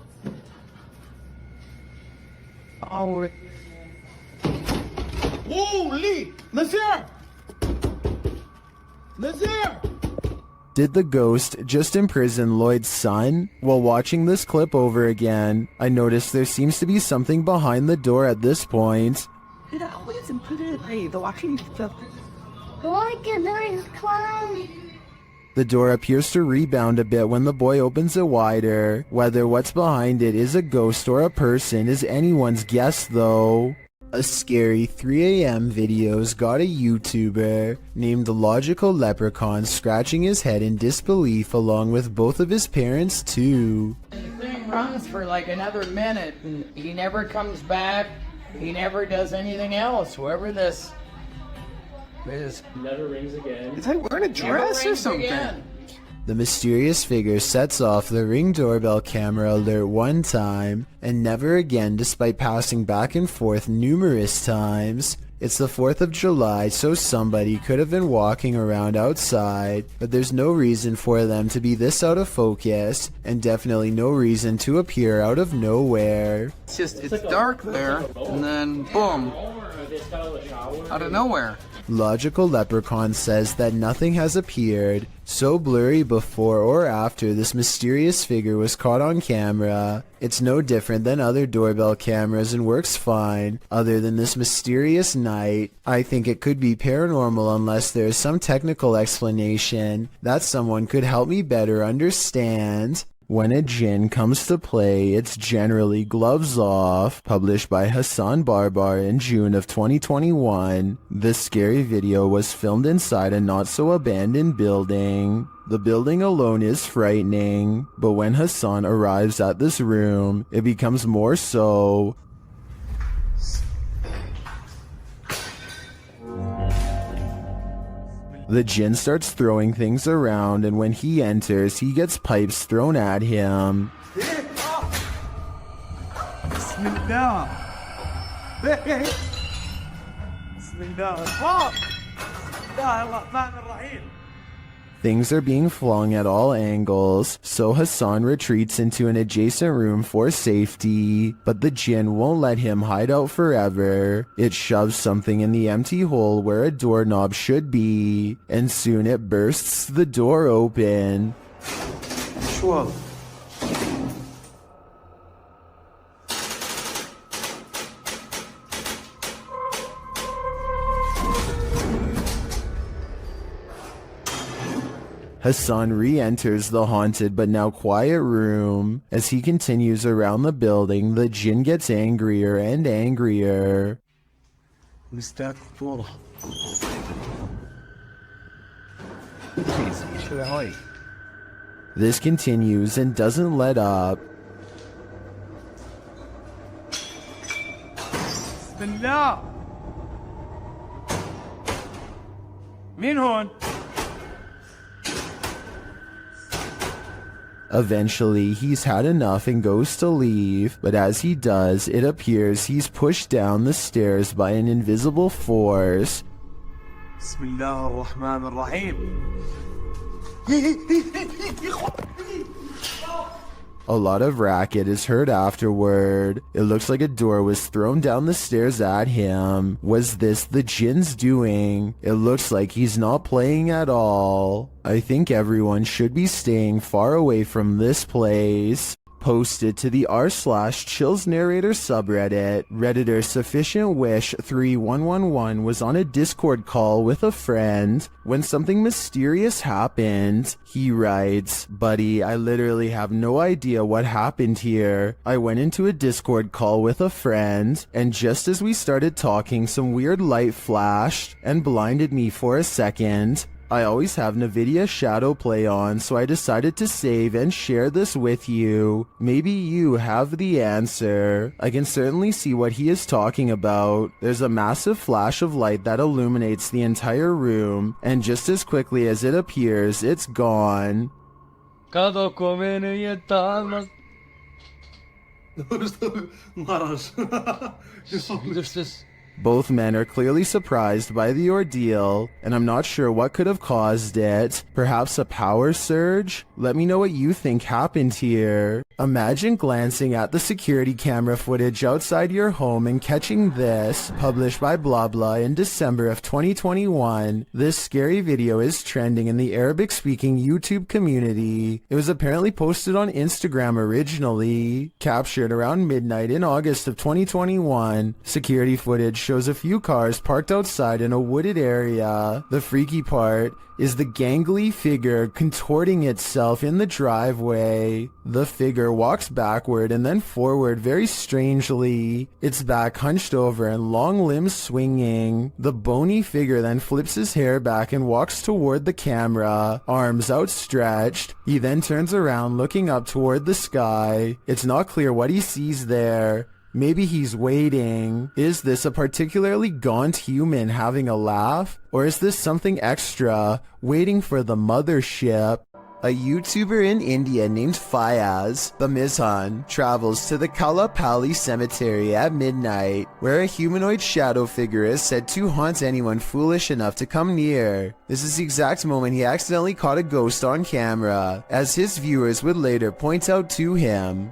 Oh, holy! Nazir! Did the ghost just imprison Lloyd's son? While watching this clip over again, I noticed there seems to be something behind the door at this point. It always included, hey, the watching stuff. Look at those clowns. The door appears to rebound a bit when the boy opens it wider. Whether what's behind it is a ghost or a person is anyone's guess though. A scary 3 a.m. video's got a YouTuber named Logical Leprechaun scratching his head in disbelief along with both of his parents too. runs for like another minute and he never comes back. He never does anything else. Whoever this is. Never rings again. It's like wearing a dress or something. Again. The mysterious figure sets off the Ring doorbell camera alert one time, and never again despite passing back and forth numerous times. It's the 4th of July, so somebody could have been walking around outside, but there's no reason for them to be this out of focus, and definitely no reason to appear out of nowhere. It's just, it's dark there, and then boom, out of nowhere. Logical Leprechaun says that nothing has appeared so blurry before or after this mysterious figure was caught on camera. It's no different than other doorbell cameras and works fine, other than this mysterious night. I think it could be paranormal unless there is some technical explanation that someone could help me better understand. When a djinn comes to play, it's generally Gloves Off, published by Hassan Barbar in June of 2021. This scary video was filmed inside a not-so-abandoned building. The building alone is frightening, but when Hassan arrives at this room, it becomes more so. The djinn starts throwing things around, and when he enters, he gets pipes thrown at him. Things are being flung at all angles, so Hassan retreats into an adjacent room for safety, but the djinn won't let him hide out forever. It shoves something in the empty hole where a doorknob should be, and soon it bursts the door open. Hassan re-enters the haunted but now quiet room. As he continues around the building, the djinn gets angrier and angrier. This continues and doesn't let up. Eventually, he's had enough and goes to leave, but as he does, it appears he's pushed down the stairs by an invisible force. A lot of racket is heard afterward. It looks like a door was thrown down the stairs at him. Was this the djinn's doing? It looks like he's not playing at all. I think everyone should be staying far away from this place. Posted to the r/Chills Narrator subreddit, Redditor Sufficient Wish 3111 was on a Discord call with a friend when something mysterious happened. He writes, "Buddy, I literally have no idea what happened here. I went into a Discord call with a friend, and just as we started talking, some weird light flashed and blinded me for a second. I always have NVIDIA Shadow Play on, so I decided to save and share this with you. Maybe you have the answer." I can certainly see what he is talking about. There's a massive flash of light that illuminates the entire room, and just as quickly as it appears, it's gone. Both men are clearly surprised by the ordeal, and I'm not sure what could have caused it. Perhaps a power surge? Let me know what you think happened here. Imagine glancing at the security camera footage outside your home and catching this, published by blah blah in December of 2021. This scary video is trending in the Arabic-speaking YouTube community. It was apparently posted on Instagram originally. Captured around midnight in August of 2021, security footage shows a few cars parked outside in a wooded area. The freaky part is the gangly figure contorting itself in the driveway. The figure walks backward and then forward very strangely, its back hunched over and long limbs swinging. The bony figure then flips his hair back and walks toward the camera, arms outstretched. He then turns around looking up toward the sky. It's not clear what he sees there. Maybe he's waiting. Is this a particularly gaunt human having a laugh? Or is this something extra, waiting for the mothership? A YouTuber in India named Fayaz, the Mizhan, travels to the Kalapalli cemetery at midnight, where a humanoid shadow figure is said to haunt anyone foolish enough to come near. This is the exact moment he accidentally caught a ghost on camera, as his viewers would later point out to him.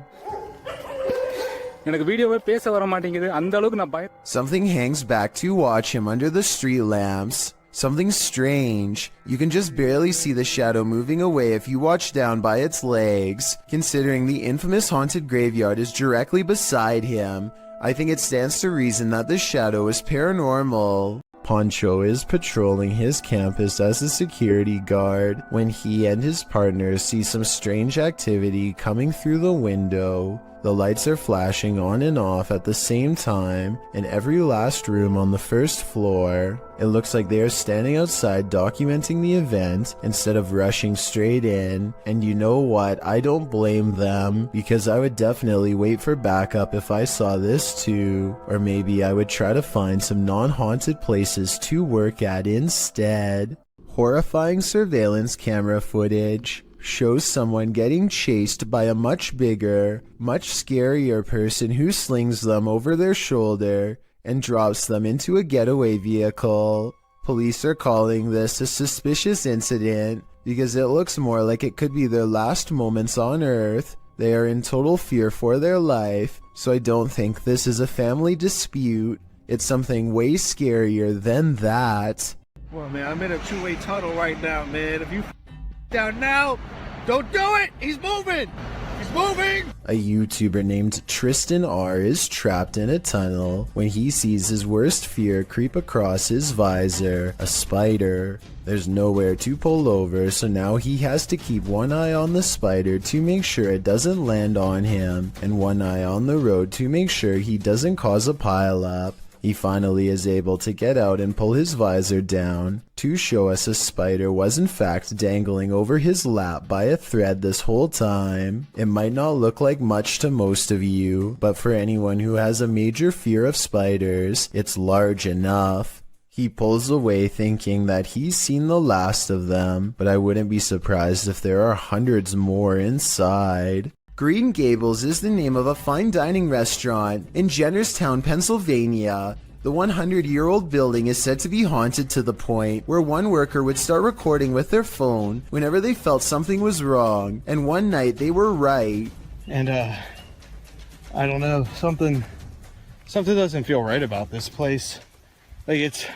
Something hangs back to watch him under the street lamps. Something strange. You can just barely see the shadow moving away if you watch down by its legs. Considering the infamous haunted graveyard is directly beside him, I think it stands to reason that the shadow is paranormal. Poncho is patrolling his campus as a security guard when he and his partner see some strange activity coming through the window. The lights are flashing on and off at the same time in every last room on the first floor. It looks like they are standing outside documenting the event instead of rushing straight in. And you know what? I don't blame them, because I would definitely wait for backup if I saw this too. Or maybe I would try to find some non-haunted places to work at instead. Horrifying surveillance camera footage shows someone getting chased by a much bigger, much scarier person who slings them over their shoulder and drops them into a getaway vehicle. Police are calling this a suspicious incident because it looks more like it could be their last moments on Earth. They are in total fear for their life, so I don't think this is a family dispute. It's something way scarier than that. Well, man, I'm in a two-way tunnel right now, man. If you down now, don't do it! He's moving! He's moving! A YouTuber named Tristan R is trapped in a tunnel when he sees his worst fear creep across his visor, a spider. There's nowhere to pull over, so now he has to keep one eye on the spider to make sure it doesn't land on him, and one eye on the road to make sure he doesn't cause a pileup. He finally is able to get out and pull his visor down to show us a spider was in fact dangling over his lap by a thread this whole time. It might not look like much to most of you, but for anyone who has a major fear of spiders, it's large enough. He pulls away thinking that he's seen the last of them, but I wouldn't be surprised if there are hundreds more inside. Green Gables is the name of a fine dining restaurant in Jennerstown, Pennsylvania. The 100-year-old building is said to be haunted to the point where one worker would start recording with their phone whenever they felt something was wrong, and one night they were right. And I don't know, something doesn't feel right about this place. Like it's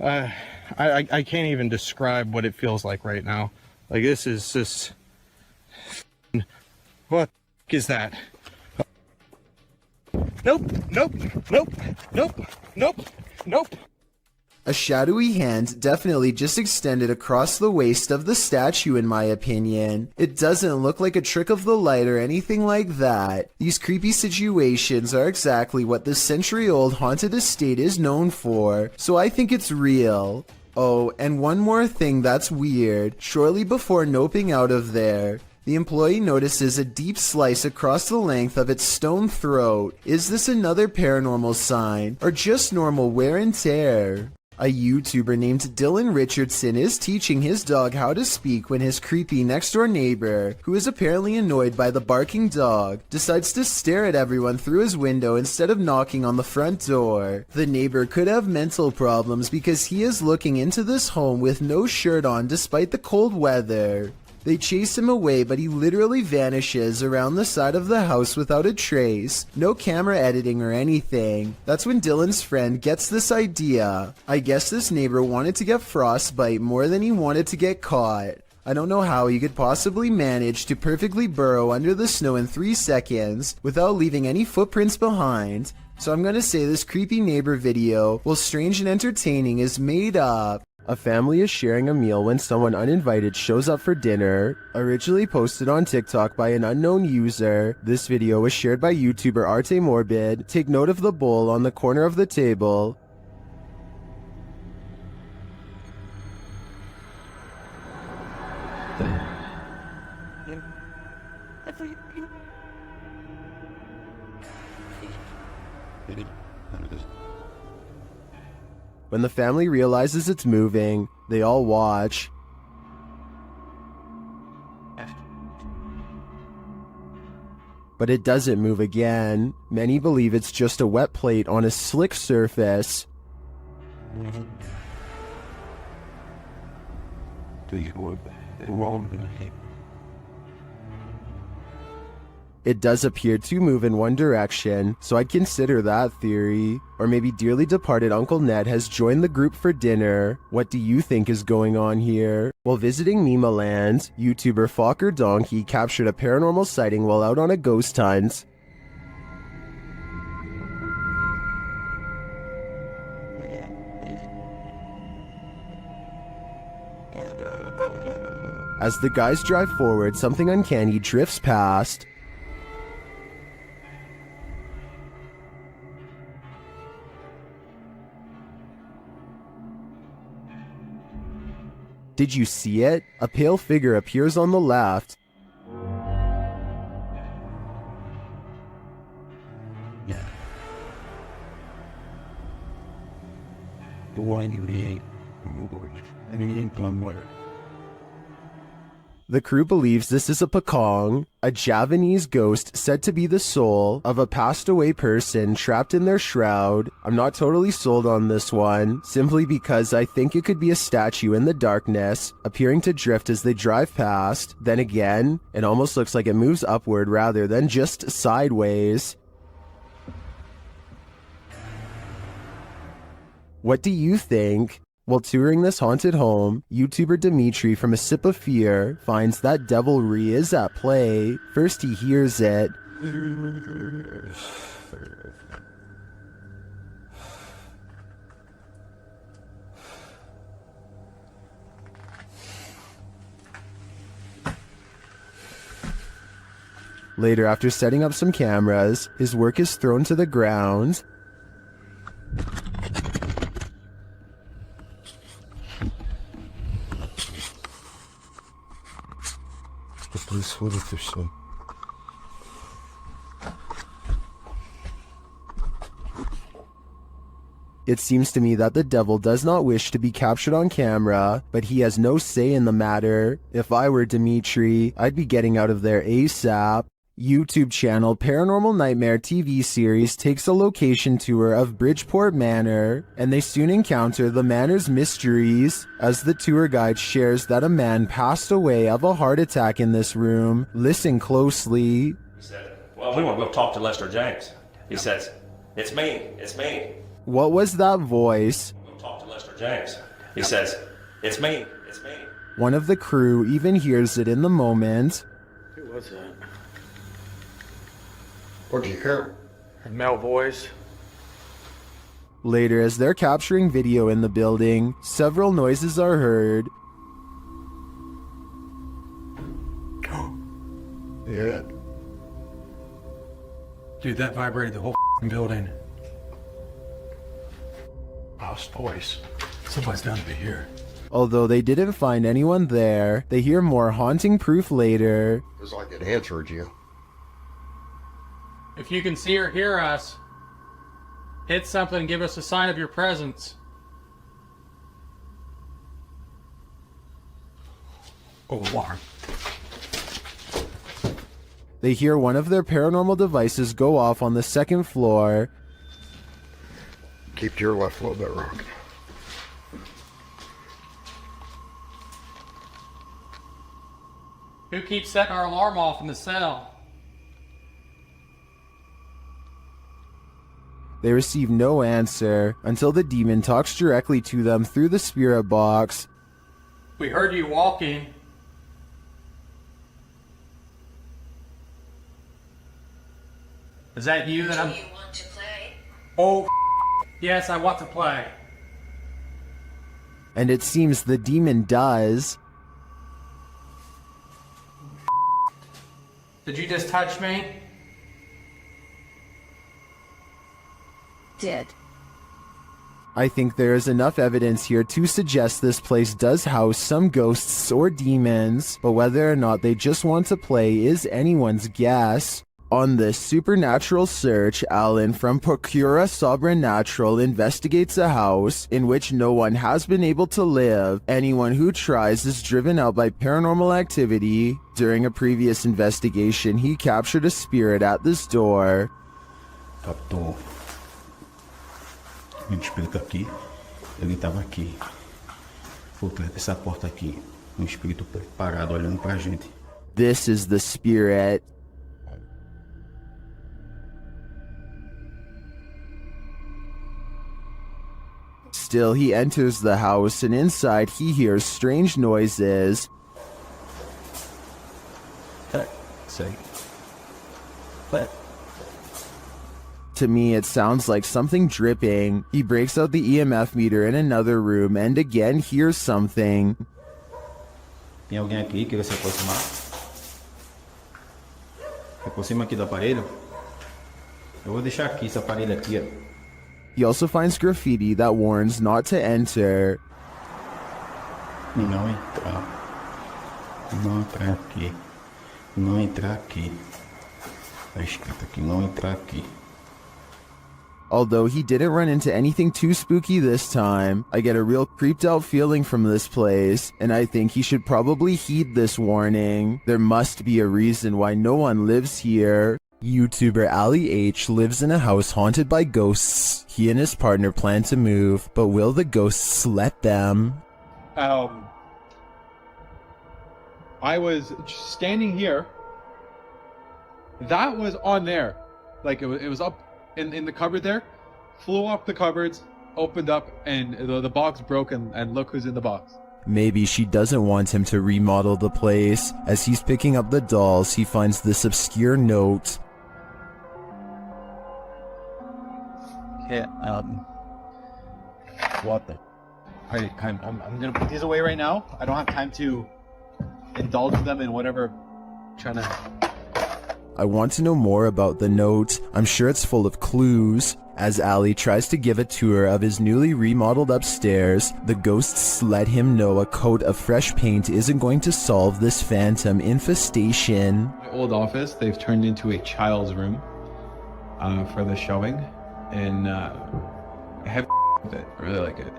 I can't even describe what it feels like right now. Like this is just, what is that? Nope, nope, nope, nope, nope, nope. A shadowy hand definitely just extended across the waist of the statue in my opinion. It doesn't look like a trick of the light or anything like that. These creepy situations are exactly what this century-old haunted estate is known for, so I think it's real. Oh, and one more thing that's weird. Shortly before noping out of there, the employee notices a deep slice across the length of its stone throat. Is this another paranormal sign, or just normal wear and tear? A YouTuber named Dylan Richardson is teaching his dog how to speak when his creepy next-door neighbor, who is apparently annoyed by the barking dog, decides to stare at everyone through his window instead of knocking on the front door. The neighbor could have mental problems because he is looking into this home with no shirt on despite the cold weather. They chase him away, but he literally vanishes around the side of the house without a trace. No camera editing or anything. That's when Dylan's friend gets this idea. I guess this neighbor wanted to get frostbite more than he wanted to get caught. I don't know how he could possibly manage to perfectly burrow under the snow in 3 seconds without leaving any footprints behind. So I'm gonna say this creepy neighbor video, while strange and entertaining, is made up. A family is sharing a meal when someone uninvited shows up for dinner. Originally posted on TikTok by an unknown user, this video was shared by YouTuber Arte Morbid. Take note of the bowl on the corner of the table. When the family realizes it's moving, they all watch. But it doesn't move again. Many believe it's just a wet plate on a slick surface. It does appear to move in one direction, so I'd consider that theory. Or maybe dearly departed Uncle Ned has joined the group for dinner. What do you think is going on here? While visiting Mima Land, YouTuber Fokker Donkey captured a paranormal sighting while out on a ghost hunt. As the guys drive forward, something uncanny drifts past. Did you see it? A pale figure appears on the left. The crew believes this is a Pakong, a Javanese ghost said to be the soul of a passed away person trapped in their shroud. I'm not totally sold on this one, simply because I think it could be a statue in the darkness, appearing to drift as they drive past. Then again, it almost looks like it moves upward rather than just sideways. What do you think? While touring this haunted home, YouTuber Dimitri from A Sip of Fear finds that devilry is at play. First he hears it. Later, after setting up some cameras, his work is thrown to the ground. It seems to me that the devil does not wish to be captured on camera, but he has no say in the matter. If I were Dimitri, I'd be getting out of there ASAP. YouTube channel Paranormal Nightmare TV series takes a location tour of Bridgeport Manor, and they soon encounter the manor's mysteries, as the tour guide shares that a man passed away of a heart attack in this room. Listen closely. He said, well, we want to go talk to Lester James. He says, it's me. What was that voice? We'll talk to Lester James. He says, it's me. One of the crew even hears it in the moment. Who was that? What did you hear? A male voice. Later, as they're capturing video in the building, several noises are heard. Yeah. Dude, that vibrated the whole building. Lost voice. Somebody's down to be here. Although they didn't find anyone there, they hear more haunting proof later. It was like it answered you. If you can see or hear us, hit something and give us a sign of your presence. Oh, alarm. They hear one of their paranormal devices go off on the second floor. Keep to your left a little bit, Rock. Who keeps setting our alarm off in the cell? They receive no answer until the demon talks directly to them through the spirit box. We heard you walking. Is that you that I'm... You want to play? Oh, yes, I want to play. And it seems the demon does. Did you just touch me? Did. I think there is enough evidence here to suggest this place does house some ghosts or demons, but whether or not they just want to play is anyone's guess. On this supernatural search, Alan from Procura Sobrenatural investigates a house in which no one has been able to live. Anyone who tries is driven out by paranormal activity. During a previous investigation, he captured a spirit at this door. Captou um espírito aqui, ele estava aqui, por trás dessa porta aqui, espírito parado olhando pra gente. This is the spirit. Still, he enters the house, and inside he hears strange noises. What? To me, it sounds like something dripping. He breaks out the EMF meter in another room and again hears something. Tem alguém aqui que quer se aproximar? Se aproxima aqui do aparelho. Eu vou deixar aqui esse aparelho aqui, ó. He also finds graffiti that warns not to enter. Não entrar. Não entrar aqui. Não entrar aqui. Tá escrito aqui, não entrar aqui. Although he didn't run into anything too spooky this time, I get a real creeped out feeling from this place, and I think he should probably heed this warning. There must be a reason why no one lives here. YouTuber Ali H lives in a house haunted by ghosts. He and his partner plan to move, but will the ghosts let them? I was standing here. That was on there. Like it was up in the cupboard there. Flew off the cupboards, opened up, and the box broke, and look who's in the box. Maybe she doesn't want him to remodel the place. As he's picking up the dolls, he finds this obscure note. Okay, what the? Alright, I'm gonna put these away right now. I don't have time to indulge them in whatever trying to... I want to know more about the note. I'm sure it's full of clues. As Ali tries to give a tour of his newly remodeled upstairs, the ghosts let him know a coat of fresh paint isn't going to solve this phantom infestation. My old office, they've turned into a child's room for the showing, and I have with it. I really like it.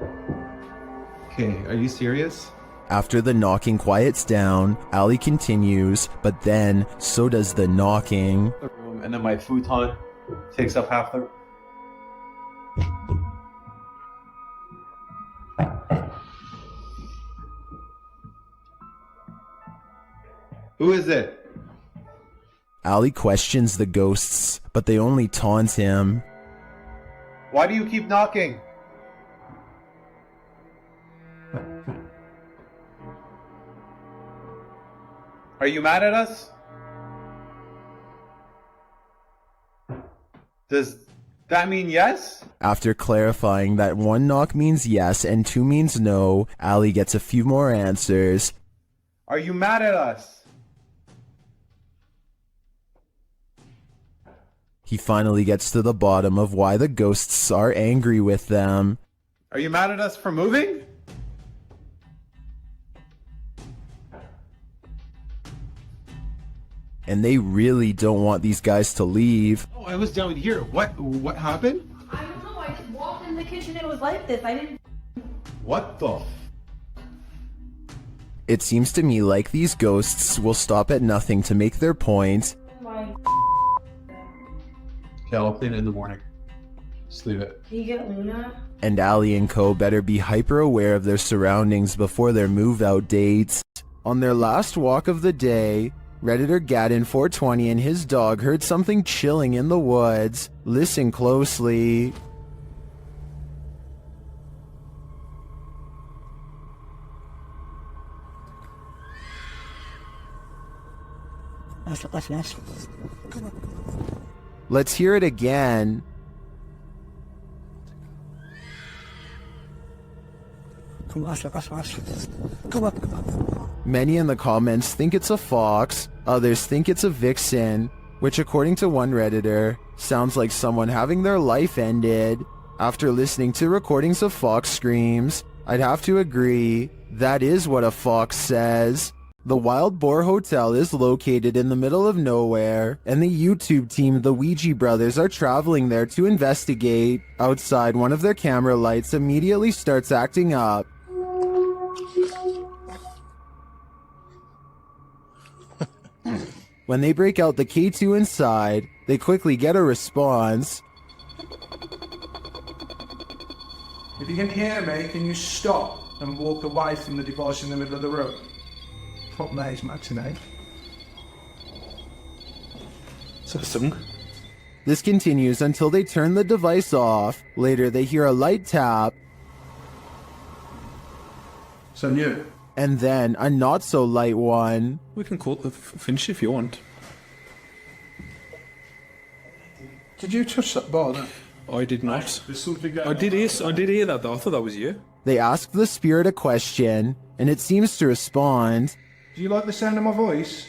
Okay, are you serious? After the knocking quiets down, Ali continues, but then so does the knocking. The room, and then my futon takes up half the... Who is it? Ali questions the ghosts, but they only taunt him. Why do you keep knocking? Are you mad at us? Does that mean yes? After clarifying that 1 knock means yes and 2 means no, Ali gets a few more answers. Are you mad at us? He finally gets to the bottom of why the ghosts are angry with them. Are you mad at us for moving? And they really don't want these guys to leave. Oh, I was down here. What happened? I don't know. I just walked in the kitchen and it was like this. I didn't. What the? It seems to me like these ghosts will stop at nothing to make their point. Okay, I'll clean it in the morning. Just leave it. Can you get Luna? And Ali and co better be hyper aware of their surroundings before their move out dates. On their last walk of the day, Redditor Gaddin420 and his dog heard something chilling in the woods. Listen closely. Let's hear it again. Many in the comments think it's a fox, others think it's a vixen, which according to one Redditor, sounds like someone having their life ended. After listening to recordings of fox screams, I'd have to agree, that is what a fox says. The Wild Boar Hotel is located in the middle of nowhere, and the YouTube team, the Ouija brothers, are traveling there to investigate. Outside, one of their camera lights immediately starts acting up. When they break out the K2 inside, they quickly get a response. If you can hear me, can you stop and walk away from the device in the middle of the room? Fuck me, it's matinee. This continues until they turn the device off. Later, they hear a light tap. So new. And then a not so light one. We can call it finish if you want. Did you touch that bar then? I did not. I did hear that though. I thought that was you. They ask the spirit a question, and it seems to respond. Do you like the sound of my voice?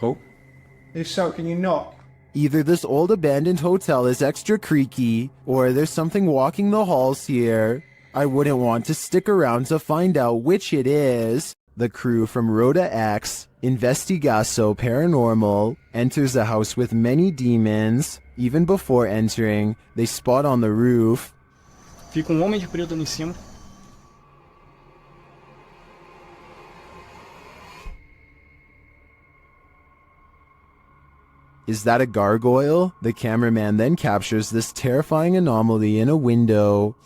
Oh. If so, can you knock? Either this old abandoned hotel is extra creaky, or there's something walking the halls here. I wouldn't want to stick around to find out which it is. The crew from Rhoda X, Investigaso Paranormal, enters a house with many demons. Even before entering, they spot on the roof. Fica homem de preto em cima. Is that a gargoyle? The cameraman then captures this terrifying anomaly in a window.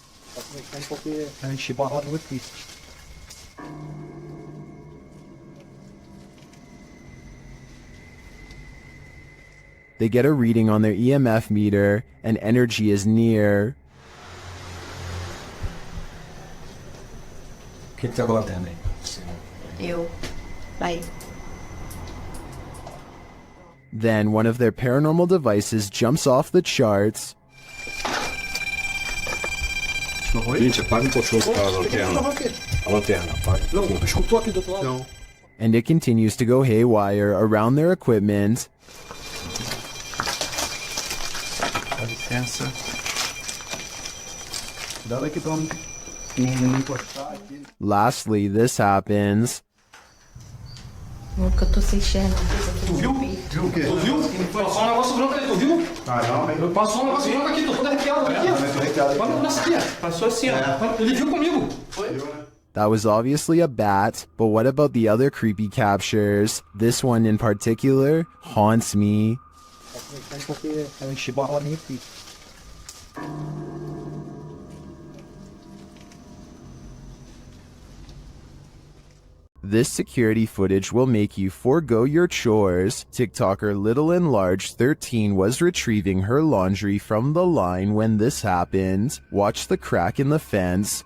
They get a reading on their EMF meter, and energy is near. Bye. Then one of their paranormal devices jumps off the charts. And it continues to go haywire around their equipment. Lastly, this happens. Nunca tô sem enxergar. Tu viu? Viu o quê? Tu viu? Passou um negócio branco ali, tu viu? Caramba. Passou um negócio branco aqui, tô todo arrepiado aqui. Olha nessa aqui, passou assim, ó. Ele viu comigo. Foi? That was obviously a bat, but what about the other creepy captures? This one in particular haunts me. This security footage will make you forego your chores. TikToker Little and Large 13 was retrieving her laundry from the line when this happened. Watch the crack in the fence.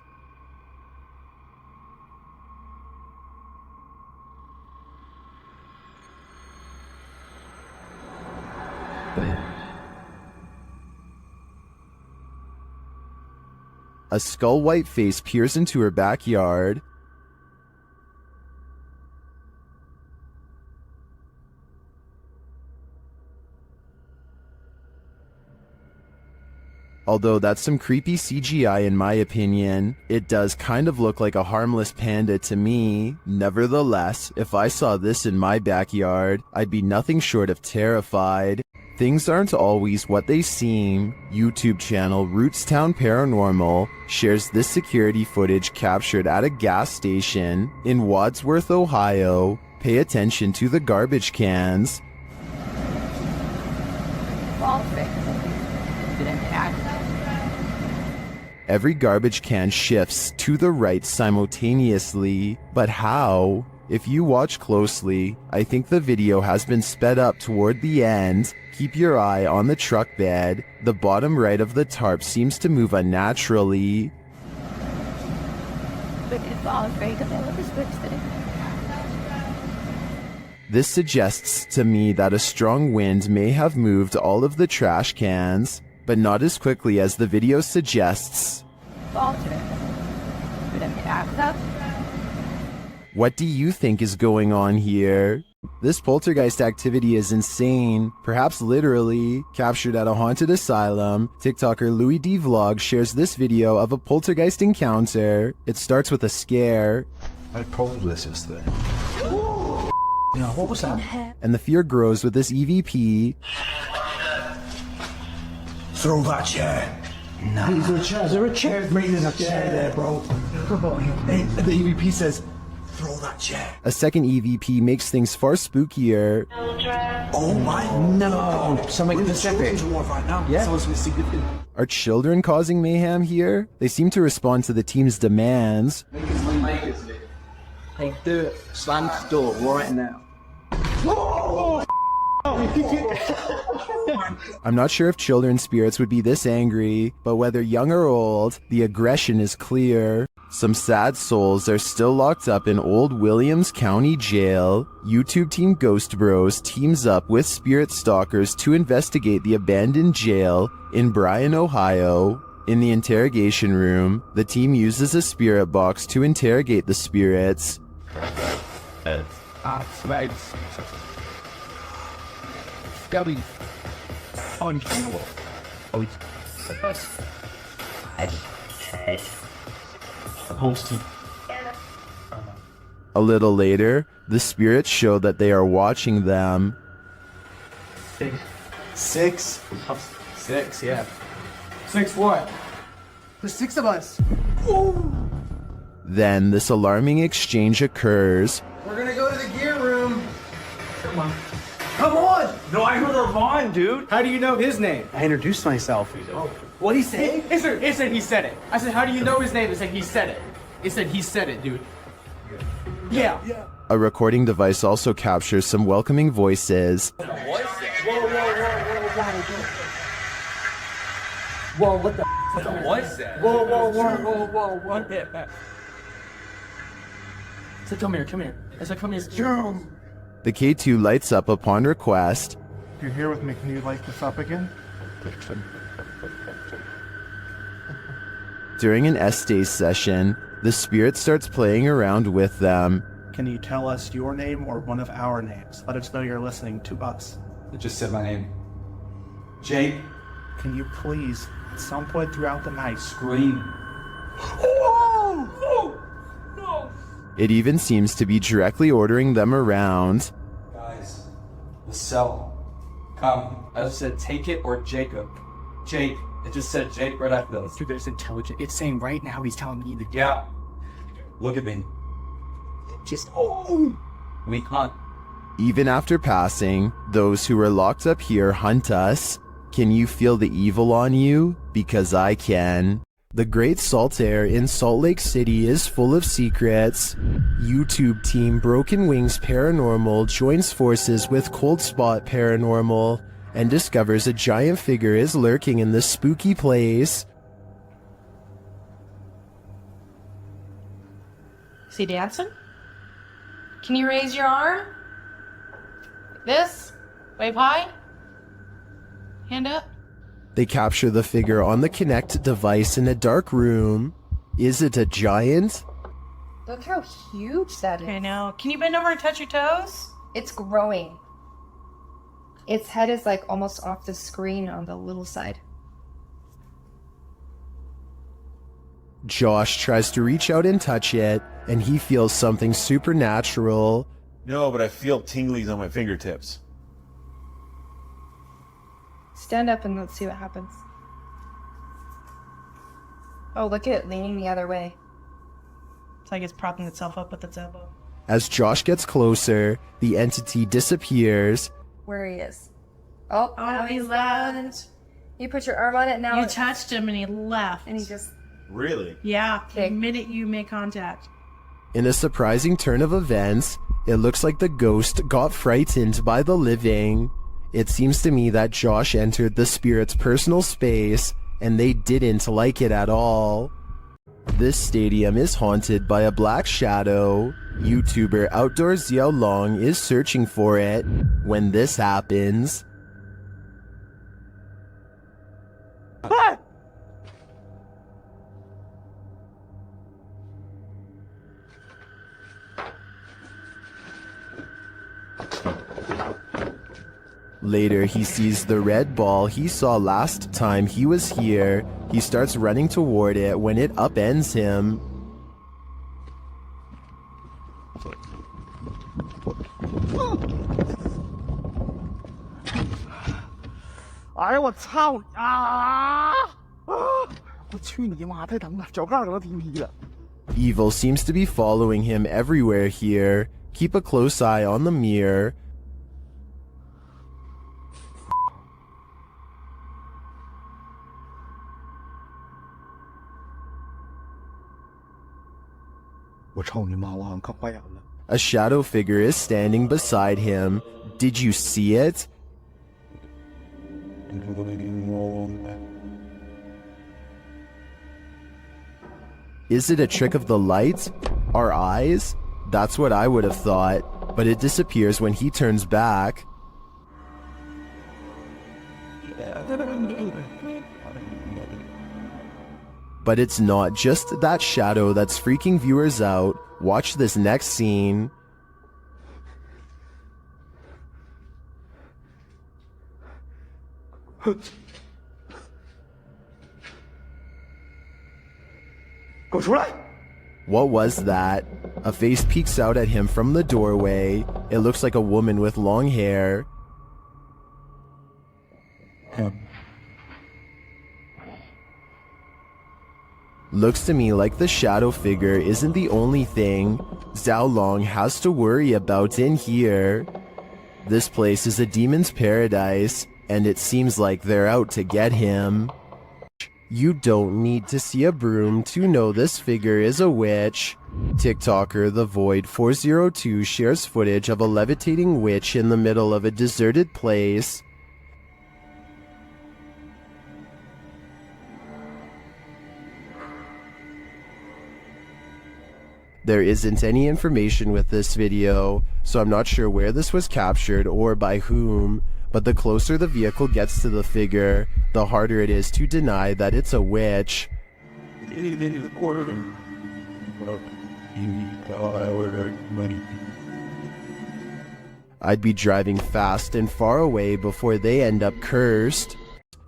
A skull-white face peers into her backyard. Although that's some creepy CGI in my opinion, it does kind of look like a harmless panda to me. Nevertheless, if I saw this in my backyard, I'd be nothing short of terrified. Things aren't always what they seem. YouTube channel Rootstown Paranormal shares this security footage captured at a gas station in Wadsworth, Ohio. Pay attention to the garbage cans. Every garbage can shifts to the right simultaneously, but how? If you watch closely, I think the video has been sped up toward the end. Keep your eye on the truck bed. The bottom right of the tarp seems to move unnaturally. This suggests to me that a strong wind may have moved all of the trash cans, but not as quickly as the video suggests. bathtub? What do you think is going on here? This poltergeist activity is insane, perhaps literally, captured at a haunted asylum. TikToker Louis D Vlog shares this video of a poltergeist encounter. It starts with a scare. I told this yesterday. Yeah, what was that? And the fear grows with this EVP. Throw that chair. No. Is there a chair? Is there a chair? There's a chair there, bro. Hey, the EVP says, throw that chair. A second EVP makes things far spookier. Oh my no! Something specific. Right now. Yeah. Are children causing mayhem here? They seem to respond to the team's demands. Hey, do it. Slam the door right now. I'm not sure if children's spirits would be this angry, but whether young or old, the aggression is clear. Some sad souls are still locked up in Old Williams County Jail. YouTube team Ghost Bros teams up with spirit stalkers to investigate the abandoned jail in Bryan, Ohio. In the interrogation room, the team uses a spirit box to interrogate the spirits. A little later, the spirits show that they are watching them. Six, yeah. 6 what? There's 6 of us. Then this alarming exchange occurs. We're gonna go to the gear room. Come on. Come on! No, I heard her mine, dude. How do you know his name? I introduced myself. What'd he say? It said he said it. I said, how do you know his name? It said he said it. It said he said it, dude. Yeah. A recording device also captures some welcoming voices. Whoa, what the f*** was that? Whoa, what the I said, come here. I said, come here. The K2 lights up upon request. You're here with me. Can you light this up again? During an Estes session, the spirit starts playing around with them. Can you tell us your name or one of our names? Let us know you're listening to us. It just said my name. Jake. Can you please, at some point throughout the night, scream? It even seems to be directly ordering them around. Guys, the cell. Come. I just said take it or Jacob. Jake. It just said Jake right after those. Dude, there's intelligent. It's saying right now he's telling me to. Yeah. Look at me. Just. We hunt. Even after passing, those who are locked up here hunt us. Can you feel the evil on you? Because I can. The Great Salt Air in Salt Lake City is full of secrets. YouTube team Broken Wings Paranormal joins forces with Cold Spot Paranormal and discovers a giant figure is lurking in this spooky place. Is he dancing? Can you raise your arm? This? Wave high? Hand up? They capture the figure on the Kinect device in a dark room. Is it a giant? Look how huge that is. Okay, now, can you bend over and touch your toes? It's growing. Its head is like almost off the screen on the little side. Josh tries to reach out and touch it, and he feels something supernatural. No, but I feel tinglies on my fingertips. Stand up and let's see what happens. Oh, look at it leaning the other way. It's like it's propping itself up with its elbow. As Josh gets closer, the entity disappears. Where he is. Oh, he left. You put your arm on it now. You touched him and he left. And he just... Really? Yeah, the minute you make contact. In a surprising turn of events, it looks like the ghost got frightened by the living. It seems to me that Josh entered the spirit's personal space, and they didn't like it at all. This stadium is haunted by a black shadow. YouTuber Outdoor Xiao Long is searching for it when this happens. Later, he sees the red ball he saw last time he was here. He starts running toward it when it upends him. Evil seems to be following him everywhere here. Keep a close eye on the mirror. A shadow figure is standing beside him. Did you see it? Is it a trick of the light? Our eyes? That's what I would have thought, but it disappears when he turns back. But it's not just that shadow that's freaking viewers out. Watch this next scene. What was that? A face peeks out at him from the doorway. It looks like a woman with long hair. Looks to me like the shadow figure isn't the only thing Zhao Long has to worry about in here. This place is a demon's paradise, and it seems like they're out to get him. You don't need to see a broom to know this figure is a witch. TikToker The Void 402 shares footage of a levitating witch in the middle of a deserted place. There isn't any information with this video, so I'm not sure where this was captured or by whom, but the closer the vehicle gets to the figure, the harder it is to deny that it's a witch. I'd be driving fast and far away before they end up cursed.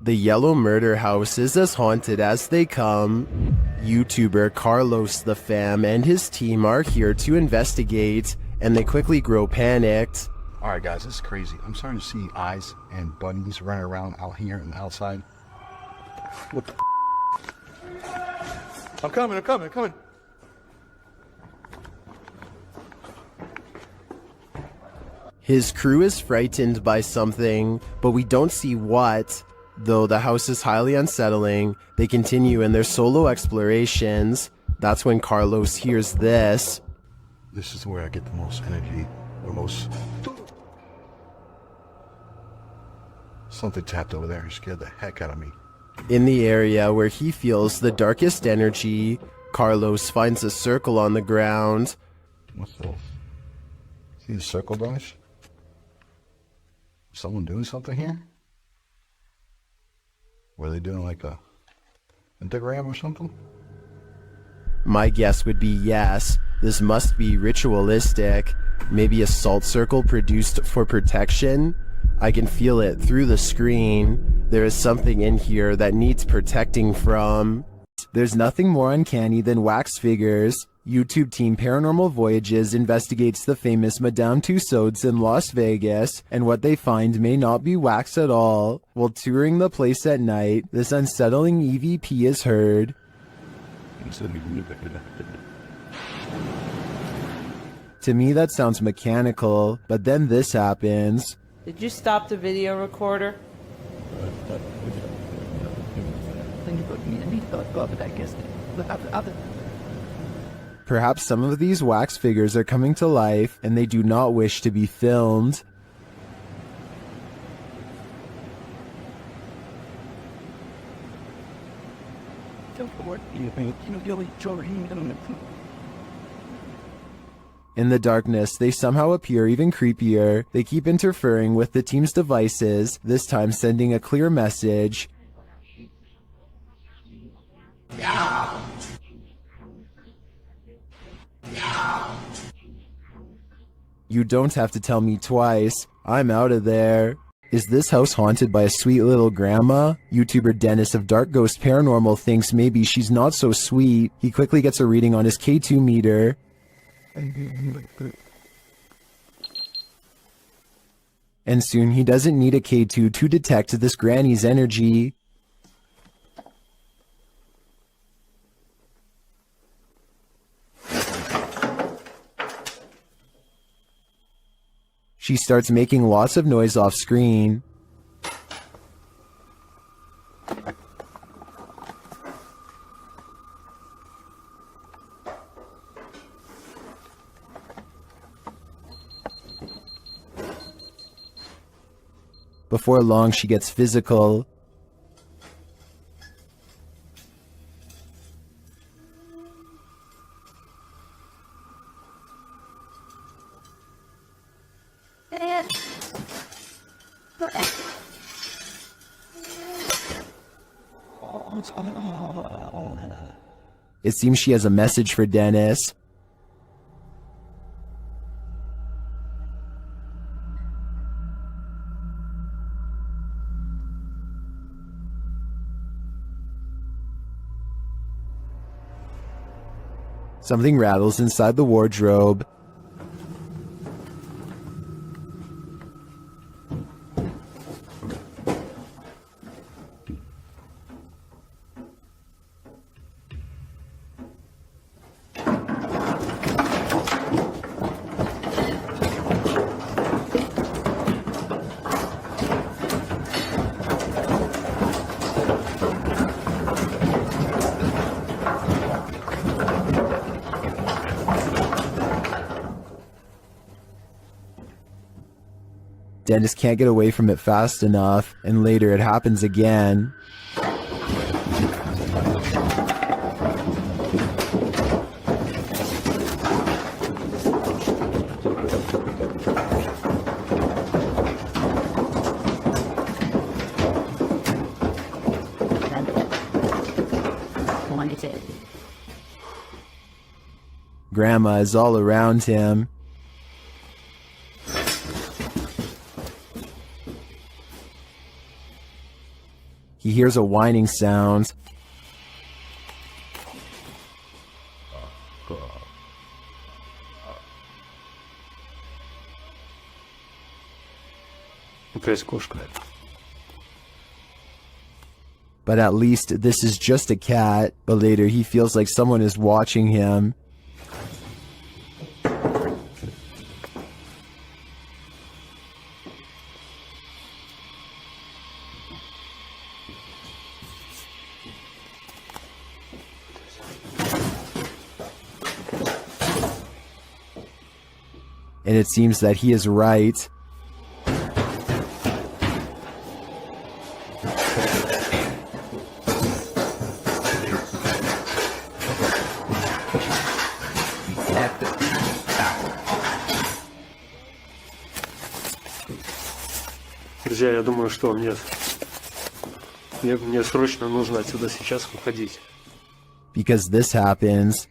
The yellow murder house is as haunted as they come. YouTuber Carlos the Fam and his team are here to investigate, and they quickly grow panicked. Alright guys, this is crazy. I'm starting to see eyes and bunnies running around out here and outside. What the I'm coming. His crew is frightened by something, but we don't see what. Though the house is highly unsettling, they continue in their solo explorations. That's when Carlos hears this. This is where I get the most energy, the most... Something tapped over there and scared the heck out of me. In the area where he feels the darkest energy, Carlos finds a circle on the ground. What's this? See the circle, guys? Someone doing something here? Were they doing like a pentagram or something? My guess would be yes. This must be ritualistic. Maybe a salt circle produced for protection? I can feel it through the screen. There is something in here that needs protecting from. There's nothing more uncanny than wax figures. YouTube team Paranormal Voyages investigates the famous Madame Tussauds in Las Vegas, and what they find may not be wax at all. While touring the place at night, this unsettling EVP is heard. To me that sounds mechanical, but then this happens. Did you stop the video recorder? Perhaps some of these wax figures are coming to life and they do not wish to be filmed. In the darkness, they somehow appear even creepier. They keep interfering with the team's devices, this time sending a clear message. You don't have to tell me twice. I'm out of there. Is this house haunted by a sweet little grandma? YouTuber Dennis of Dark Ghost Paranormal thinks maybe she's not so sweet. He quickly gets a reading on his K2 meter. And soon he doesn't need a K2 to detect this granny's energy. She starts making lots of noise off screen. Before long, she gets physical. It seems she has a message for Dennis. Something rattles inside the wardrobe. Dennis can't get away from it fast enough, and later it happens again. Grandma is all around him. He hears a whining sound. But at least this is just a cat. But later he feels like someone is watching him. And it seems that he is right. Друзья, я думаю, что мне срочно нужно отсюда сейчас уходить. Because this happens.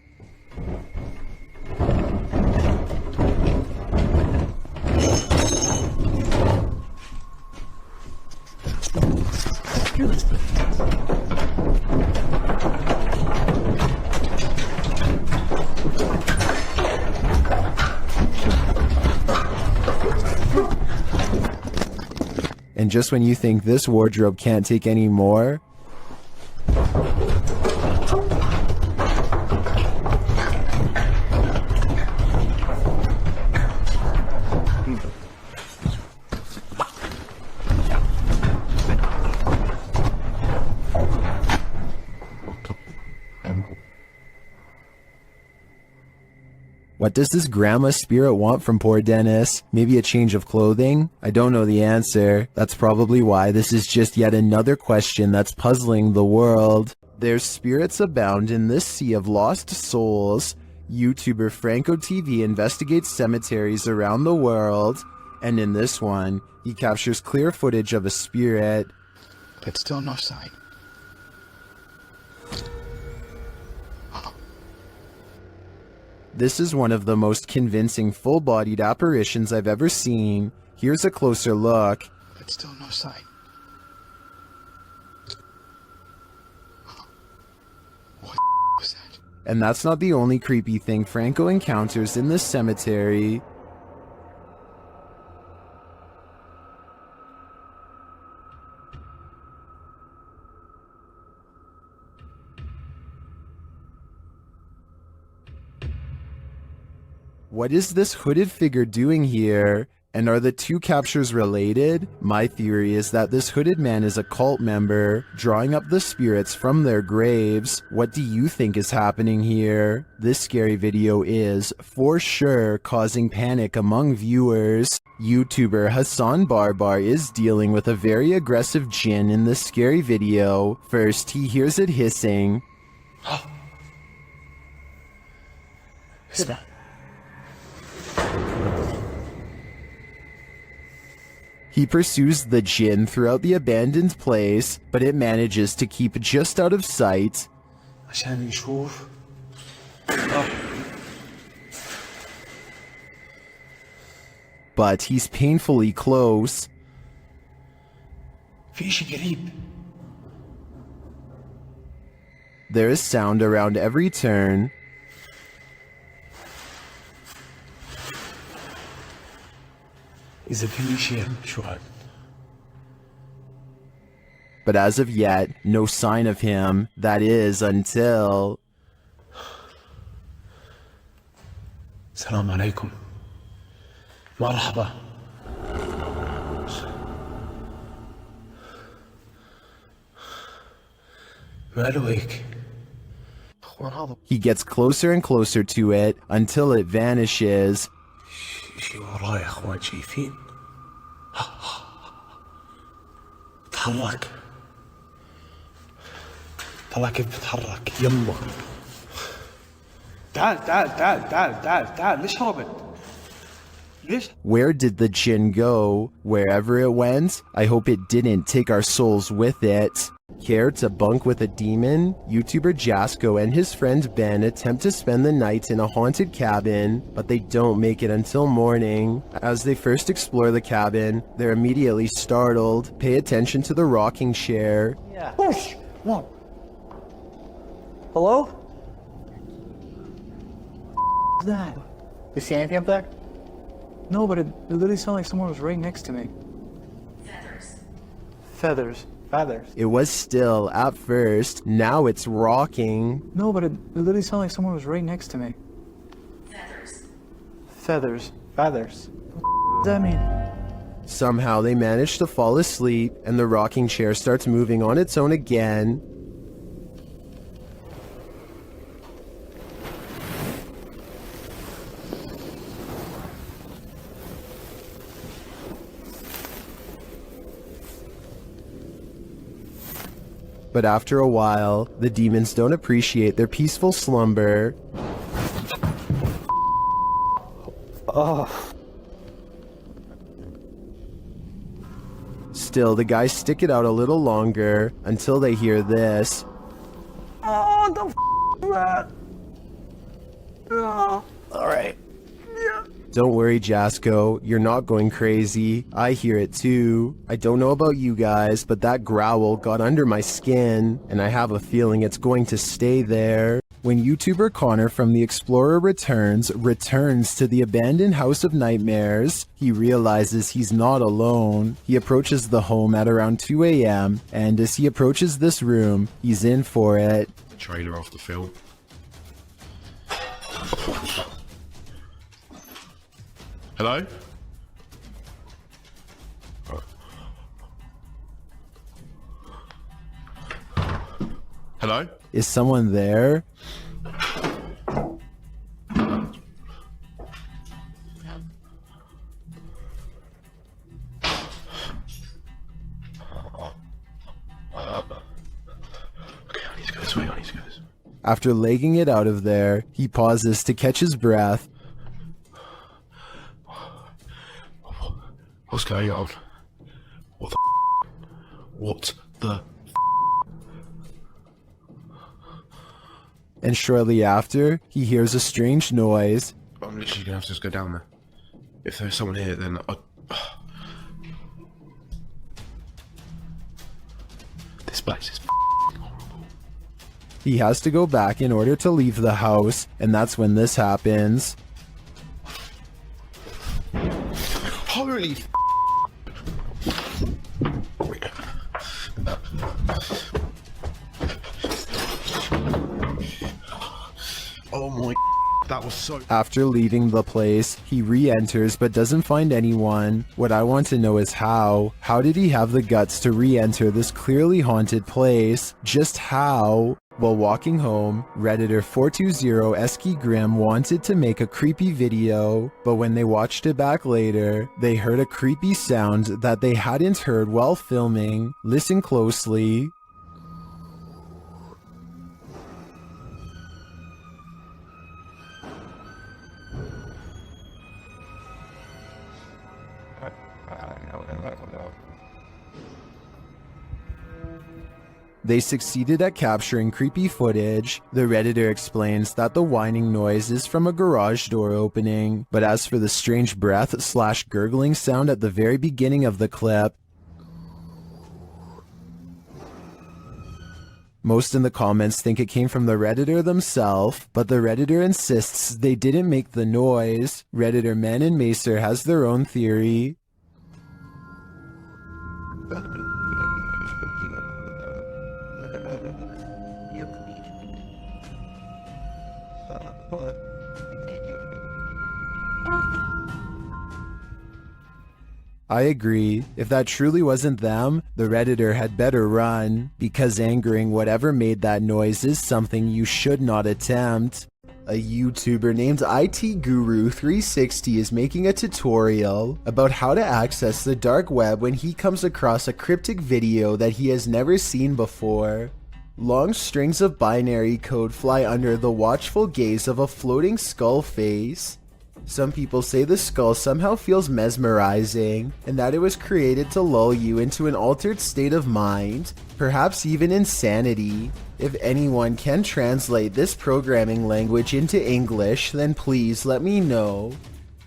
And just when you think this wardrobe can't take any more, what does this grandma spirit want from poor Dennis? Maybe a change of clothing? I don't know the answer. That's probably why this is just yet another question that's puzzling the world. There's spirits abound in this sea of lost souls. YouTuber Franco TV investigates cemeteries around the world. And in this one, he captures clear footage of a spirit. But still no sign. This is one of the most convincing full-bodied apparitions I've ever seen. Here's a closer look. But Still no sign. What was that? And that's not the only creepy thing Franco encounters in this cemetery. What is this hooded figure doing here? And are the two captures related? My theory is that this hooded man is a cult member, drawing up the spirits from their graves. What do you think is happening here? This scary video is, for sure, causing panic among viewers. YouTuber Hassan Barbar is dealing with a very aggressive jinn in this scary video. First, he hears it hissing. He pursues the jinn throughout the abandoned place, but it manages to keep just out of sight. But he's painfully close. There is sound around every turn. But as of yet, no sign of him. That is, until... Salam alaikum. Marhaba. He gets closer and closer to it until it vanishes. تحرك طلع كيف بتحرك يلا تعال ليش هربت؟ ليش؟ Where did the jinn go? Wherever it went, I hope it didn't take our souls with it. Care to bunk with a demon? YouTuber Jasko and his friend Ben attempt to spend the night in a haunted cabin, but they don't make it until morning. As they first explore the cabin, they're immediately startled. Pay attention to the rocking chair. Yeah. Push! One. Hello? What's that? You see anything up there? No, but it literally sounded like someone was right next to me. Feathers. Feathers. It was still at first, now it's rocking. No, but it literally sounded like someone was right next to me. Feathers. Feathers. What does that mean? Somehow they manage to fall asleep, and the rocking chair starts moving on its own again. But after a while, the demons don't appreciate their peaceful slumber. Still, the guys stick it out a little longer until they hear this. Oh, the f that? Oh. Alright. Don't worry, Jasko, you're not going crazy. I hear it too. I don't know about you guys, but that growl got under my skin, and I have a feeling it's going to stay there. When YouTuber Connor from The Explorer returns to the abandoned House of Nightmares, he realizes he's not alone. He approaches the home at around 2 a.m., and as he approaches this room, he's in for it. Trailer off the film. Hello? Hello? Is someone there? After legging it out of there, he pauses to catch his breath. What's going on? What the And shortly after, he hears a strange noise. I'm literally gonna have to just go down there. If there's someone here, then This place is He has to go back in order to leave the house, and that's when this happens. holy. Oh my, that was so... After leaving the place, he re-enters but doesn't find anyone. What I want to know is how. How did he have the guts to re-enter this clearly haunted place? Just how? While walking home, Redditor 420 Esky Grimm wanted to make a creepy video, but when they watched it back later, they heard a creepy sound that they hadn't heard while filming. Listen closely. They succeeded at capturing creepy footage. The Redditor explains that the whining noise is from a garage door opening, but as for the strange breath/gurgling sound at the very beginning of the clip, most in the comments think it came from the Redditor themselves, but the Redditor insists they didn't make the noise. Redditor Men and Macer has their own theory. I agree. If that truly wasn't them, the Redditor had better run, because angering whatever made that noise is something you should not attempt. A YouTuber named IT Guru 360 is making a tutorial about how to access the dark web when he comes across a cryptic video that he has never seen before. Long strings of binary code fly under the watchful gaze of a floating skull face. Some people say the skull somehow feels mesmerizing, and that it was created to lull you into an altered state of mind, perhaps even insanity. If anyone can translate this programming language into English, then please let me know.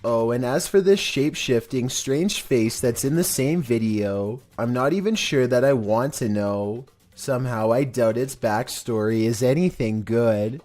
Oh, and as for this shape-shifting strange face that's in the same video, I'm not even sure that I want to know. Somehow I doubt its backstory is anything good.